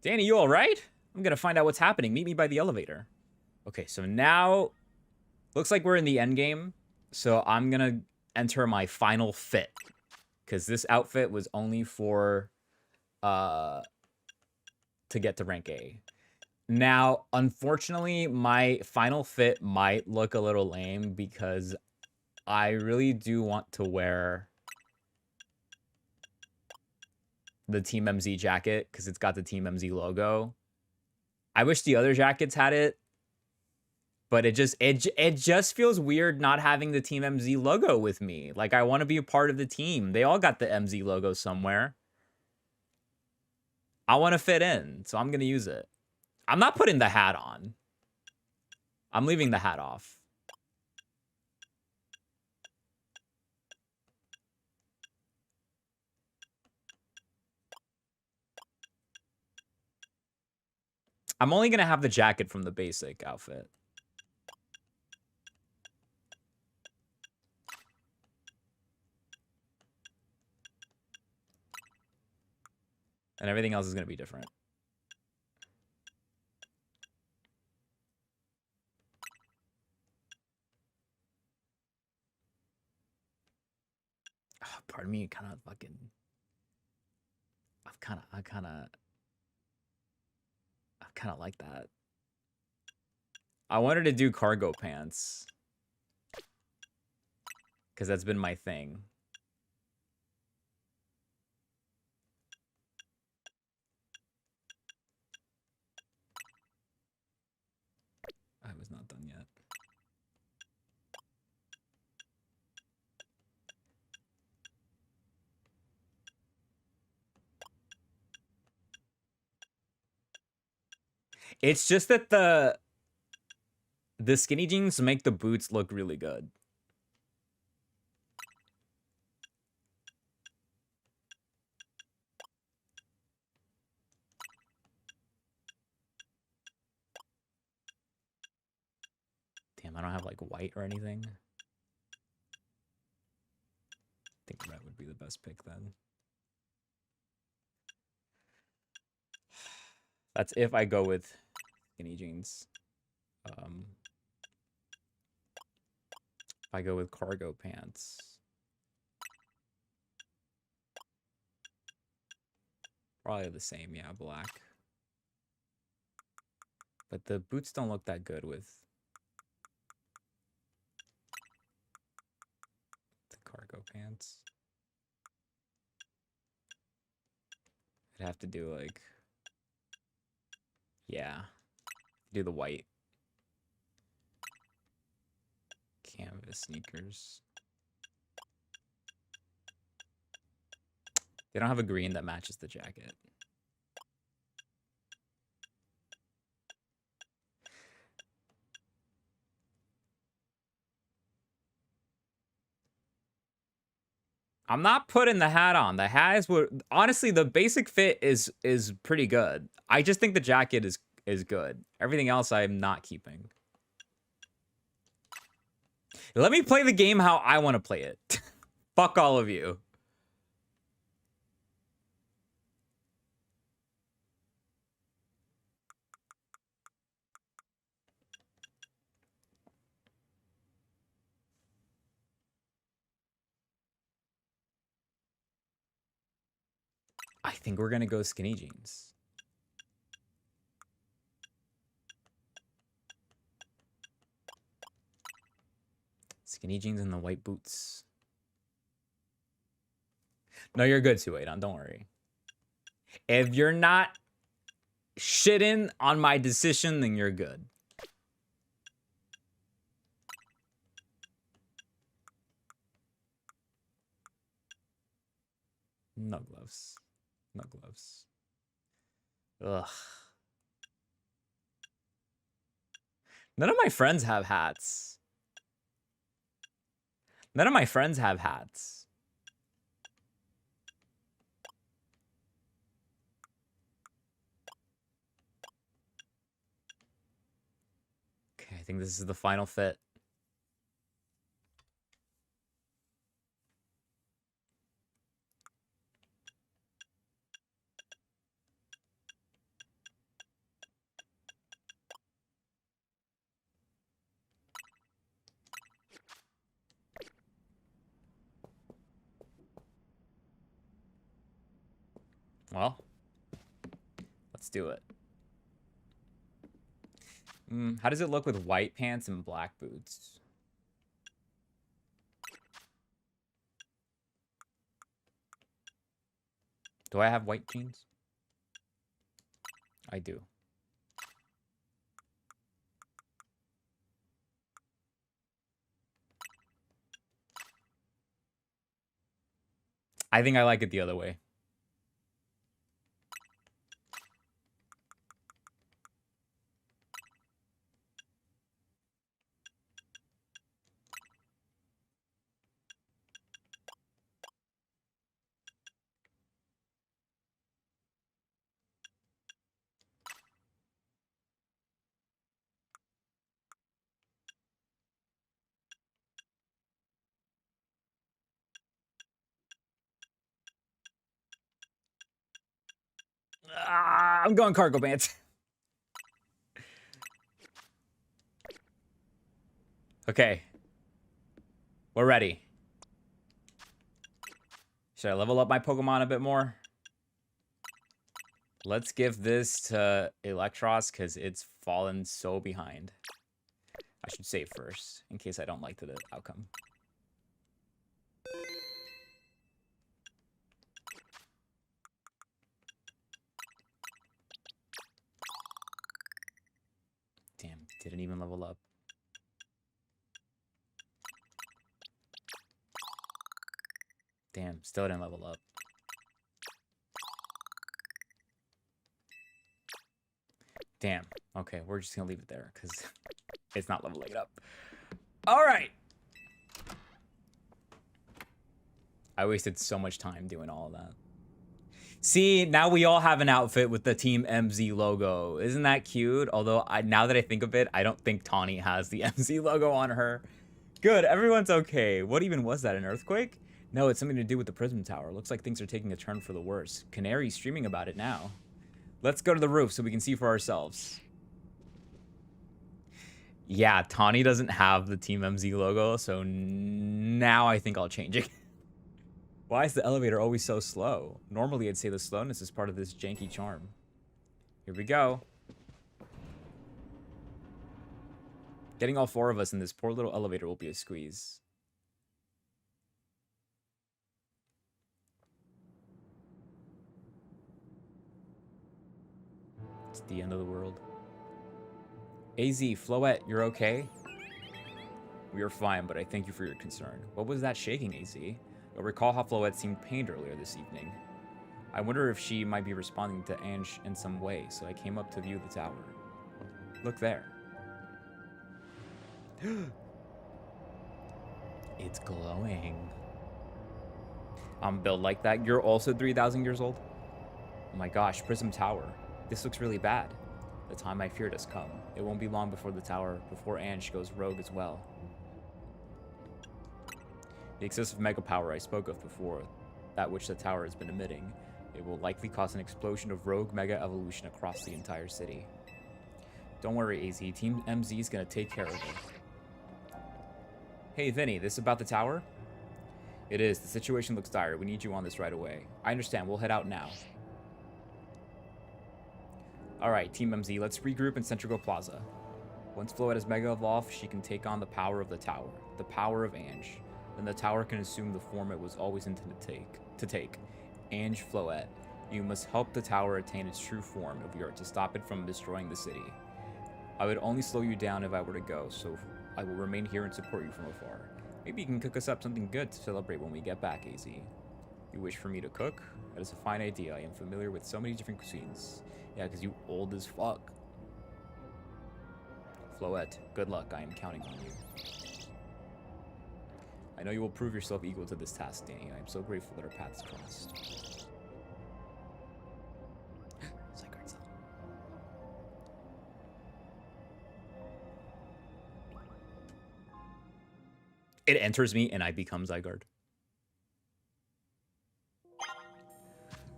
Danny, you alright? I'm gonna find out what's happening. Meet me by the elevator. Okay, so now... Looks like we're in the end game. So I'm gonna enter my final fit. Because this outfit was only for... to get to rank A. Now, unfortunately, my final fit might look a little lame because I really do want to wear the Team MZ jacket because it's got the Team MZ logo. I wish the other jackets had it, but it just feels weird not having the Team MZ logo with me. Like, I want to be a part of the team. They all got the MZ logo somewhere. I want to fit in, so I'm going to use it. I'm not putting the hat on. I'm leaving the hat off. I'm only going to have the jacket from the basic outfit. And everything else is going to be different. Oh, pardon me, kind of fucking... I kind of like that. I wanted to do cargo pants. Because that's been my thing. I was not done yet. It's just that the skinny jeans make the boots look really good. Damn, I don't have like white or anything. I think red would be the best pick then. That's if I go with skinny jeans. If I go with cargo pants. Probably the same, yeah, black. But the boots don't look that good with the cargo pants. I'd have to do like, yeah, do the white canvas sneakers. They don't have a green that matches the jacket. I'm not putting the hat on. The hat is what, honestly, the basic fit is pretty good. I just think the jacket is good. Everything else I'm not keeping. Let me play the game how I want to play it. Fuck all of you. I think we're gonna go skinny jeans. Skinny jeans and the white boots. No, you're good, Suedon. Don't worry. If you're not shitting on my decision, then you're good. No gloves. No gloves. Ugh. None of my friends have hats. None of my friends have hats. Okay, I think this is the final fit. Well, let's do it. How does it look with white pants and black boots? Do I have white jeans? I do. I think I like it the other way. I'm going cargo pants. Okay. We're ready. Should I level up my Pokemon a bit more? Let's give this to Electros because it's fallen so behind. I should save first in case I don't like the outcome. Damn, didn't even level up. Damn, still didn't level up. Damn. Okay, we're just gonna leave it there because it's not leveling up. All right. I wasted so much time doing all of that. See, now we all have an outfit with the Team MZ logo. Isn't that cute? Although, now that I think of it, I don't think Tawny has the MZ logo on her. Good, everyone's okay. What even was that, an earthquake? No, it's something to do with the Prism Tower. Looks like things are taking a turn for the worse. Canary's streaming about it now. Let's go to the roof so we can see for ourselves. Yeah, Tawny doesn't have the Team MZ logo, so now I think I'll change it. Why is the elevator always so slow? Normally, I'd say the slowness is part of this janky charm. Here we go. Getting all four of us in this poor little elevator will be a squeeze. It's the end of the world. AZ, Floette, you're okay? We are fine, but I thank you for your concern. What was that shaking, AZ? You'll recall how Floette seemed pained earlier this evening. I wonder if she might be responding to Ange in some way, so I came up to view the tower. Look there. It's glowing. I'm built like that. You're also 3,000 years old? Oh my gosh, Prism Tower. This looks really bad. The time I feared has come. It won't be long before the tower, before Ange goes rogue as well. The excessive mega power I spoke of before, that which the tower has been emitting, it will likely cause an explosion of rogue mega evolution across the entire city. Don't worry, AZ. Team MZ is gonna take care of it. Hey, Vinny, this about the tower? It is. The situation looks dire. We need you on this right away. I understand. We'll head out now. Alright, Team MZ, let's regroup in Centrico Plaza. Once Floette is mega evolved, she can take on the power of the tower, the power of Ange. Then the tower can assume the form it was always intended to take. Ange Floette, you must help the tower attain its true form if we are to stop it from destroying the city. I would only slow you down if I were to go, so I will remain here and support you from afar. Maybe you can cook us up something good to celebrate when we get back, AZ. You wish for me to cook? That is a fine idea. I am familiar with so many different cuisines. Yeah, because you old as fuck. Floette, good luck. I am counting on you. I know you will prove yourself equal to this task, Danny. I am so grateful that our paths crossed. Sacred Cell. It enters me and I become Zygarde.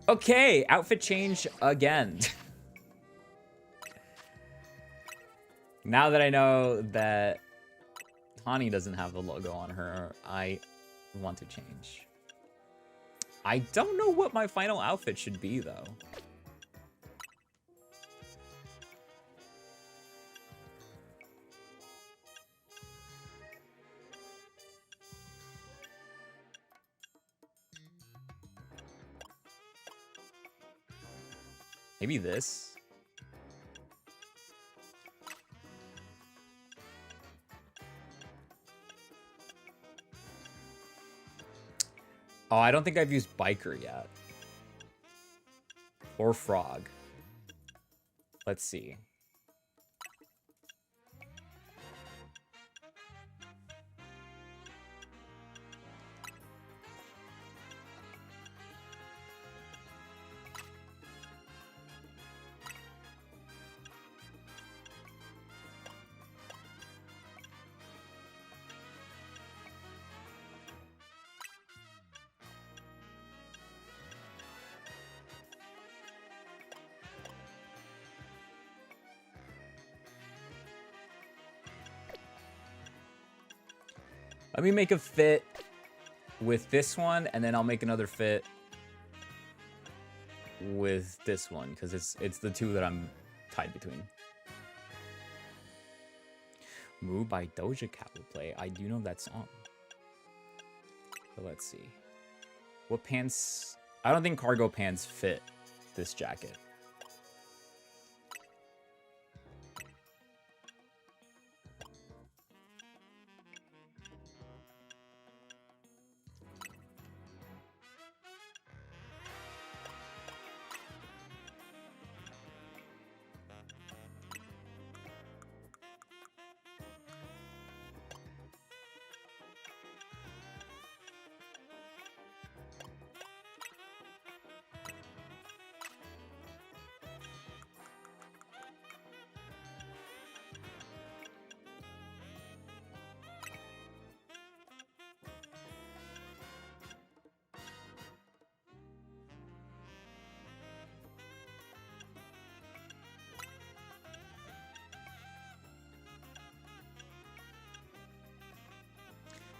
Okay, outfit change again. Now that I know that Tawny doesn't have the logo on her, I want to change. I don't know what my final outfit should be, though. Maybe this? Oh, I don't think I've used biker yet. Or frog. Let's see. Let me make a fit with this one, and then I'll make another fit with this one, because it's the two that I'm tied between. Moo by Doja Cat will play. I do know that song. But let's see. What pants? I don't think cargo pants fit this jacket.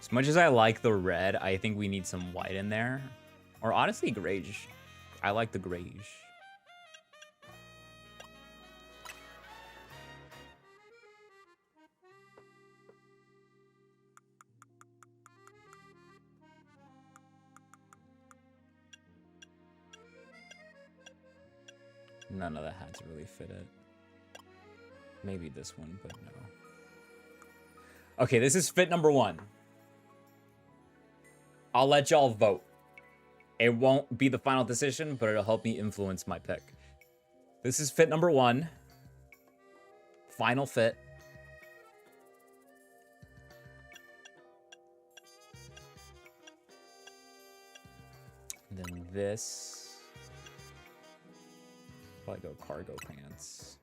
As much as I like the red, I think we need some white in there. Or honestly, grayish. I like the grayish. None of the hats really fit it. Maybe this one, but no. Okay, this is fit number 1. I'll let y'all vote. It won't be the final decision, but it'll help me influence my pick. This is fit number 1. Final fit. And then this. Probably go cargo pants.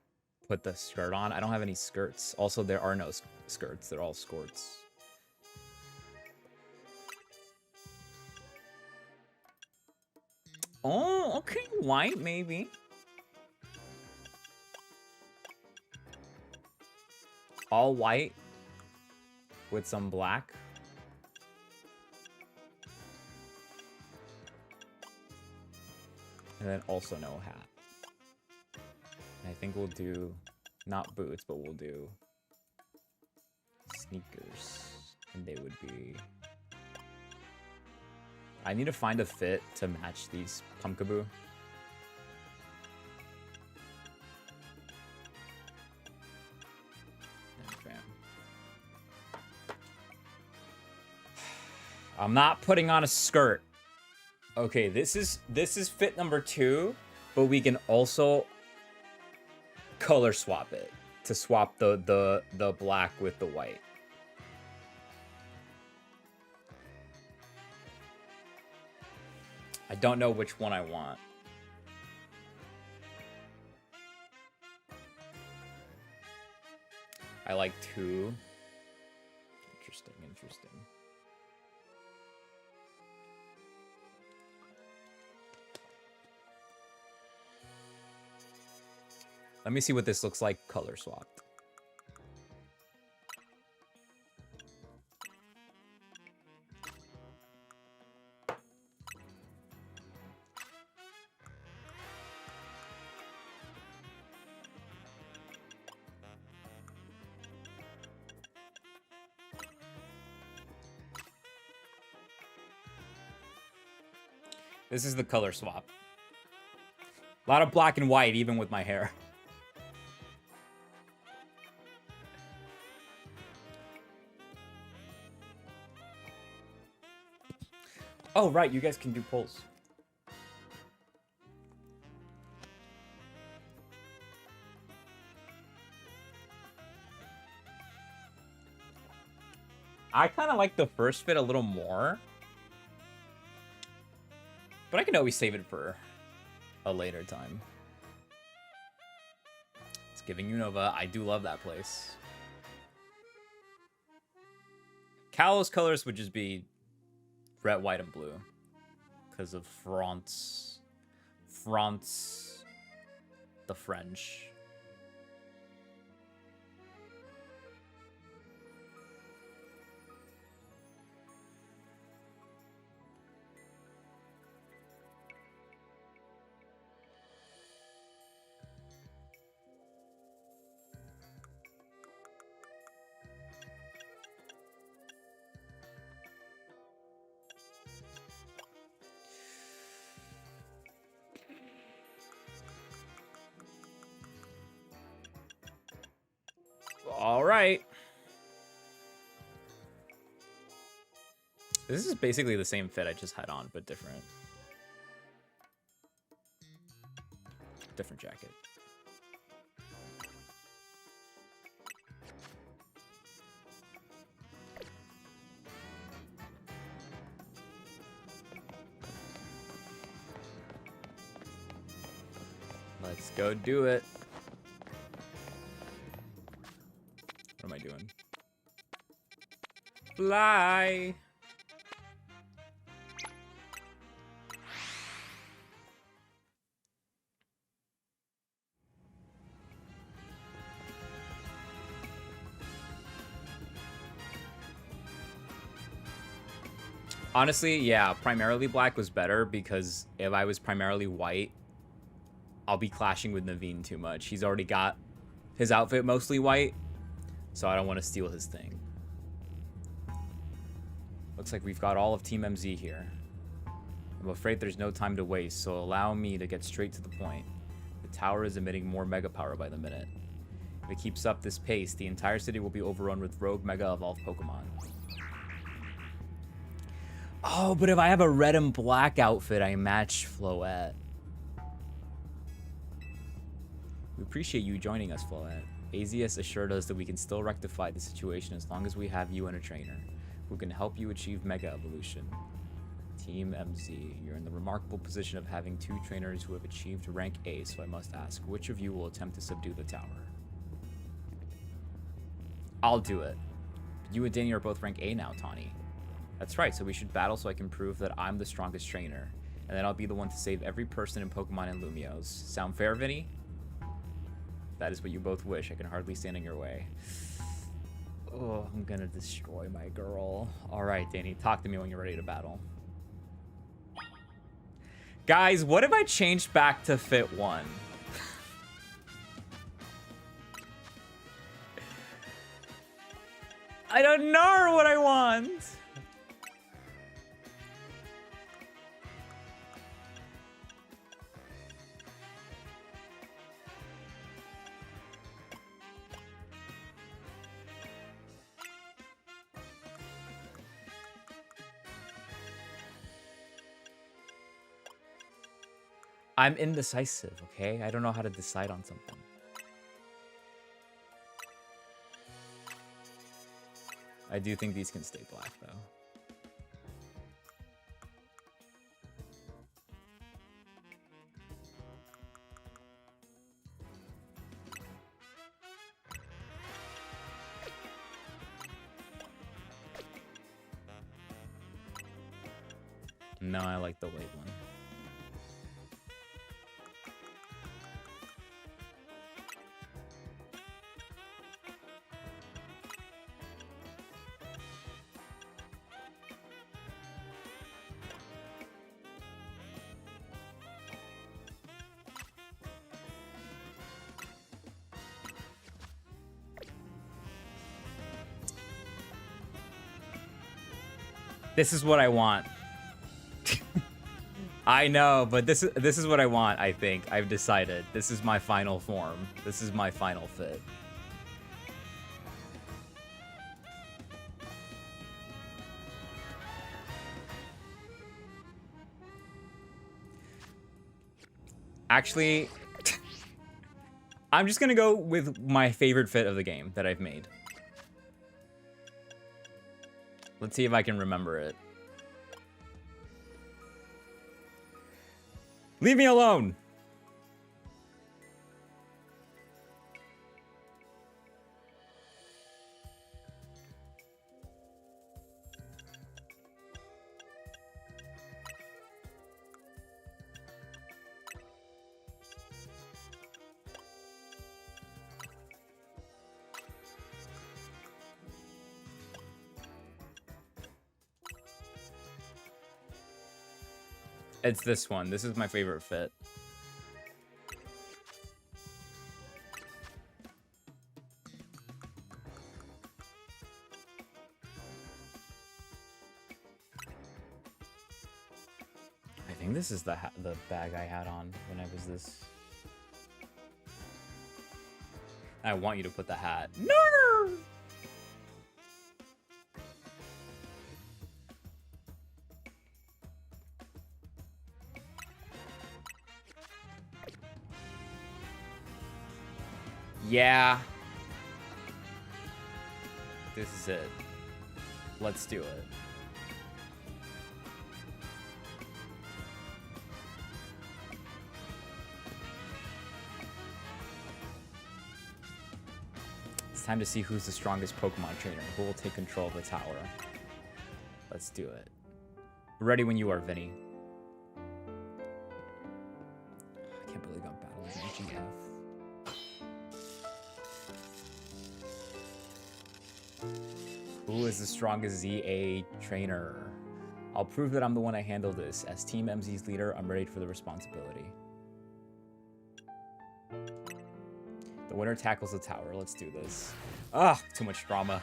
Put the skirt on. I don't have any skirts. Also, there are no skirts. They're all skirts. Oh, okay, white maybe. All white with some black. And then also no hat. I think we'll do not boots, but we'll do sneakers. And they would be... I need to find a fit to match these pumpkaboo. I'm not putting on a skirt. Okay, this is fit number 2, but we can also color swap it to swap the black with the white. I don't know which one I want. I like 2. Interesting, interesting. Let me see what this looks like color swapped. This is the color swap. A lot of black and white, even with my hair. Oh, right. You guys can do polls. I kind of like the first fit a little more. But I can always save it for a later time. It's giving Unova. I do love that place. Kalos colors would just be red, white, and blue. Because of France. France. The French. All right. This is basically the same fit I just had on, but different. Different jacket. Let's go do it. What am I doing? Fly. Honestly, yeah, primarily black was better because if I was primarily white, I'll be clashing with Naveen too much. He's already got his outfit mostly white, so I don't want to steal his thing. Looks like we've got all of Team MZ here. I'm afraid there's no time to waste, so allow me to get straight to the point. The tower is emitting more mega power by the minute. If it keeps up this pace, the entire city will be overrun with rogue mega evolved Pokemon. Oh, but if I have a red and black outfit, I match Floette. We appreciate you joining us, Floette. AZS assured us that we can still rectify the situation as long as we have you and a trainer who can help you achieve Mega Evolution. Team MZ, you're in the remarkable position of having 2 trainers who have achieved rank A, so I must ask, which of you will attempt to subdue the tower? I'll do it. You and Danny are both rank A now, Tawny. That's right, so we should battle so I can prove that I'm the strongest trainer. And then I'll be the one to save every person in Pokemon and Lumiose. Sound fair, Vinny? That is what you both wish. I can hardly stand in your way. Oh, I'm gonna destroy my girl. Alright, Danny, talk to me when you're ready to battle. Guys, what if I changed back to Fit 1? I don't know what I want. I'm indecisive, okay? I don't know how to decide on something. I do think these can stay black, though. No, I like the white one. This is what I want. I know, but this is what I want, I think. I've decided. This is my final form. This is my final fit. Actually, I'm just gonna go with my favorite fit of the game that I've made. Let's see if I can remember it. Leave me alone! It's this one. This is my favorite fit. I think this is the bag I had on when I was this. I want you to put the hat. No! Yeah. This is it. Let's do it. It's time to see who's the strongest Pokemon trainer. Who will take control of the tower? Let's do it. Ready when you are, Vinny. I can't believe I'm battling GF. Who is the strongest ZA trainer? I'll prove that I'm the one to handle this. As Team MZ's leader, I'm ready for the responsibility. The winner tackles the tower. Let's do this. Ah, too much drama.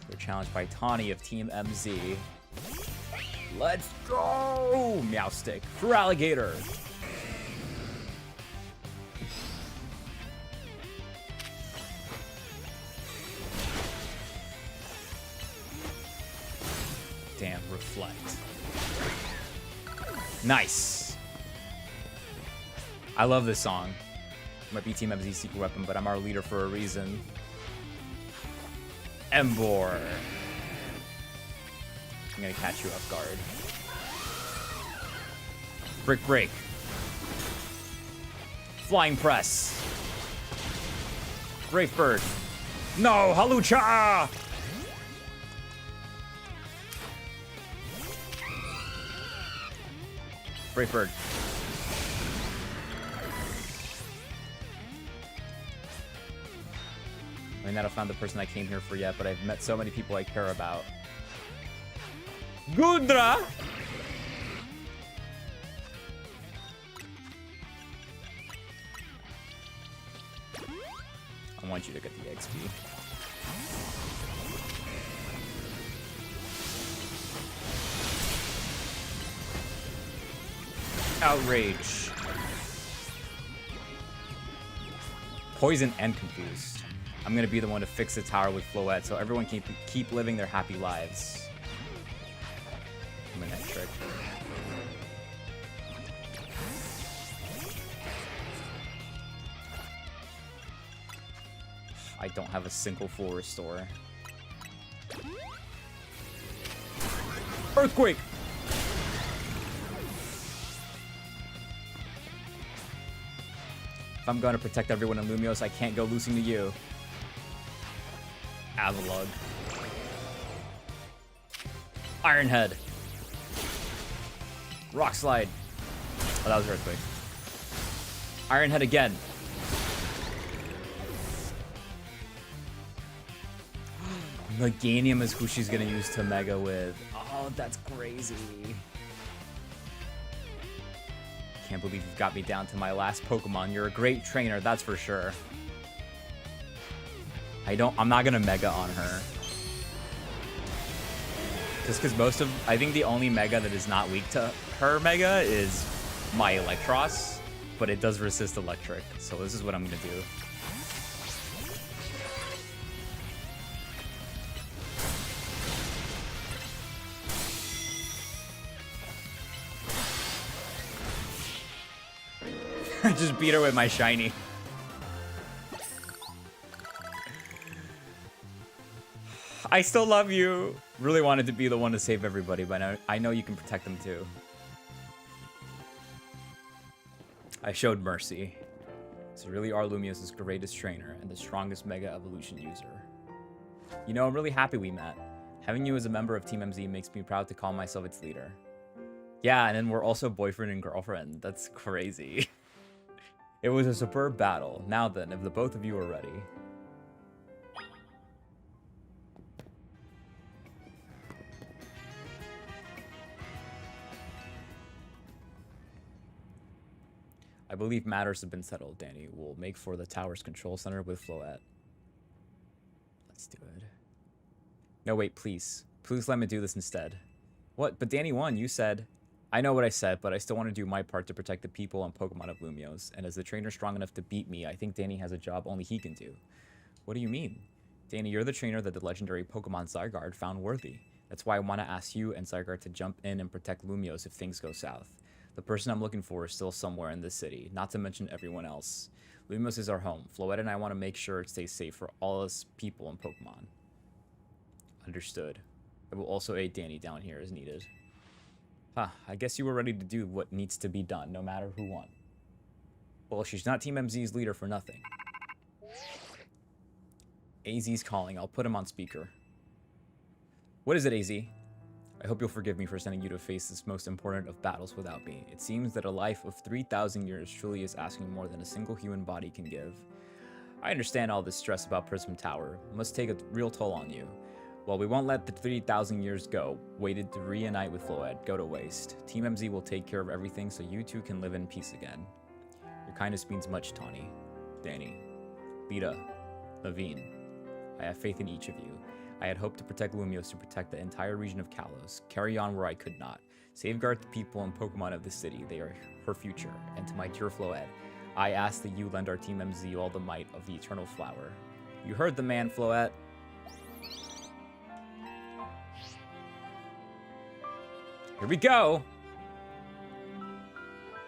We're challenged by Tawny of Team MZ. Let's go! Meowstick for Alligator. Damn, reflect. Nice. I love this song. Might be Team MZ's secret weapon, but I'm our leader for a reason. Embor. I'm gonna catch you off guard. Brick break. Flying press. Brave bird. No, Halucha! Brave bird. I may not have found the person I came here for yet, but I've met so many people I care about. Gudra! I want you to get the XP. Outrage. Poison and confused. I'm gonna be the one to fix the tower with Floette so everyone can keep living their happy lives. My next trick. I don't have a single full restore. Earthquake! If I'm going to protect everyone in Lumiose, I can't go losing to you. Avalug. Iron Head. Rock Slide. Oh, that was Earthquake. Iron Head again. Meganium is who she's gonna use to Mega with. Oh, that's crazy. Can't believe you've got me down to my last Pokemon. You're a great trainer, that's for sure. I'm not gonna Mega on her. Just because I think the only Mega that is not weak to her Mega is my Electros, but it does resist Electric. So this is what I'm gonna do. I just beat her with my shiny. I still love you. Really wanted to be the one to save everybody, but I know you can protect them too. I showed mercy. So really are Lumiose's greatest trainer and the strongest Mega Evolution user. You know, I'm really happy we met. Having you as a member of Team MZ makes me proud to call myself its leader. Yeah, and then we're also boyfriend and girlfriend. That's crazy. It was a superb battle. Now then, if the both of you are ready. I believe matters have been settled, Danny. We'll make for the tower's control center with Floette. Let's do it. No, wait, please. Please let me do this instead. What? But Danny won. You said... I know what I said, but I still want to do my part to protect the people and Pokemon of Lumiose. And as the trainer strong enough to beat me, I think Danny has a job only he can do. What do you mean? Danny, you're the trainer that the legendary Pokemon Zygarde found worthy. That's why I want to ask you and Zygarde to jump in and protect Lumiose if things go south. The person I'm looking for is still somewhere in this city, not to mention everyone else. Lumiose is our home. Floette and I want to make sure it stays safe for all us people and Pokemon. Understood. I will also aid Danny down here as needed. Huh, I guess you were ready to do what needs to be done, no matter who won. Well, she's not Team MZ's leader for nothing. AZ's calling. I'll put him on speaker. What is it, AZ? I hope you'll forgive me for sending you to face this most important of battles without me. It seems that a life of 3,000 years truly is asking more than a single human body can give. I understand all this stress about Prism Tower. It must take a real toll on you. Well, we won't let the 3,000 years waited to reunite with Floette, go to waste. Team MZ will take care of everything so you two can live in peace again. Your kindness means much, Tawny, Danny, Lita, Levine. I have faith in each of you. I had hoped to protect Lumiose to protect the entire region of Kalos, carry on where I could not, safeguard the people and Pokemon of the city, they are her future, and to my dear Floette, I ask that you lend our Team MZ all the might of the Eternal Flower. You heard the man, Floette. Here we go!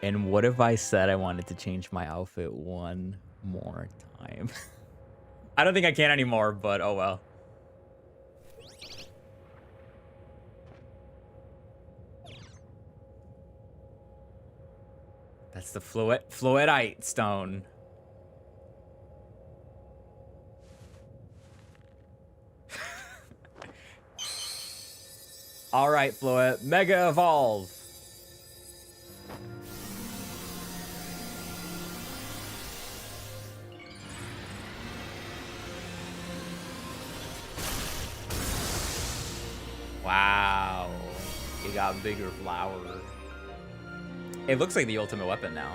And what if I said I wanted to change my outfit one more time? I don't think I can anymore, but oh well. That's the Floetite stone. All right, Floette, Mega Evolve. Wow, he got a bigger flower. It looks like the ultimate weapon now.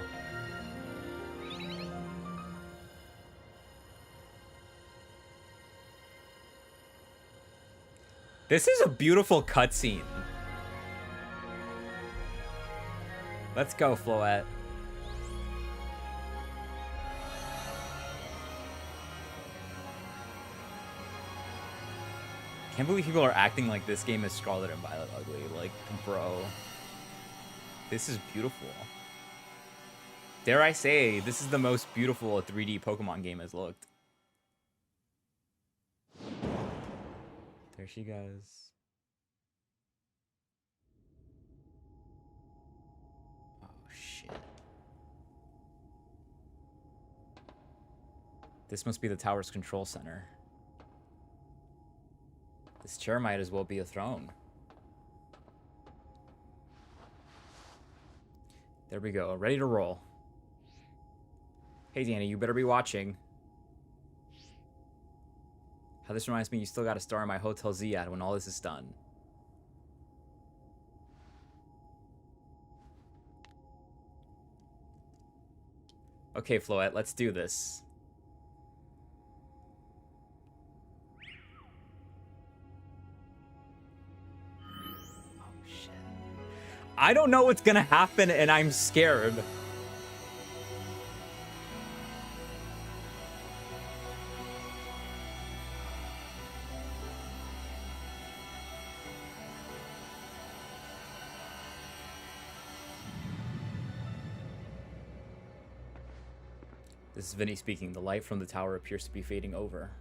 This is a beautiful cutscene. Let's go, Floette. Can't believe people are acting like this game is Scarlet and Violet ugly. Like, bro. This is beautiful. Dare I say, this is the most beautiful a 3D Pokemon game has looked. There she goes. Oh, shit. This must be the tower's control center. This chair might as well be a throne. There we go. Ready to roll. Hey, Danny, you better be watching. How this reminds me, you still got a star in my Hotel Z ad when all this is done. Okay, Floette, let's do this. I don't know what's gonna happen, and I'm scared. This is Vinny speaking. The light from the tower appears to be fading over.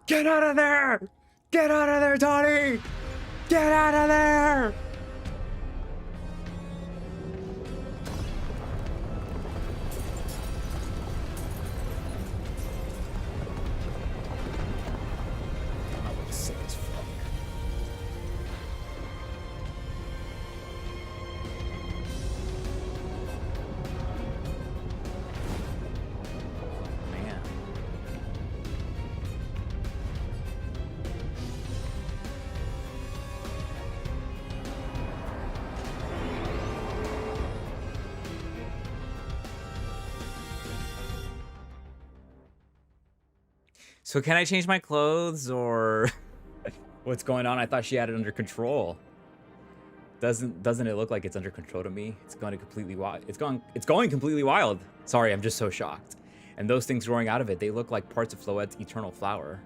Get out of there! Get out of there, Tony! Get out of there! That looks sick as fuck. Man. So can I change my clothes or what's going on? I thought she had it under control. Doesn't it look like it's under control to me? It's going completely wild. It's going completely wild. Sorry, I'm just so shocked. And those things growing out of it, they look like parts of Floette's eternal flower.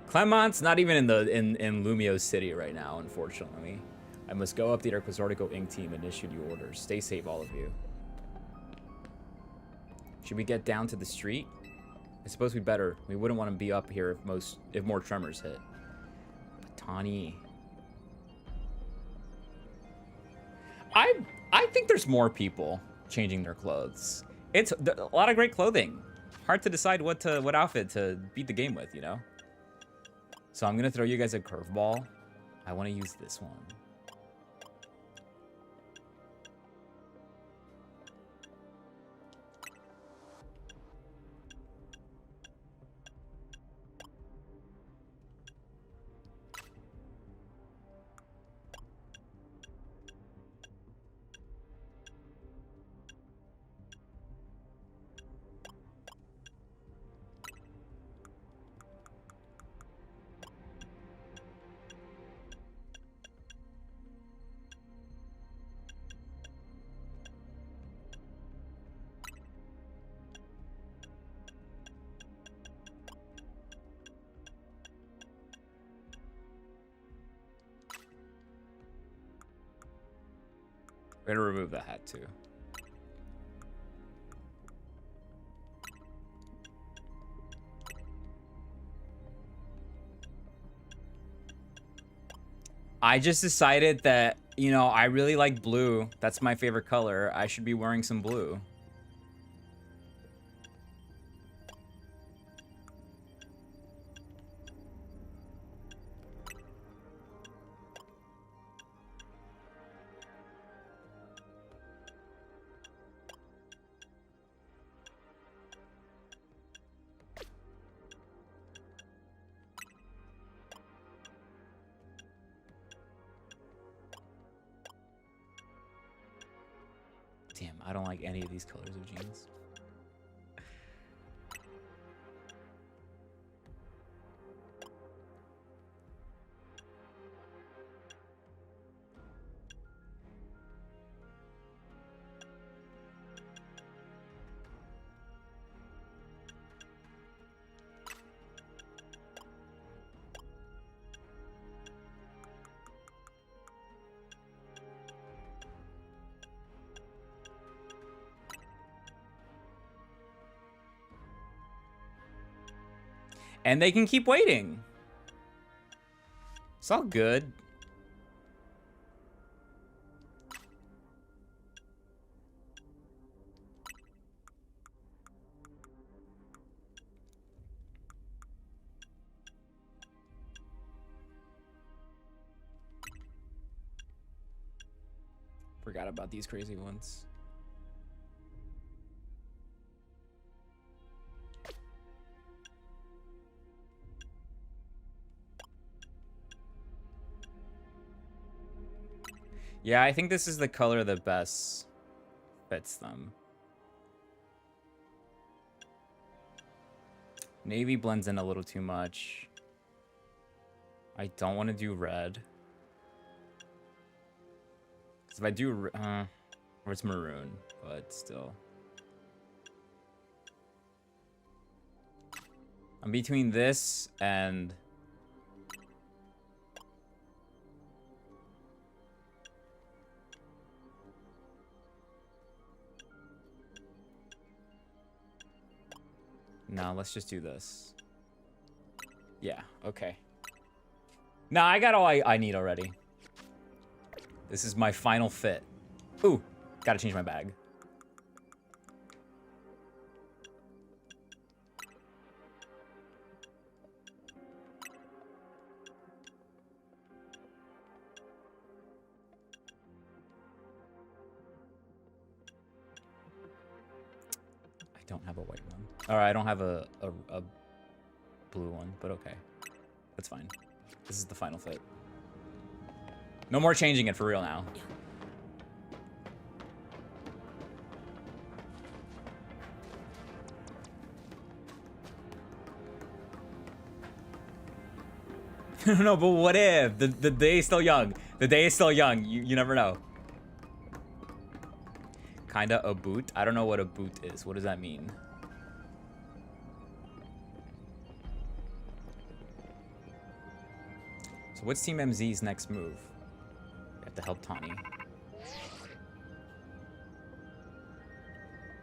Clement's not even in Lumiose City right now, unfortunately. I must go update our Quasartico Inc. team and issue new orders. Stay safe, all of you. Should we get down to the street? I suppose we better. We wouldn't want to be up here if more tremors hit. But Tawny. I think there's more people changing their clothes. It's a lot of great clothing. Hard to decide what outfit to beat the game with, you know? So I'm gonna throw you guys a curveball. I want to use this one. We're gonna remove the hat too. I just decided that, you know, I really like blue. That's my favorite color. I should be wearing some blue. Damn, I don't like any of these colors of jeans. And they can keep waiting. It's all good. Forgot about these crazy ones. Yeah, I think this is the color the best. fits them. Navy blends in a little too much. I don't want to do red. Because if I do... or it's maroon, but still. I'm between this and... No, let's just do this. Yeah, okay. Nah, I got all I need already. This is my final fit. Ooh, gotta change my bag. I don't have a white one. Or I don't have a blue one, but okay. That's fine. This is the final fit. No more changing it for real now. No, but what if? The day is still young. The day is still young. You never know. Kinda a boot? I don't know what a boot is. What does that mean? So what's Team MZ's next move? We have to help Tawny.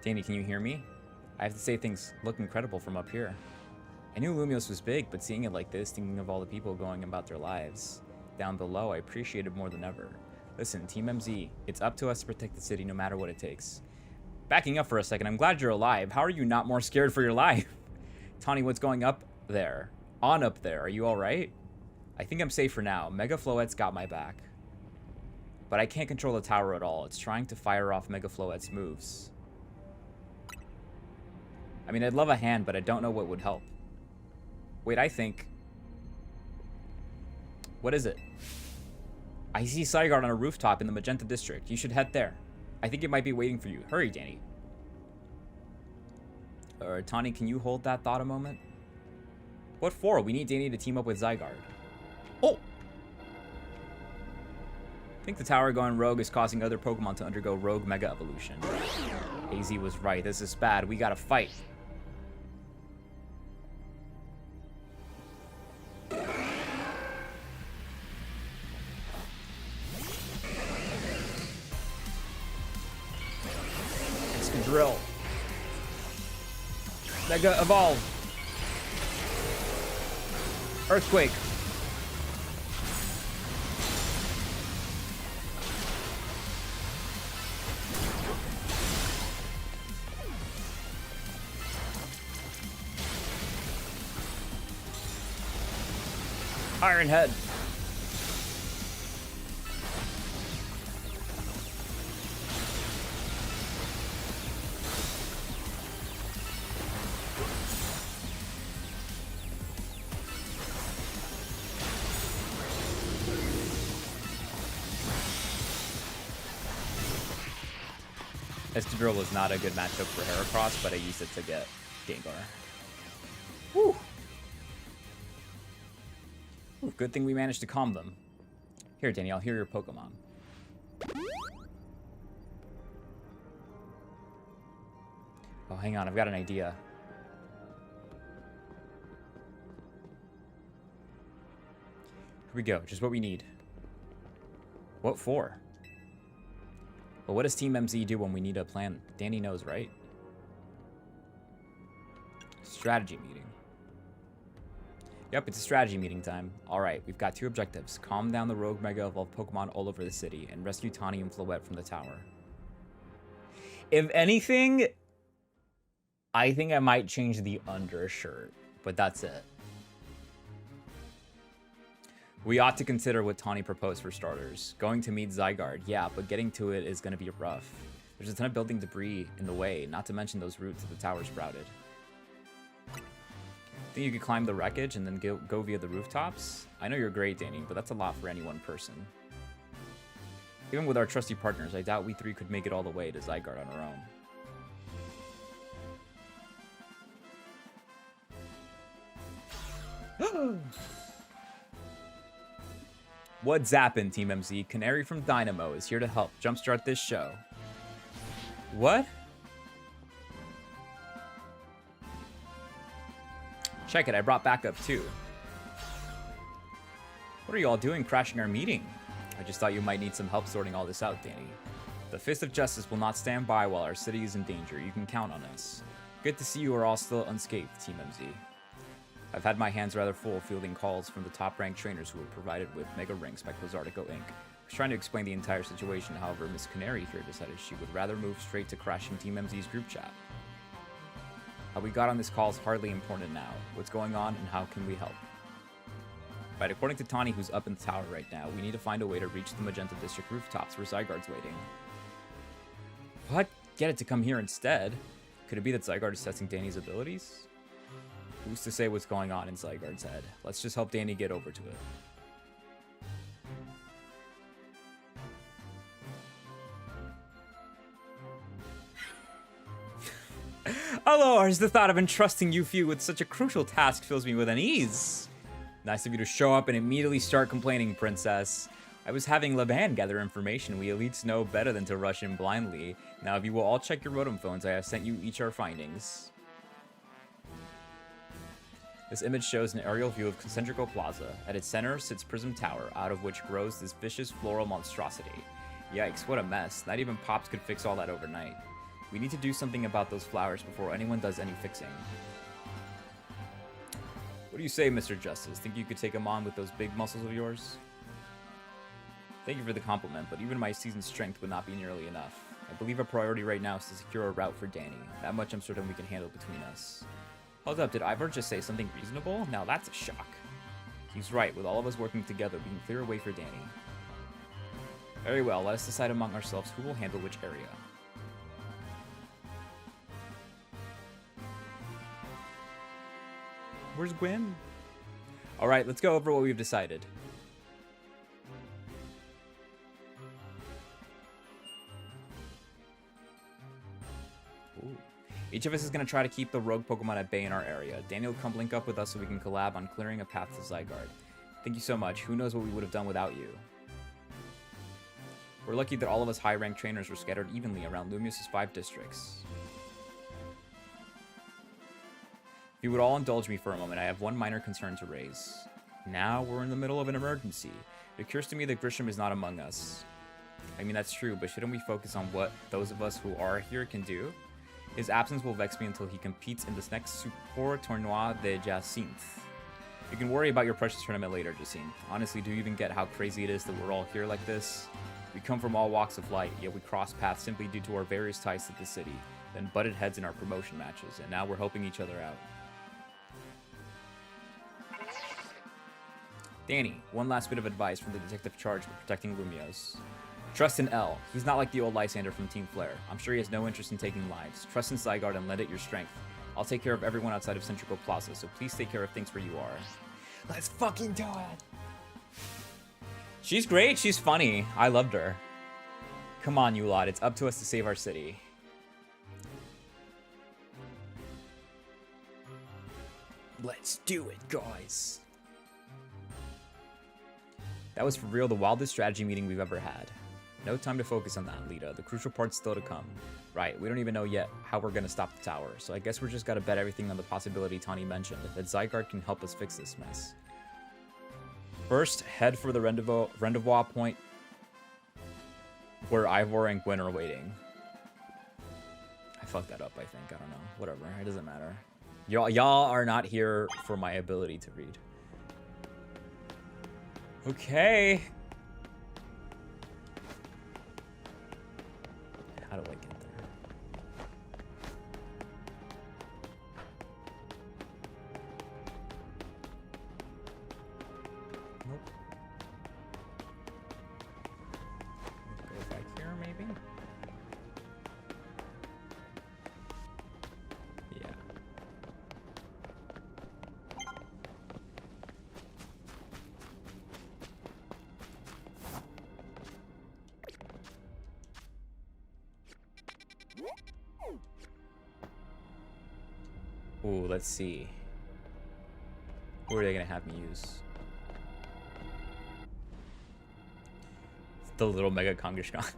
Danny, can you hear me? I have to say things look incredible from up here. I knew Lumiose was big, but seeing it like this, thinking of all the people going about their lives down below, I appreciate it more than ever. Listen, Team MZ, it's up to us to protect the city no matter what it takes. Backing up for a second, I'm glad you're alive. How are you not more scared for your life? Tawny, what's going up there? On up there, are you alright? I think I'm safe for now. Mega Floette's got my back. But I can't control the tower at all. It's trying to fire off Mega Floette's moves. I mean, I'd love a hand, but I don't know what would help. Wait, I think... What is it? I see Zygarde on a rooftop in the Magenta District. You should head there. I think it might be waiting for you. Hurry, Danny. Tawny, can you hold that thought a moment? What for? We need Danny to team up with Zygarde. Oh! I think the tower going rogue is causing other Pokemon to undergo rogue Mega Evolution. AZ was right. This is bad. We gotta fight. Drill. Mega Evolve. Earthquake. Iron Head. Espadrille was not a good matchup for Heracross, but I used it to get Gengar. Woo! Ooh, good thing we managed to calm them. Here, Danny, I'll hear your Pokemon. Oh, hang on, I've got an idea. Here we go, just what we need. What for? Well, what does Team MZ do when we need a plan? Danny knows, right? Strategy meeting. Yep, it's a strategy meeting time. Alright, we've got two objectives. Calm down the rogue Mega Evolved Pokemon all over the city, and rescue Tawny and Floette from the tower. If anything, I think I might change the undershirt, but that's it. We ought to consider what Tawny proposed for starters. Going to meet Zygarde, yeah, but getting to it is going to be rough. There's a ton of building debris in the way, not to mention those routes that the tower sprouted. Think you could climb the wreckage and then go via the rooftops? I know you're great, Danny, but that's a lot for any one person. Even with our trusty partners, I doubt we three could make it all the way to Zygarde on our own. What's zappin', Team MZ? Canary from Dynamo is here to help jumpstart this show. What? Check it, I brought backup too. What are you all doing crashing our meeting? I just thought you might need some help sorting all this out, Danny. The Fist of Justice will not stand by while our city is in danger. You can count on us. Good to see you are all still unscathed, Team MZ. I've had my hands rather full fielding calls from the top-ranked trainers who were provided with Mega Rings by Blizzardico Inc. I was trying to explain the entire situation, however, Miss Canary here decided she would rather move straight to crashing Team MZ's group chat. How we got on this call is hardly important now. What's going on and how can we help? Right, according to Tawny, who's up in the tower right now, we need to find a way to reach the Magenta District rooftops where Zygarde's waiting. What? Get it to come here instead? Could it be that Zygarde is testing Danny's abilities? Who's to say what's going on in Zygarde's head? Let's just help Danny get over to it. Oh Lord, the thought of entrusting you few with such a crucial task fills me with unease. Nice of you to show up and immediately start complaining, Princess. I was having Laban gather information. We elites know better than to rush in blindly. Now, if you will all check your Rotom phones, I have sent you each our findings. This image shows an aerial view of Concentrico Plaza. At its center sits Prism Tower, out of which grows this vicious floral monstrosity. Yikes, what a mess. Not even Pops could fix all that overnight. We need to do something about those flowers before anyone does any fixing. What do you say, Mr. Justice? Think you could take him on with those big muscles of yours? Thank you for the compliment, but even my seasoned strength would not be nearly enough. I believe our priority right now is to secure a route for Danny. That much I'm certain we can handle between us. Hold up, did Ivor just say something reasonable? Now that's a shock. He's right, with all of us working together, we can clear a way for Danny. Very well, let us decide among ourselves who will handle which area. Where's Gwen? Alright, let's go over what we've decided. Ooh. Each of us is going to try to keep the rogue Pokemon at bay in our area. Daniel, come link up with us so we can collab on clearing a path to Zygarde. Thank you so much. Who knows what we would have done without you. We're lucky that all of us high-ranked trainers were scattered evenly around Lumiose's 5 districts. If you would all indulge me for a moment, I have one minor concern to raise. Now we're in the middle of an emergency. It occurs to me that Grisham is not among us. I mean, that's true, but shouldn't we focus on what those of us who are here can do? His absence will vex me until he competes in this next Super Tournoi de Jacinthe. You can worry about your precious tournament later, Jacinthe. Honestly, do you even get how crazy it is that we're all here like this? We come from all walks of life, yet we cross paths simply due to our various ties to the city, then butted heads in our promotion matches, and now we're helping each other out. Danny, one last bit of advice from the detective charged with protecting Lumiose. Trust in L. He's not like the old Lysander from Team Flare. I'm sure he has no interest in taking lives. Trust in Zygarde and lend it your strength. I'll take care of everyone outside of Centrico Plaza, so please take care of things where you are. Let's fucking do it! She's great, she's funny. I loved her. Come on, you lot, it's up to us to save our city. Let's do it, guys. That was for real the wildest strategy meeting we've ever had. No time to focus on that, Lita. The crucial part's still to come. Right, we don't even know yet how we're gonna stop the tower, so I guess we're just gotta bet everything on the possibility Tawny mentioned, that Zygarde can help us fix this mess. First, head for the rendezvous point where Ivor and Gwen are waiting. I fucked that up, I think. I don't know. Whatever, it doesn't matter. Y'all are not here for my ability to read. Okay. How do I get there? Nope. Go back here, maybe? Yeah. Ooh, let's see. Who are they gonna have me use? The little Mega Kangaskhan.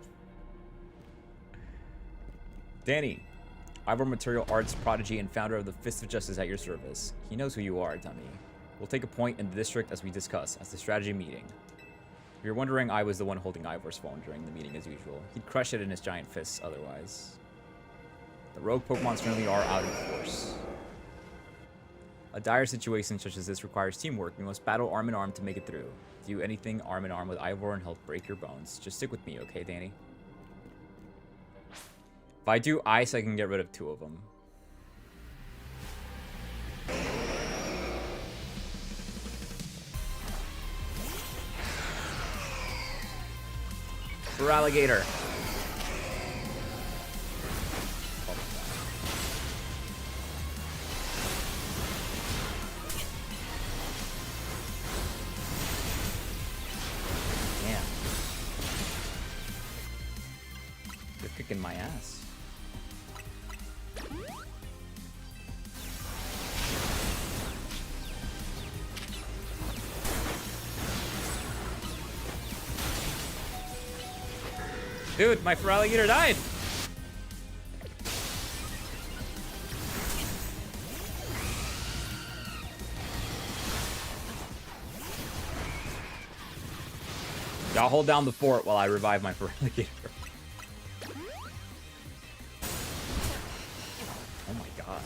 Danny, Ivor Material Arts prodigy and founder of the Fist of Justice at your service. He knows who you are, dummy. We'll take a point in the district as we discuss, as the strategy meeting. If you're wondering, I was the one holding Ivor's phone during the meeting as usual. He'd crush it in his giant fists otherwise. The rogue Pokemon certainly are out in force. A dire situation such as this requires teamwork. We must battle arm in arm to make it through. Do anything arm in arm with Ivor and help break your bones. Just stick with me, okay, Danny? If I do ice, I can get rid of 2 of them. For alligator. Damn. You're kicking my ass. Dude, my alligator died. Y'all hold down the fort while I revive my alligator. Oh my god.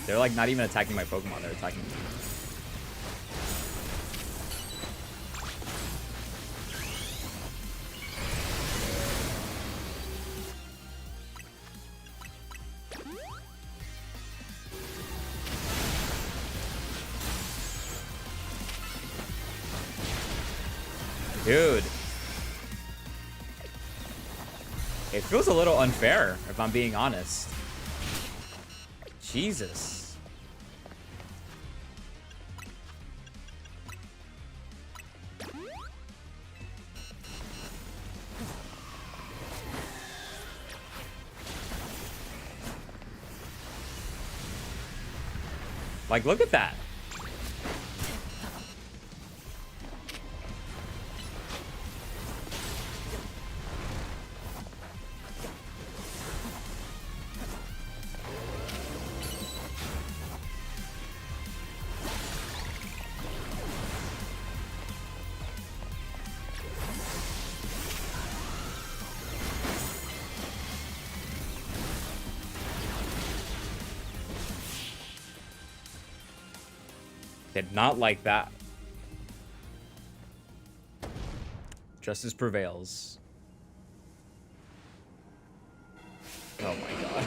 They're like not even attacking my Pokemon, they're attacking me. Dude. It feels a little unfair, if I'm being honest. Jesus. Like, look at that. Did not like that. Justice prevails. Oh my god.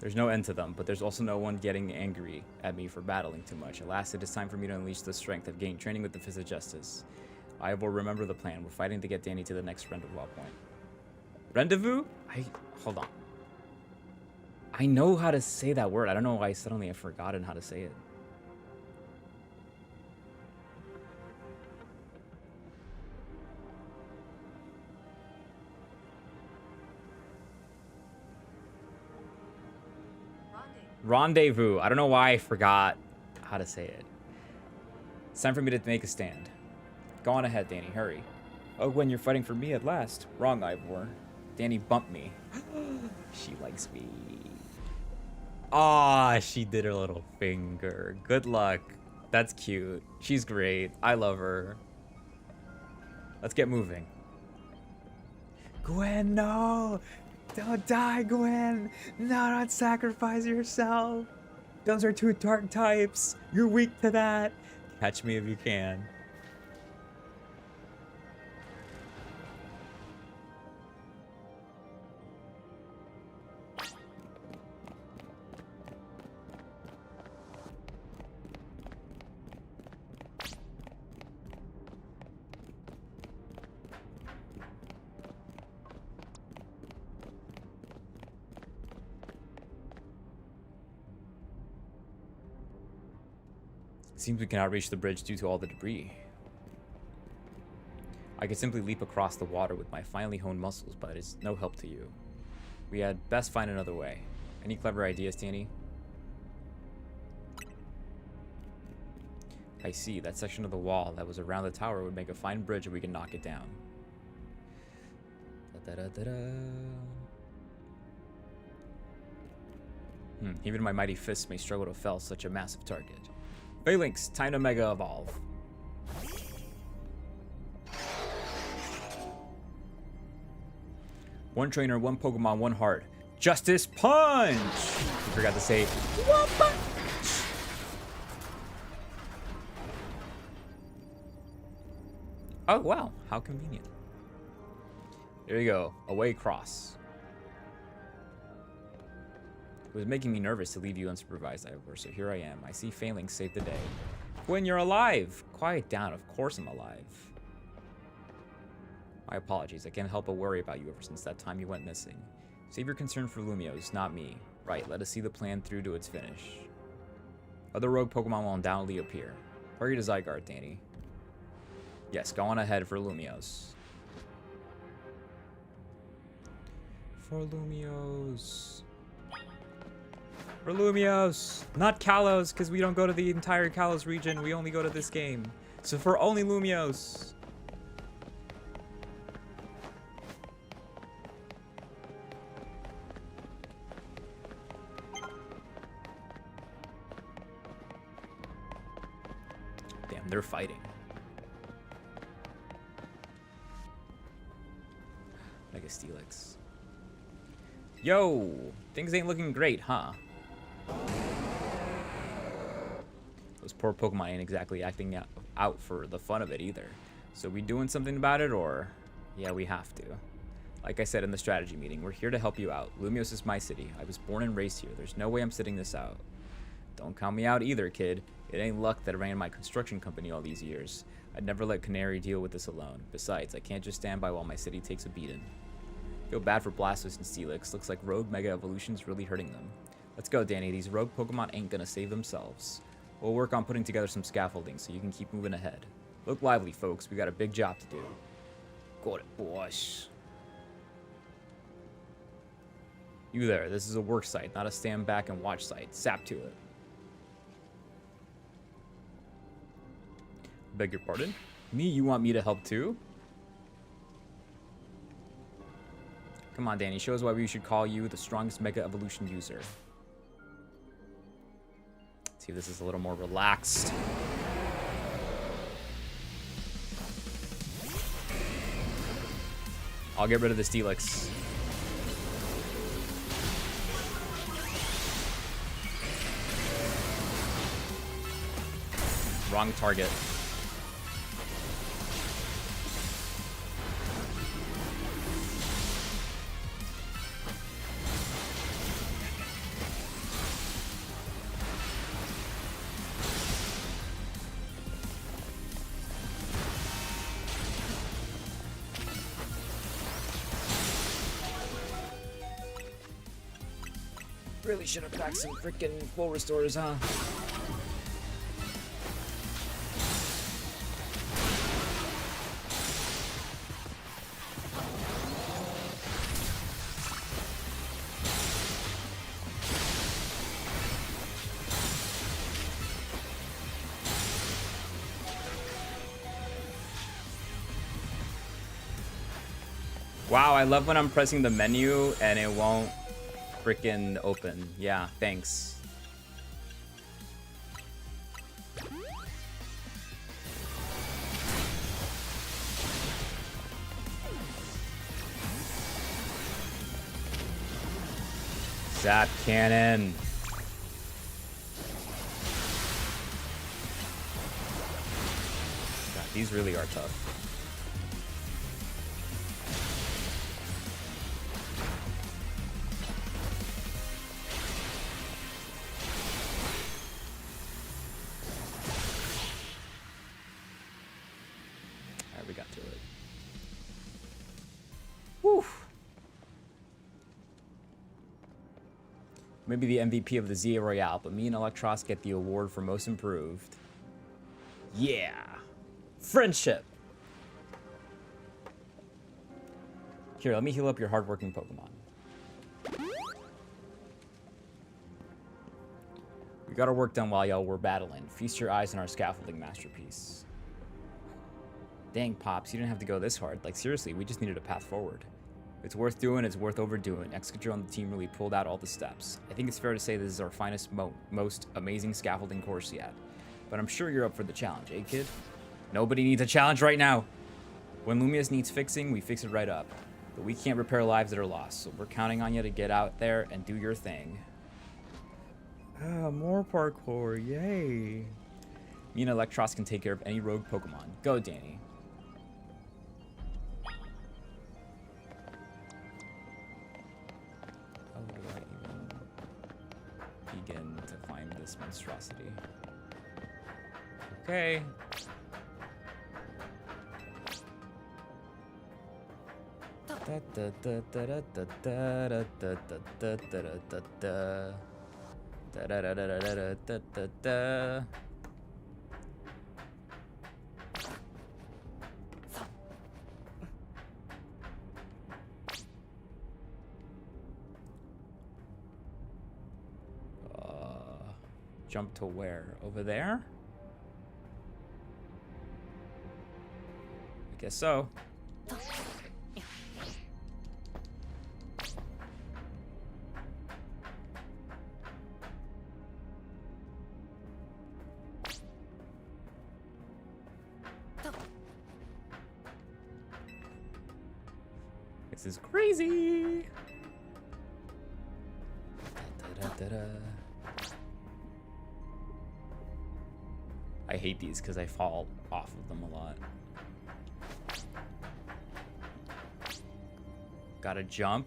There's no end to them, but there's also no one getting angry at me for battling too much. At last, it is time for me to unleash the strength I've gained training with the Fist of Justice. I will remember the plan. We're fighting to get Danny to the next rendezvous point. Rendezvous? Hold on. I know how to say that word. I don't know why suddenly I've forgotten how to say it. Rendezvous. I don't know why I forgot how to say it. It's time for me to make a stand. Go on ahead, Danny. Hurry. Oh, when you're fighting for me at last. Wrong, Ivor. Danny bumped me. She likes me. Aw, she did her little finger. Good luck. That's cute. She's great. I love her. Let's get moving. Gwen, no! Don't die, Gwen! No, don't sacrifice yourself! Those are 2 dark types! You're weak to that! Catch me if you can. Seems we cannot reach the bridge due to all the debris. I could simply leap across the water with my finely honed muscles, but it is no help to you. We had best find another way. Any clever ideas, Danny? I see. That section of the wall that was around the tower would make a fine bridge if we can knock it down. Even my mighty fists may struggle to fell such a massive target. Phalanx, time to Mega Evolve. One trainer, one Pokemon, one heart. Justice Punch! I forgot to say, one punch! Oh, wow. How convenient. There you go. Away cross. It was making me nervous to leave you unsupervised, Ivor, so here I am. I see Phalanx save the day. When you're alive! Quiet down. Of course I'm alive. My apologies. I can't help but worry about you ever since that time you went missing. Save your concern for Lumiose, not me. Right, let us see the plan through to its finish. Other rogue Pokemon will undoubtedly appear. Hurry to Zygarde, Danny. Yes, go on ahead for Lumiose. For Lumiose. For Lumiose. Not Kalos, because we don't go to the entire Kalos region. We only go to this game. So for only Lumiose. Damn, they're fighting. Mega Steelix. Yo! Things ain't looking great, huh? Those poor Pokemon ain't exactly acting out for the fun of it either. So we doing something about it, or? Yeah, we have to. Like I said in the strategy meeting, we're here to help you out. Lumiose is my city. I was born and raised here. There's no way I'm sitting this out. Don't count me out either, kid. It ain't luck that I ran my construction company all these years. I'd never let Canary deal with this alone. Besides, I can't just stand by while my city takes a beating. Feel bad for Blastoise and Steelix. Looks like Rogue Mega Evolution's really hurting them. Let's go, Danny. These rogue Pokemon ain't gonna save themselves. We'll work on putting together some scaffolding so you can keep moving ahead. Look lively, folks. We got a big job to do. Got it, boys. You there. This is a work site, not a stand back and watch site. Sap to it. Beg your pardon? Me? You want me to help too? Come on, Danny. Show us why we should call you the strongest Mega Evolution user. Let's see if this is a little more relaxed. I'll get rid of the Steelix. Wrong target. Really should have packed some freaking full restores, huh? Wow, I love when I'm pressing the menu and it won't freaking open. Yeah, thanks. Zap cannon. God, these really are tough. We got to it. Whew. Maybe the MVP of the ZA Royale, but me and Electros get the award for most improved. Yeah. Friendship. Here, let me heal up your hardworking Pokemon. We got our work done while y'all were battling. Feast your eyes on our scaffolding masterpiece. Dang, Pops, you didn't have to go this hard. Like, seriously, we just needed a path forward. It's worth doing, it's worth overdoing. Excadrill and the team really pulled out all the steps. I think it's fair to say this is our finest, most amazing scaffolding course yet. But I'm sure you're up for the challenge, eh, kid? Nobody needs a challenge right now. When Lumiose needs fixing, we fix it right up. But we can't repair lives that are lost, so we're counting on you to get out there and do your thing. Ah, more parkour, yay. Me and Electros can take care of any rogue Pokemon. Go, Danny. How do I even begin to find this monstrosity? Okay. Jump to where? Over there? I guess so. This is crazy. I hate these because I fall off of them a lot. Gotta jump.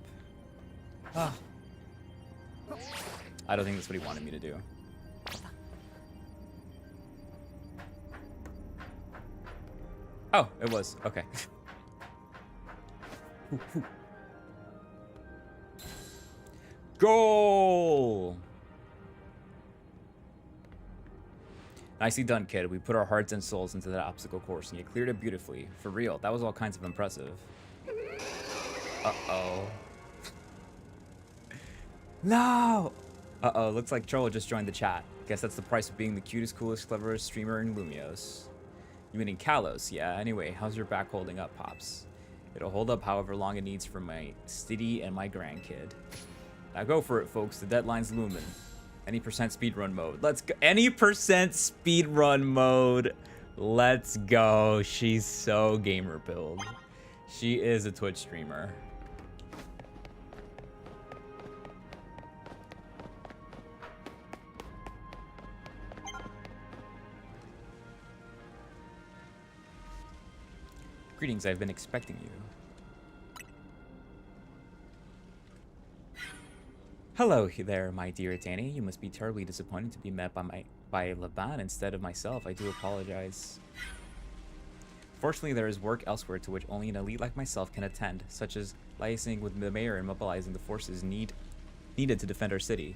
Ah. I don't think that's what he wanted me to do. Oh, it was. Okay. Goal! Nicely done, kid. We put our hearts and souls into that obstacle course, and you cleared it beautifully. For real, that was all kinds of impressive. Uh-oh. No! Uh-oh, looks like Troll just joined the chat. Guess that's the price of being the cutest, coolest, cleverest streamer in Lumiose. You meaning Kalos? Yeah, anyway, how's your back holding up, Pops? It'll hold up however long it needs for my Stiddy and my grandkid. Now go for it, folks. The deadline's looming. Any percent speedrun mode. Let's go. Any percent speedrun mode. Let's go. She's so gamer build. She is a Twitch streamer. Greetings, I've been expecting you. Hello there, my dear Danny. You must be terribly disappointed to be met by Laban instead of myself. I do apologize. Fortunately, there is work elsewhere to which only an elite like myself can attend, such as liaising with the mayor and mobilizing the forces needed to defend our city.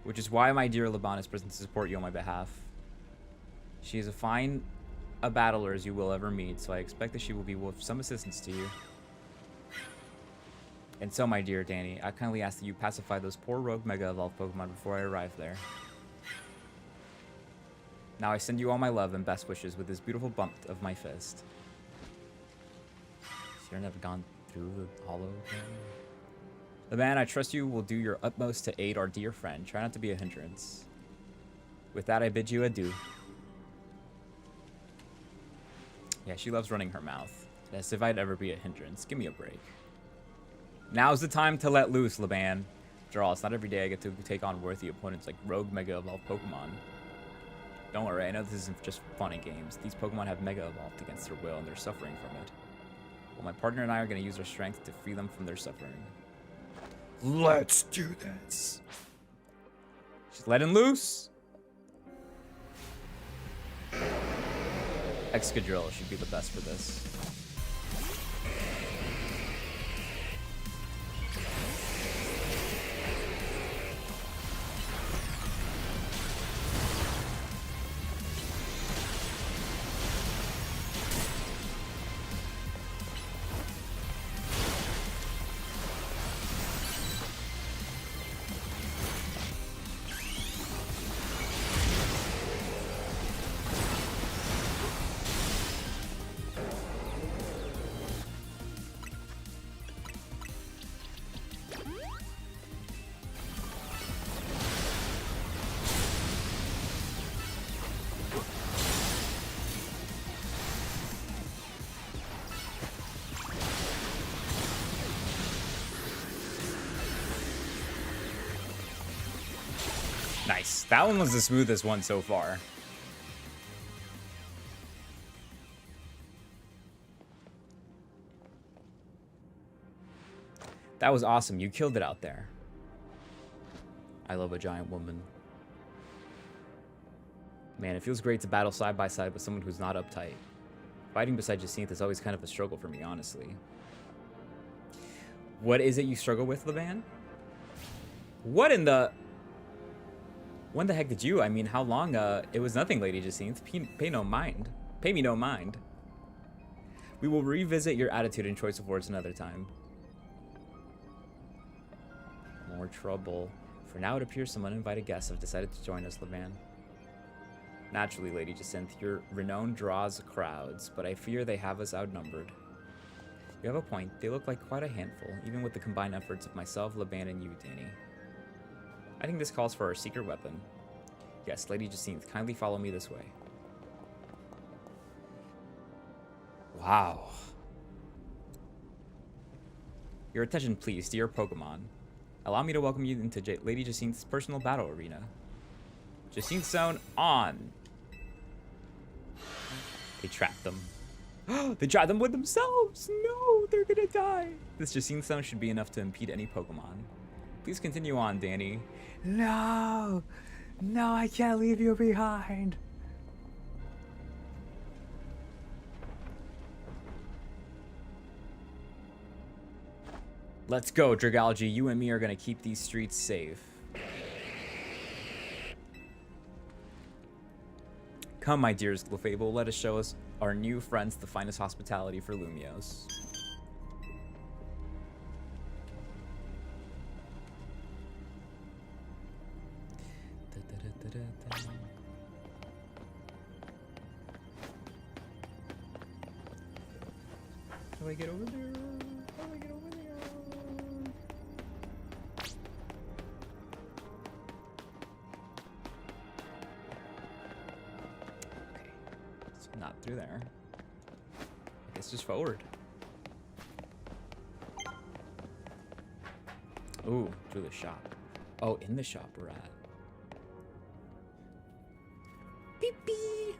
Which is why my dear Laban is present to support you on my behalf. She is as fine a battler as you will ever meet, so I expect that she will be of some assistance to you. And so, my dear Danny, I kindly ask that you pacify those poor rogue Mega Evolved Pokemon before I arrive there. Now I send you all my love and best wishes with this beautiful bump of my fist. You've never gone through the hollow thing? The man, I trust you will do your utmost to aid our dear friend. Try not to be a hindrance. With that, I bid you adieu. Yeah, she loves running her mouth. As if I'd ever be a hindrance. Give me a break. Now's the time to let loose, Laban. After all, it's not every day I get to take on worthy opponents like rogue Mega Evolved Pokemon. Don't worry, I know this isn't just fun and games. These Pokemon have Mega Evolved against their will, and they're suffering from it. Well, my partner and I are going to use our strength to free them from their suffering. Let's do this. She's letting loose. Excadrill should be the best for this. Nice. That one was the smoothest one so far. That was awesome. You killed it out there. I love a giant woman. Man, it feels great to battle side by side with someone who's not uptight. Fighting beside Jacinth is always kind of a struggle for me, honestly. What is it you struggle with, Levan? What in the... When the heck did you? I mean, how long? It was nothing, Lady Jacinth. Pay no mind. Pay me no mind. We will revisit your attitude and choice of words another time. More trouble. For now, it appears some uninvited guests have decided to join us, Levan. Naturally, Lady Jacinth, your renown draws crowds, but I fear they have us outnumbered. You have a point. They look like quite a handful, even with the combined efforts of myself, Levan, and you, Danny. I think this calls for our secret weapon. Yes, Lady Jacinth, kindly follow me this way. Wow. Your attention, please, to your Pokemon. Allow me to welcome you into Lady Jacinth's personal battle arena. Jacinth Zone on. They trapped them. They trapped them with themselves. No, they're gonna die. This Jacinth Zone should be enough to impede any Pokemon. Please continue on, Danny. No, no, I can't leave you behind. Let's go, Dragalge. You and me are gonna keep these streets safe. Come, my dearest Clefable, let us show us our new friends the finest hospitality for Lumiose. How do I get over there? How do I get over there? Okay, so not through there. I guess just forward. Ooh, through the shop. Oh, in the shop we're at. Beep beep.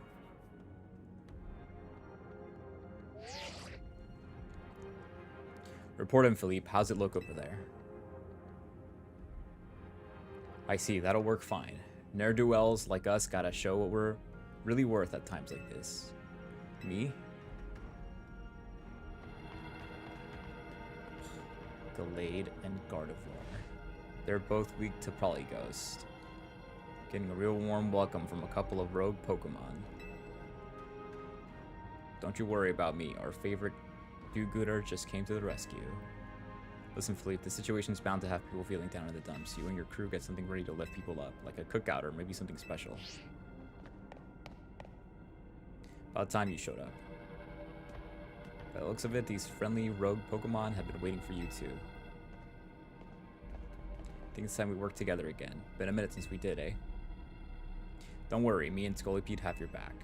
Report him, Philippe. How's it look over there? I see. That'll work fine. Ne'er-do-wells like us gotta show what we're really worth at times like this. Me? Gallade and Gardevoir. They're both weak to Polyghost. Getting a real warm welcome from a couple of rogue Pokemon. Don't you worry about me. Our favorite do-gooder just came to the rescue. Listen, Philippe, the situation's bound to have people feeling down in the dumps. You and your crew get something ready to lift people up, like a cookout or maybe something special. About time you showed up. By the looks of it, these friendly rogue Pokemon have been waiting for you too. I think it's time we work together again. Been a minute since we did, eh? Don't worry, me and Scolipede have your back.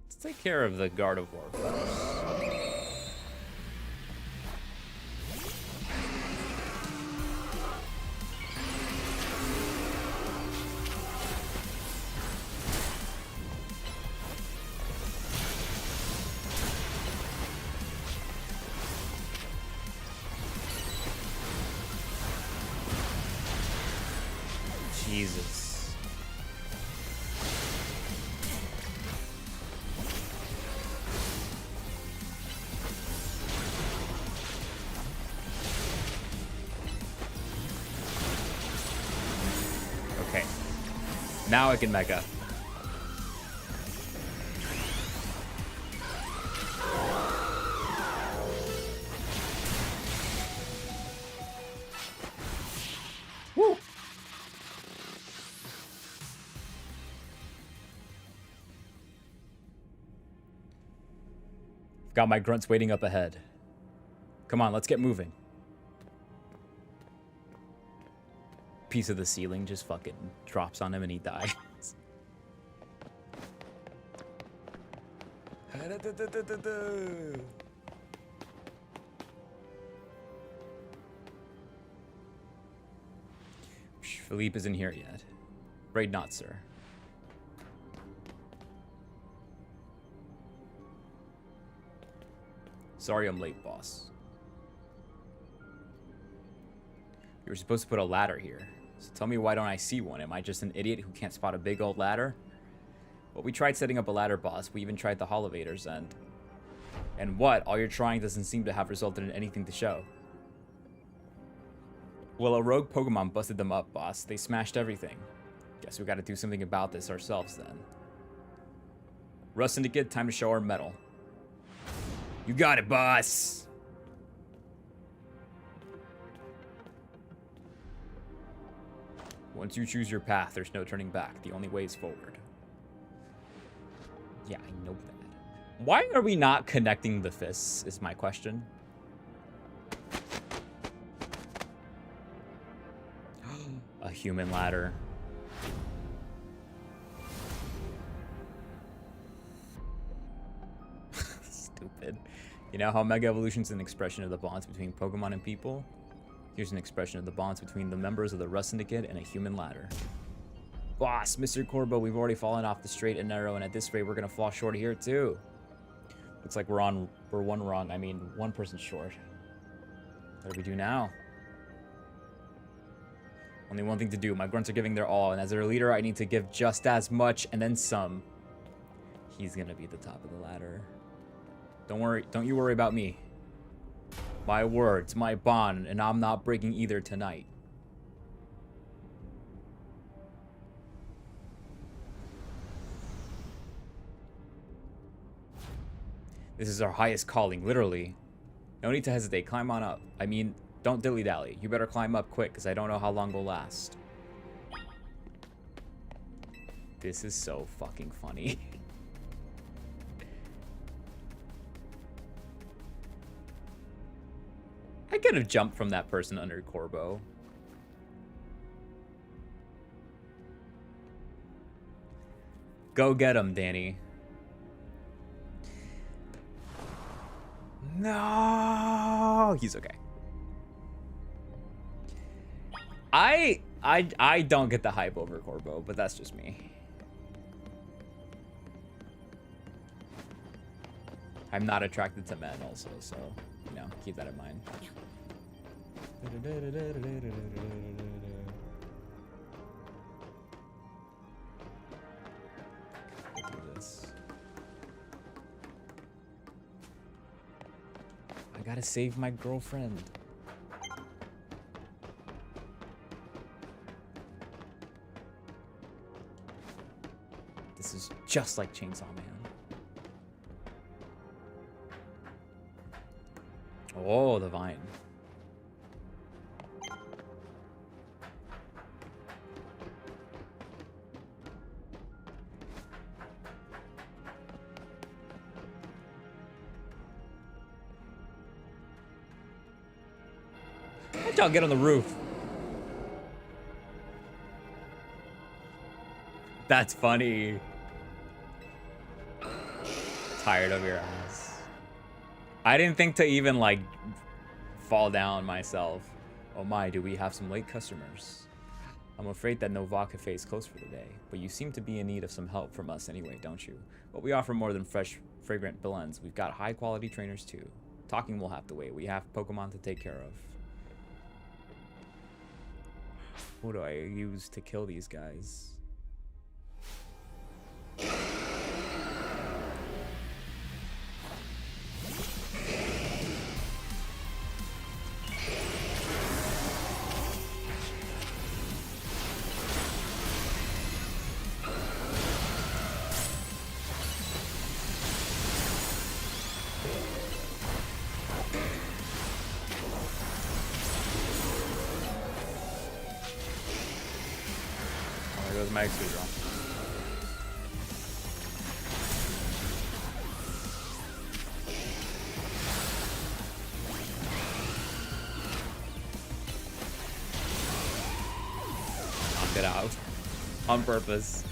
Let's take care of the Gardevoir first. Jesus. Okay. Now I can Mega. Woo! Got my grunts waiting up ahead. Come on, let's get moving. Piece of the ceiling just fucking drops on him and he dies. Philippe isn't here yet. Afraid not, sir. Sorry I'm late, boss. You were supposed to put a ladder here. So tell me, why don't I see one? Am I just an idiot who can't spot a big old ladder? Well, we tried setting up a ladder, boss. We even tried the elevators, and... And what? All you're trying doesn't seem to have resulted in anything to show. Well, a rogue Pokemon busted them up, boss. They smashed everything. Guess we gotta do something about this ourselves, then. Rust Syndicate, time to show our mettle. You got it, boss! Once you choose your path, there's no turning back. The only way is forward. Yeah, I know that. Why are we not connecting the fists, is my question. A human ladder. Stupid. You know how Mega Evolution is an expression of the bonds between Pokemon and people? Here's an expression of the bonds between the members of the Rust Syndicate and a human ladder. Boss, Mr. Corbo, we've already fallen off the straight and narrow, and at this rate, we're gonna fall short here too. Looks like we're one person short. What do we do now? Only one thing to do. My grunts are giving their all, and as their leader, I need to give just as much and then some. He's gonna be at the top of the ladder. Don't you worry about me. My words, my bond, and I'm not breaking either tonight. This is our highest calling, literally. No need to hesitate. Climb on up. I mean, don't dilly-dally. You better climb up quick, because I don't know how long we'll last. This is so fucking funny. I could have jumped from that person under Corbo. Go get him, Danny. No, he's okay. I don't get the hype over Corbo, but that's just me. I'm not attracted to men also, so, you know, keep that in mind. Do this. I gotta save my girlfriend. This is just like Chainsaw Man. Oh, the vine. How'd y'all get on the roof? That's funny. Tired of your ass. I didn't think to even, like, fall down myself. Oh my, do we have some late customers? I'm afraid that Nova Cafe is closed for the day, but you seem to be in need of some help from us anyway, don't you? But we offer more than fresh, fragrant blends. We've got high-quality trainers, too. Talking will have to wait. We have Pokemon to take care of. What do I use to kill these guys? My XP draw. Knocked it out on purpose.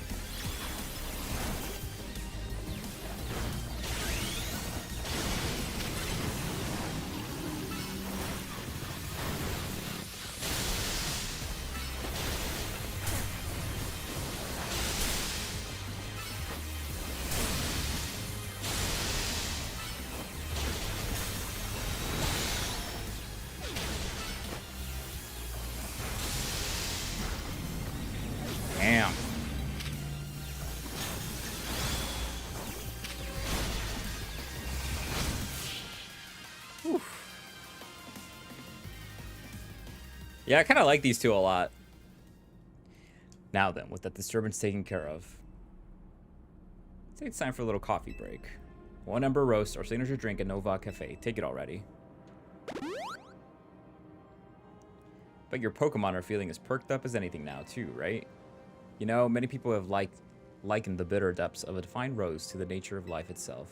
Yeah, I kind of like these two a lot. Now then, with that disturbance taken care of, I think it's time for a little coffee break. 1 Ember Roast, our signature drink at Nova Cafe. Take it already. But your Pokemon are feeling as perked up as anything now, too, right? You know, many people have likened the bitter depths of a defined rose to the nature of life itself.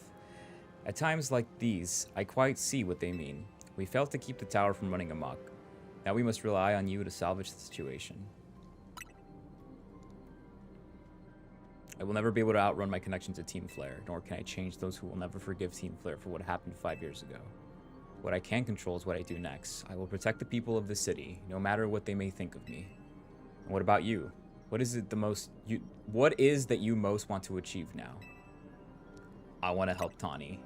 At times like these, I quite see what they mean. We failed to keep the tower from running amok. Now we must rely on you to salvage the situation. I will never be able to outrun my connection to Team Flare, nor can I change those who will never forgive Team Flare for what happened 5 years ago. What I can control is what I do next. I will protect the people of the city, no matter what they may think of me. And what about you? What is that you most want to achieve now? I want to help Tawny.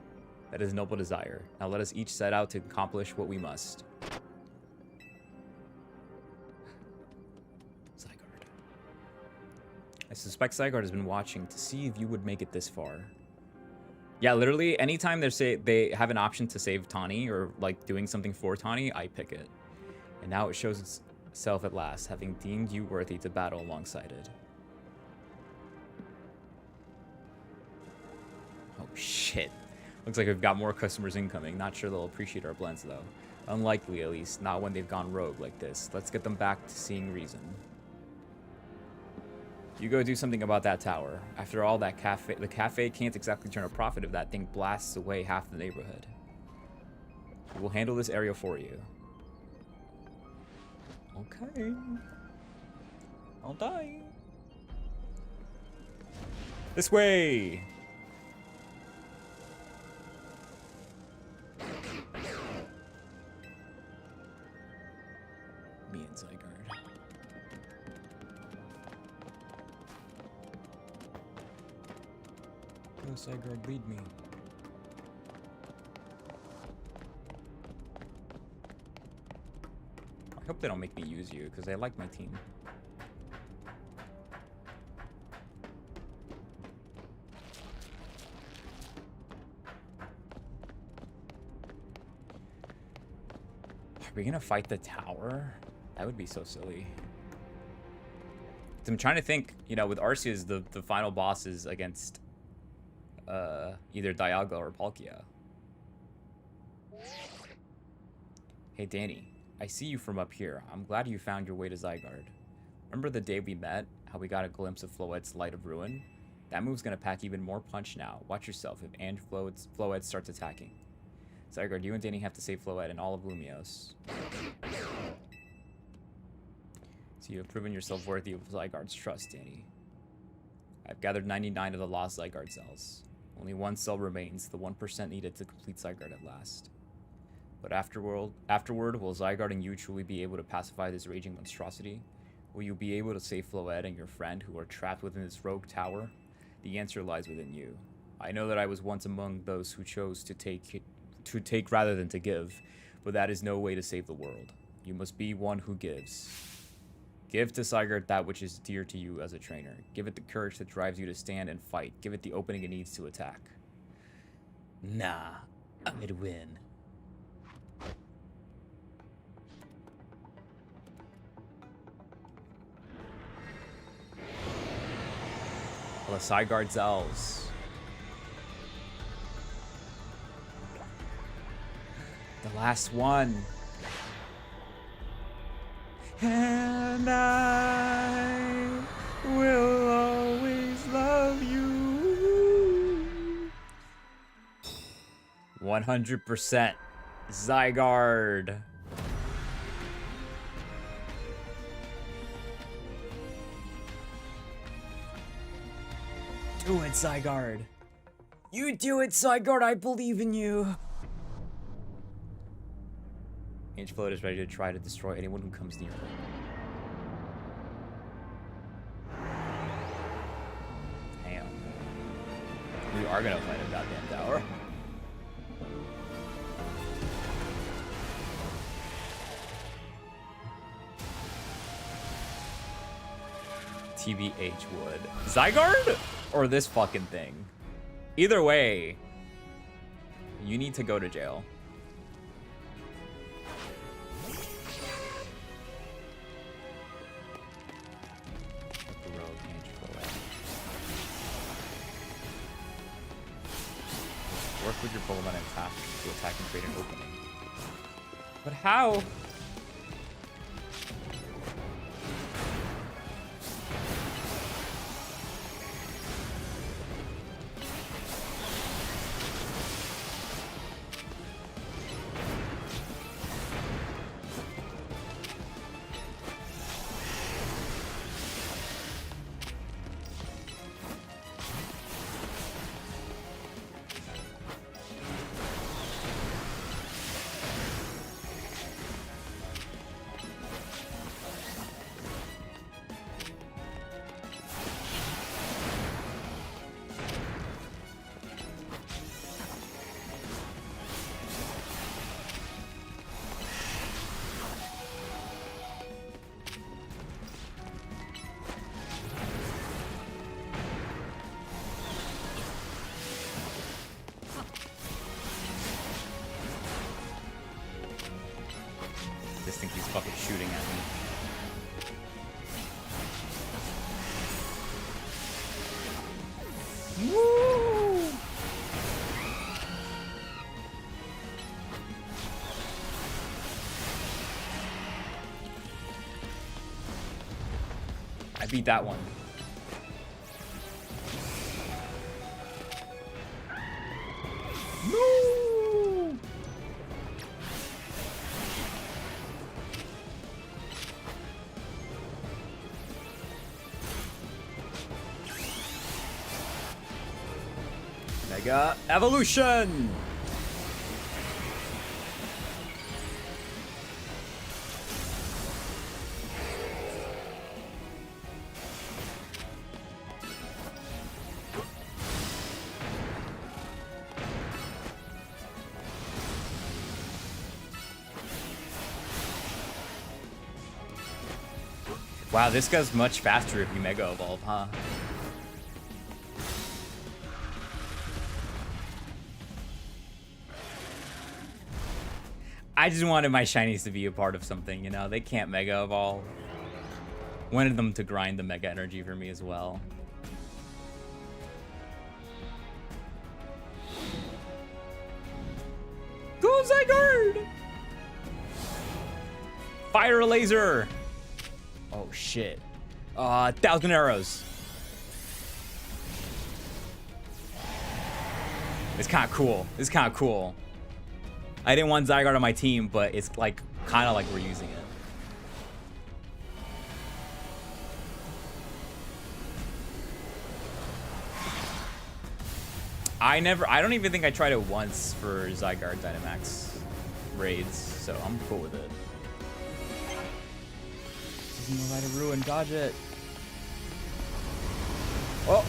That is a noble desire. Now let us each set out to accomplish what we must. Zygarde. I suspect Zygarde has been watching to see if you would make it this far. Yeah, literally, anytime they have an option to save Tawny or, like, doing something for Tawny, I pick it. And now it shows itself at last, having deemed you worthy to battle alongside it. Oh, shit. Looks like we've got more customers incoming. Not sure they'll appreciate our blends, though. Unlikely, at least. Not when they've gone rogue like this. Let's get them back to seeing reason. You go do something about that tower. After all, the cafe can't exactly turn a profit if that thing blasts away half the neighborhood. We'll handle this area for you. Okay. I'll die. This way! Me and Zygarde. Go, Zygarde, lead me. I hope they don't make me use you, because they like my team. Are we gonna fight the tower? That would be so silly. I'm trying to think, you know, with Arceus, the final boss is against either Dialga or Palkia. Hey, Danny. I see you from up here. I'm glad you found your way to Zygarde. Remember the day we met? How we got a glimpse of Floette's Light of Ruin? That move's gonna pack even more punch now. Watch yourself if Floette starts attacking. Zygarde, you and Danny have to save Floette and all of Lumiose. So you have proven yourself worthy of Zygarde's trust, Danny. I've gathered 99 of the lost Zygarde cells. Only 1 cell remains, the 1% needed to complete Zygarde at last. But afterward, will Zygarde and you truly be able to pacify this raging monstrosity? Will you be able to save Floette and your friend who are trapped within this rogue tower? The answer lies within you. I know that I was once among those who chose to take rather than to give, but that is no way to save the world. You must be one who gives. Give to Zygarde that which is dear to you as a trainer. Give it the courage that drives you to stand and fight. Give it the opening it needs to attack. Nah, I'm gonna win. The Zygarde cells. The last one. And I will always love you. 100% Zygarde. Do it, Zygarde. You do it, Zygarde. I believe in you. Angel Float is ready to try to destroy anyone who comes near her. Damn. We are gonna fight a goddamn tower. TBH would. Zygarde? Or this fucking thing? Either way, you need to go to jail. work with your Pokemon and tap to attack and create an opening. But how? This thing keeps fucking shooting at me. Woo! I beat that one. No! Mega Evolution! Wow, this goes much faster if you Mega Evolve, huh? I just wanted my shinies to be a part of something, you know? They can't Mega Evolve. Wanted them to grind the Mega Energy for me as well. Go Zygarde! Fire Laser! Oh shit. 1,000 arrows. It's kind of cool. It's kind of cool. I didn't want Zygarde on my team, but it's like kind of like we're using it. I don't even think I tried it once for Zygarde Dynamax raids, so I'm cool with it. Doesn't know how to ruin, dodge it. Oh!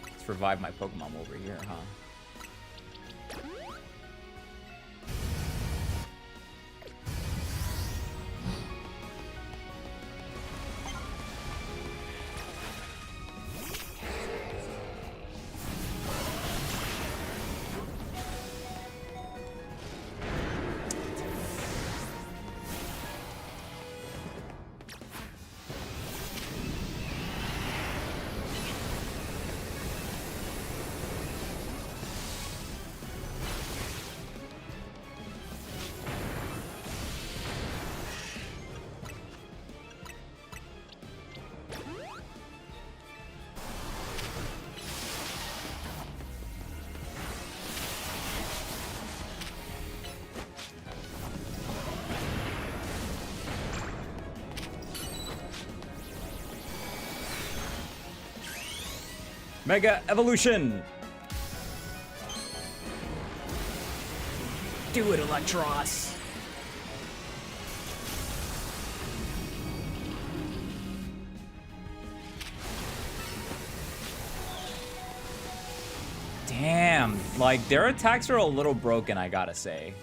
Let's revive my Pokemon over here, huh? Mega Evolution! Do it, Electros! Damn, like, their attacks are a little broken, I gotta say.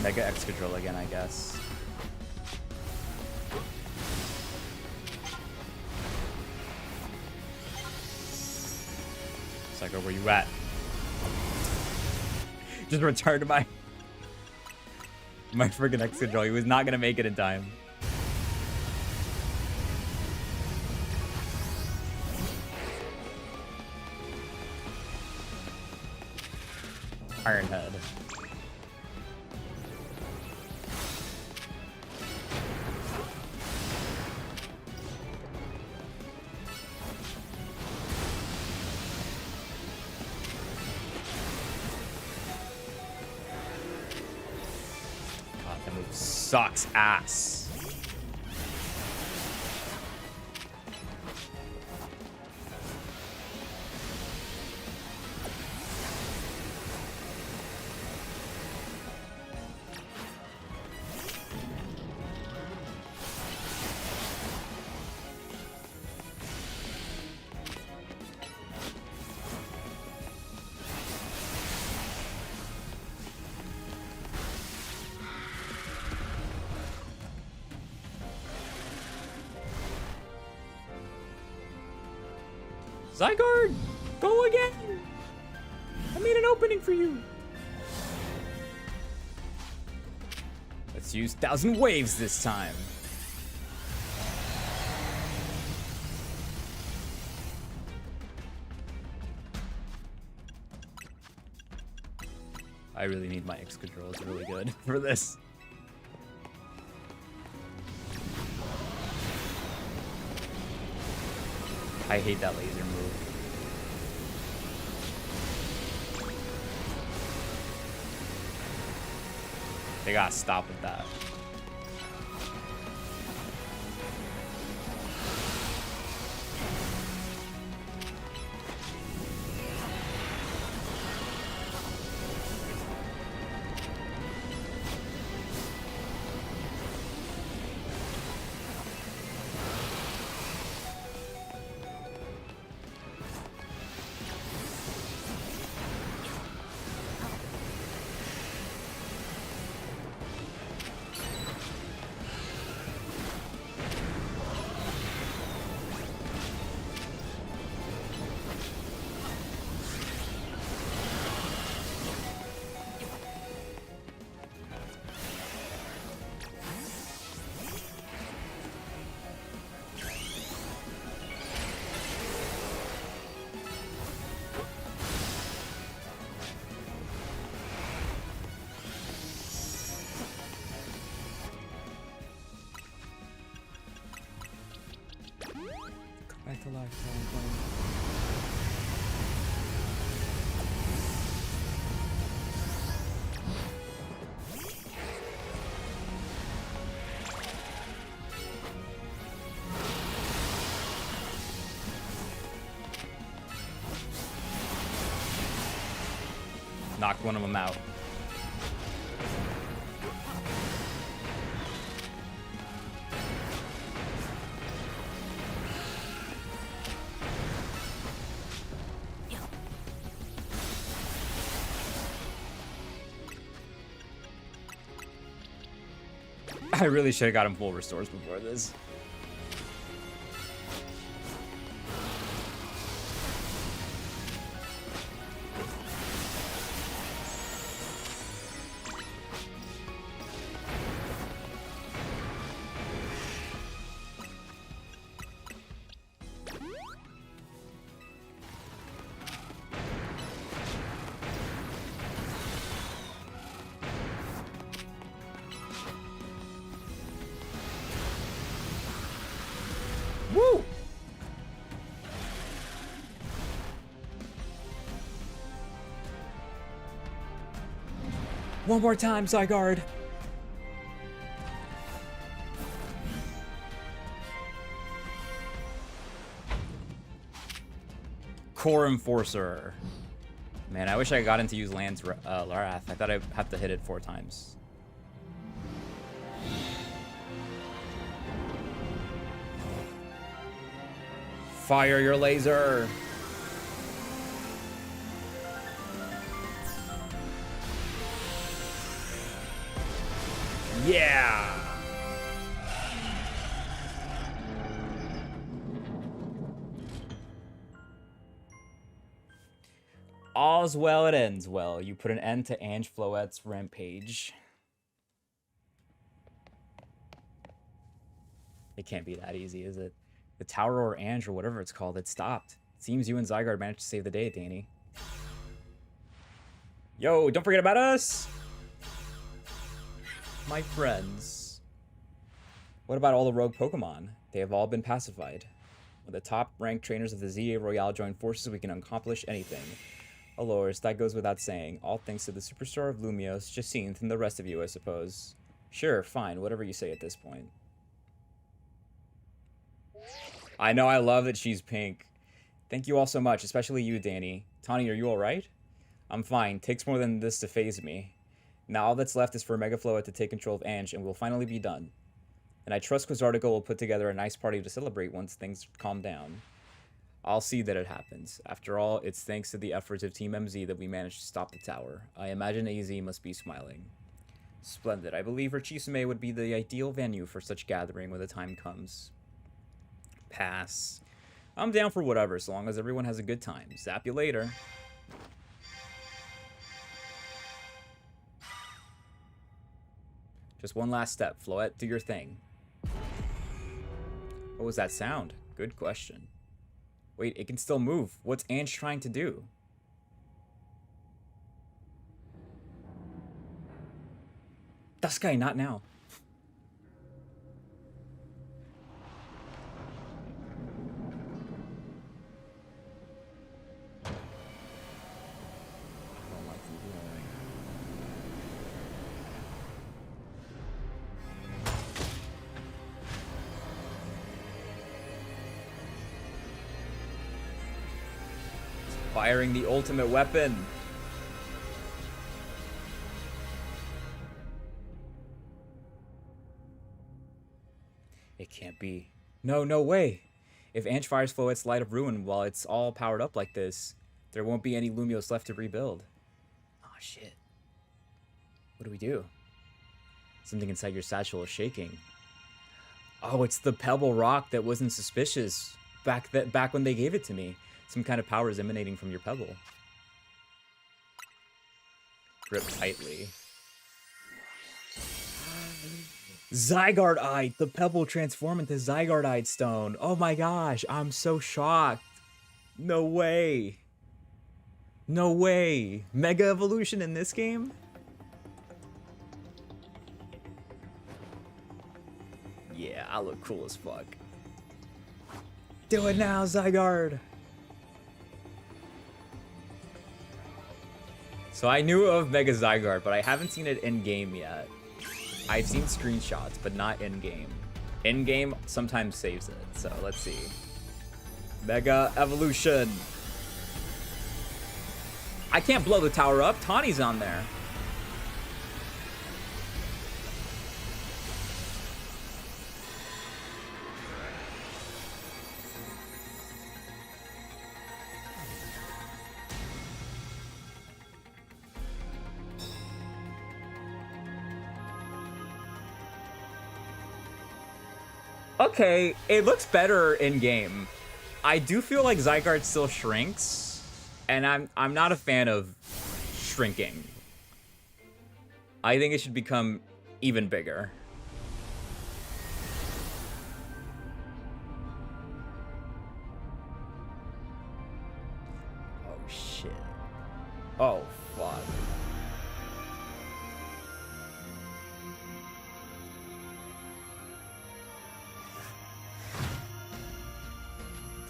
Mega Excadrill again, I guess. Psycho, where you at? Just returned my friggin' Excadrill. He was not gonna make it in time. Iron Head. God, that move sucks ass. Zygarde, go again! I made an opening for you. Let's use 1,000 waves this time. I really need my Excadrill. It's really good for this. I hate that laser move. They gotta stop with that. Back to life. Knocked one of them out. I really should have got him full restores before this. Woo! One more time, Zygarde. Core Enforcer. Man, I wish I got into use Land's Wrath. I thought I'd have to hit it 4 times. Fire your laser. Yeah! All's well, it ends well. You put an end to Ange Floette's rampage. It can't be that easy, is it? The tower or Ange or whatever it's called, it stopped. It seems you and Zygarde managed to save the day, Danny. Yo, don't forget about us! My friends. What about all the rogue Pokemon? They have all been pacified. When the top-ranked trainers of the ZA Royale join forces, we can accomplish anything. Allures, that goes without saying. All thanks to the superstar of Lumiose, Jacinthe, and the rest of you, I suppose. Sure, fine, whatever you say at this point. I know, I love that she's pink. Thank you all so much, especially you, Danny. Tawny, are you alright? I'm fine. Takes more than this to phase me. Now all that's left is for Mega Floette to take control of Ange, and we'll finally be done. And I trust Quizartico will put together a nice party to celebrate once things calm down. I'll see that it happens. After all, it's thanks to the efforts of Team MZ that we managed to stop the tower. I imagine AZ must be smiling. Splendid. I believe Richisime would be the ideal venue for such gathering when the time comes. Pass. I'm down for whatever, so long as everyone has a good time. Zap you later. Just one last step. Floette, do your thing. What was that sound? Good question. Wait, it can still move. What's Ange trying to do? Duskai, not now. Firing the ultimate weapon. It can't be. No, no way. If Ange fires Floette's Light of Ruin while it's all powered up like this, there won't be any Lumiose left to rebuild. Oh shit. What do we do? Something inside your satchel is shaking. Oh, it's the pebble rock that wasn't suspicious back when they gave it to me. Some kind of power is emanating from your pebble. Grip tightly. Zygarde-Eyed! The pebble transformed into Zygarde-Eyed stone. Oh my gosh, I'm so shocked. No way. No way. Mega evolution in this game? Yeah, I look cool as fuck. Do it now, Zygarde! So I knew of Mega Zygarde, but I haven't seen it in-game yet. I've seen screenshots, but not in-game. In-game sometimes saves it, so let's see. Mega Evolution. I can't blow the tower up. Tawny's on there. Okay, it looks better in game. I do feel like Zygarde still shrinks, and I'm not a fan of shrinking. I think it should become even bigger. Oh shit. Oh fuck.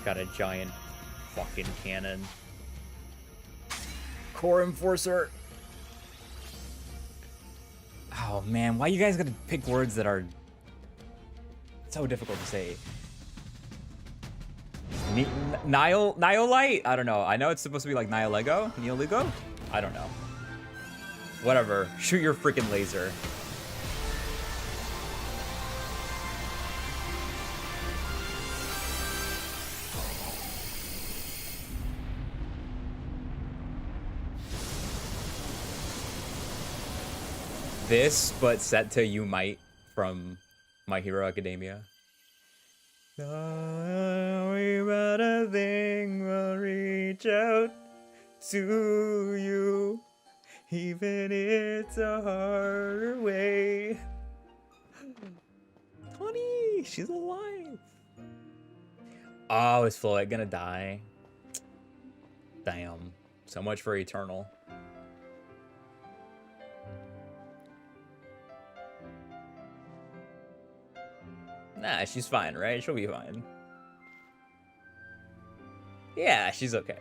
Got a giant fucking cannon. Core Enforcer. Oh man, why you guys gotta pick words that are so difficult to say? Niolite? I don't know. I know it's supposed to be like Niolego? Neoligo? I don't know. Whatever. Shoot your freaking laser. this, but set to You Might from My Hero Academia. Sorry about a thing, will reach out to you, even it's a harder way. Honey, she's alive. Oh, is Floyd gonna die? Damn. So much for Eternal. Nah, she's fine, right? She'll be fine. Yeah, she's okay.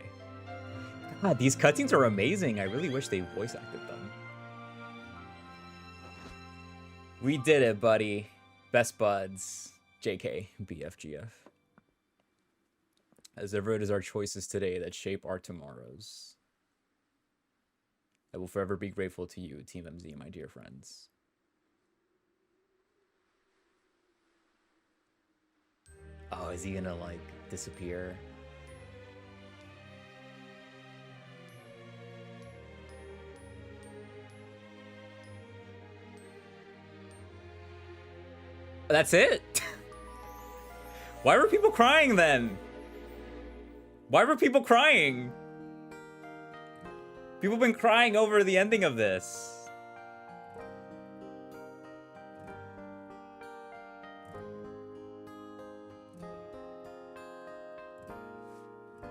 God, these cutscenes are amazing. I really wish they voice acted them. We did it, buddy. Best buds. JK, BFGF. As ever, it is our choices today that shape our tomorrows. I will forever be grateful to you, Team MZ, my dear friends. Oh, is he gonna, like, disappear? That's it? Why were people crying then? Why were people crying? People have been crying over the ending of this.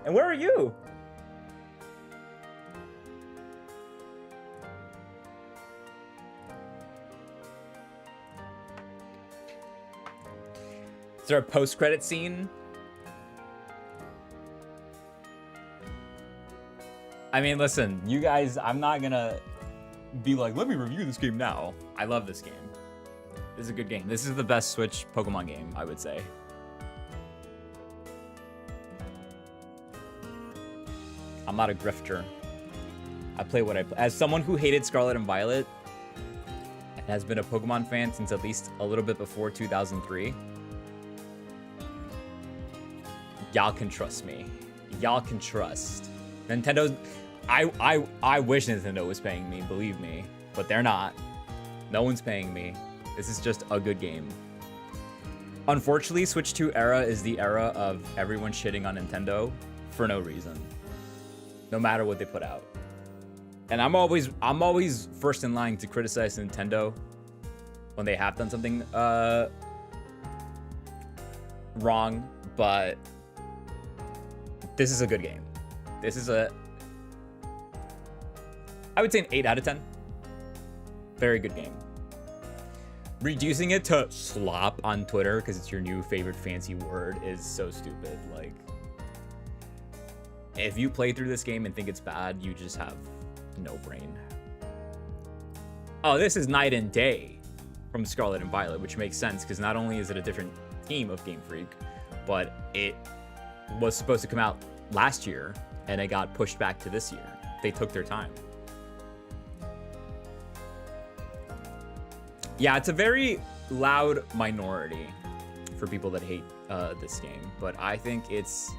And where are you? Is there a post-credit scene? I mean, listen, you guys, I'm not gonna be like, let me review this game now. I love this game. This is a good game. This is the best Switch Pokemon game, I would say. I'm not a grifter. I play what I play. As someone who hated Scarlet and Violet and has been a Pokemon fan since at least a little bit before 2003, y'all can trust me. Y'all can trust. Nintendo's... I wish Nintendo was paying me, believe me. But they're not. No one's paying me. This is just a good game. Unfortunately, Switch 2 era is the era of everyone shitting on Nintendo for no reason. No matter what they put out. And I'm always first in line to criticize Nintendo when they have done something wrong, but this is a good game. This is I would say an 8 out of 10. Very good game. Reducing it to slop on Twitter because it's your new favorite fancy word is so stupid. Like, if you play through this game and think it's bad, you just have no brain. Oh, this is night and day from Scarlet and Violet, which makes sense because not only is it a different team of Game Freak, but it was supposed to come out last year and it got pushed back to this year. They took their time. Yeah, it's a very loud minority for people that hate this game, but I think it's...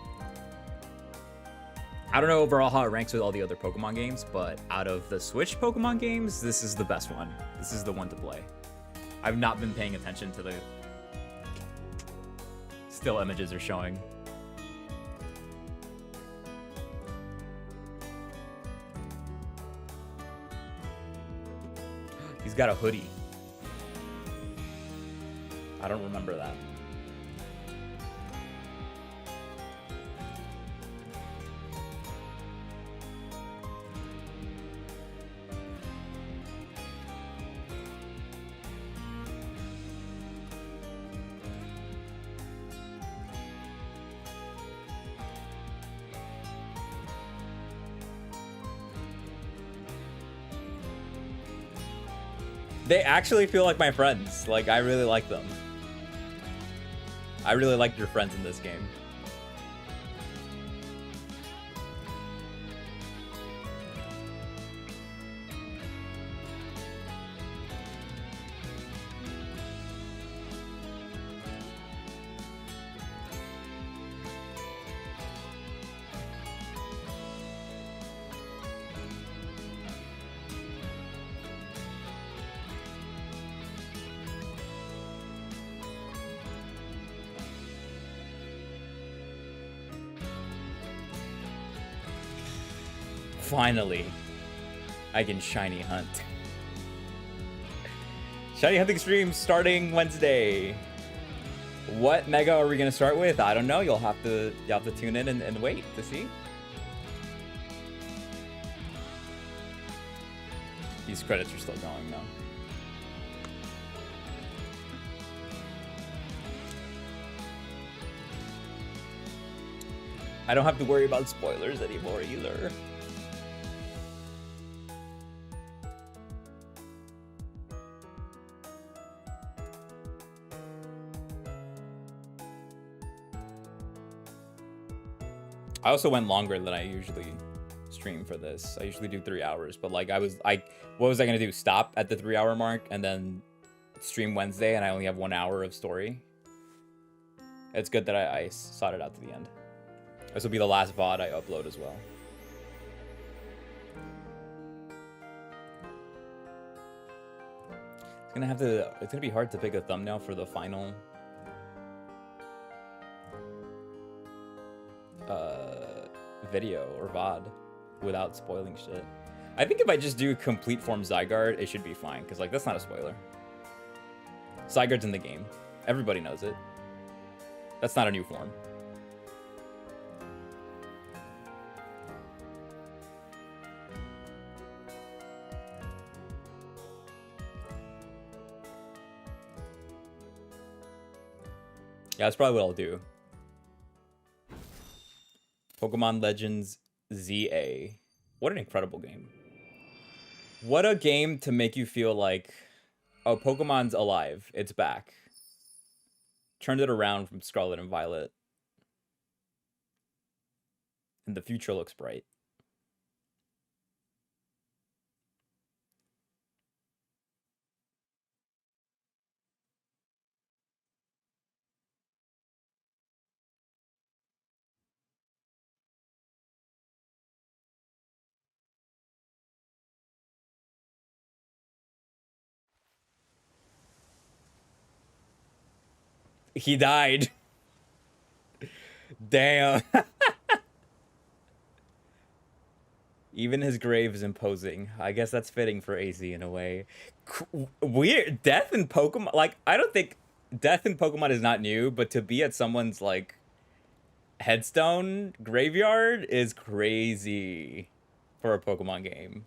I don't know overall how it ranks with all the other Pokemon games, but out of the Switch Pokemon games, this is the best one. This is the one to play. I've not been paying attention to the still images are showing. He's got a hoodie. I don't remember that. They actually feel like my friends. Like, I really like them. I really like your friends in this game. Finally, I can shiny hunt. Shiny hunting stream starting Wednesday. What mega are we gonna start with? I don't know. You'll have to tune in and wait to see. These credits are still going though. I don't have to worry about spoilers anymore either. I also went longer than I usually stream for this. I usually do 3 hours, but like what was I gonna do? Stop at the 3 hour mark and then stream Wednesday and I only have 1 hour of story? It's good that I sought it out to the end. This will be the last VOD I upload as well. It's gonna be hard to pick a thumbnail for the final video or VOD without spoiling shit. I think if I just do complete form Zygarde, it should be fine, because like that's not a spoiler. Zygarde's in the game. Everybody knows it. That's not a new form. Yeah, that's probably what I'll do. Pokemon Legends ZA. What an incredible game. What a game to make you feel like, oh, Pokemon's alive. It's back. Turned it around from Scarlet and Violet. And the future looks bright. He died. Damn. Even his grave is imposing. I guess that's fitting for AZ in a way. Weird. Death in Pokemon. Like, I don't think death in Pokemon is not new, but to be at someone's, like, headstone graveyard is crazy for a Pokemon game.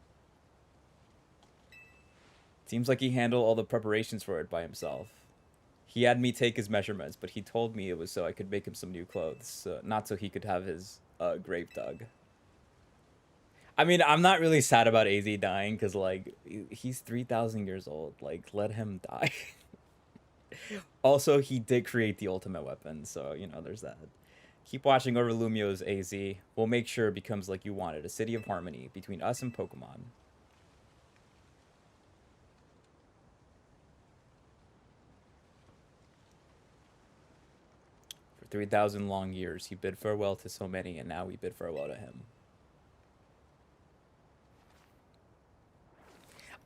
Seems like he handled all the preparations for it by himself. He had me take his measurements, but he told me it was so I could make him some new clothes, not so he could have his grave dug. I mean, I'm not really sad about AZ dying, because, like, he's 3,000 years old. Like, let him die. Also, he did create the ultimate weapon, so, you know, there's that. Keep watching over Lumiose, AZ. We'll make sure it becomes like you wanted, a city of harmony between us and Pokemon. For 3,000 long years, he bid farewell to so many, and now we bid farewell to him.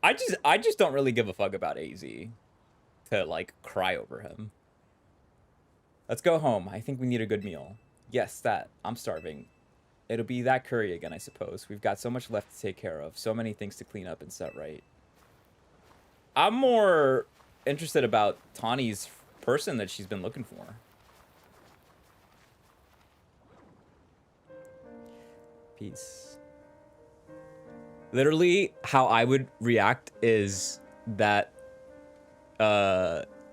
I just don't really give a fuck about AZ to, like, cry over him. Let's go home. I think we need a good meal. Yes, that. I'm starving. It'll be that curry again, I suppose. We've got so much left to take care of. So many things to clean up and set right. I'm more interested about Tawny's person that she's been looking for. Peace. Literally, how I would react is that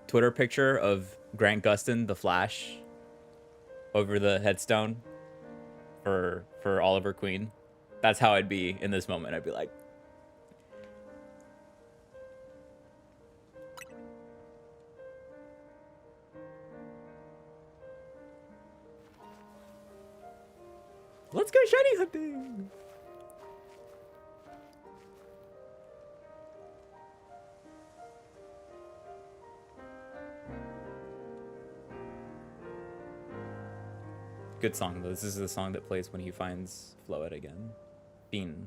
Twitter picture of Grant Gustin, the Flash, over the headstone for Oliver Queen. That's how I'd be in this moment. I'd be like, let's go shiny hunting. Good song, though. This is the song that plays when he finds Floette again. Bean.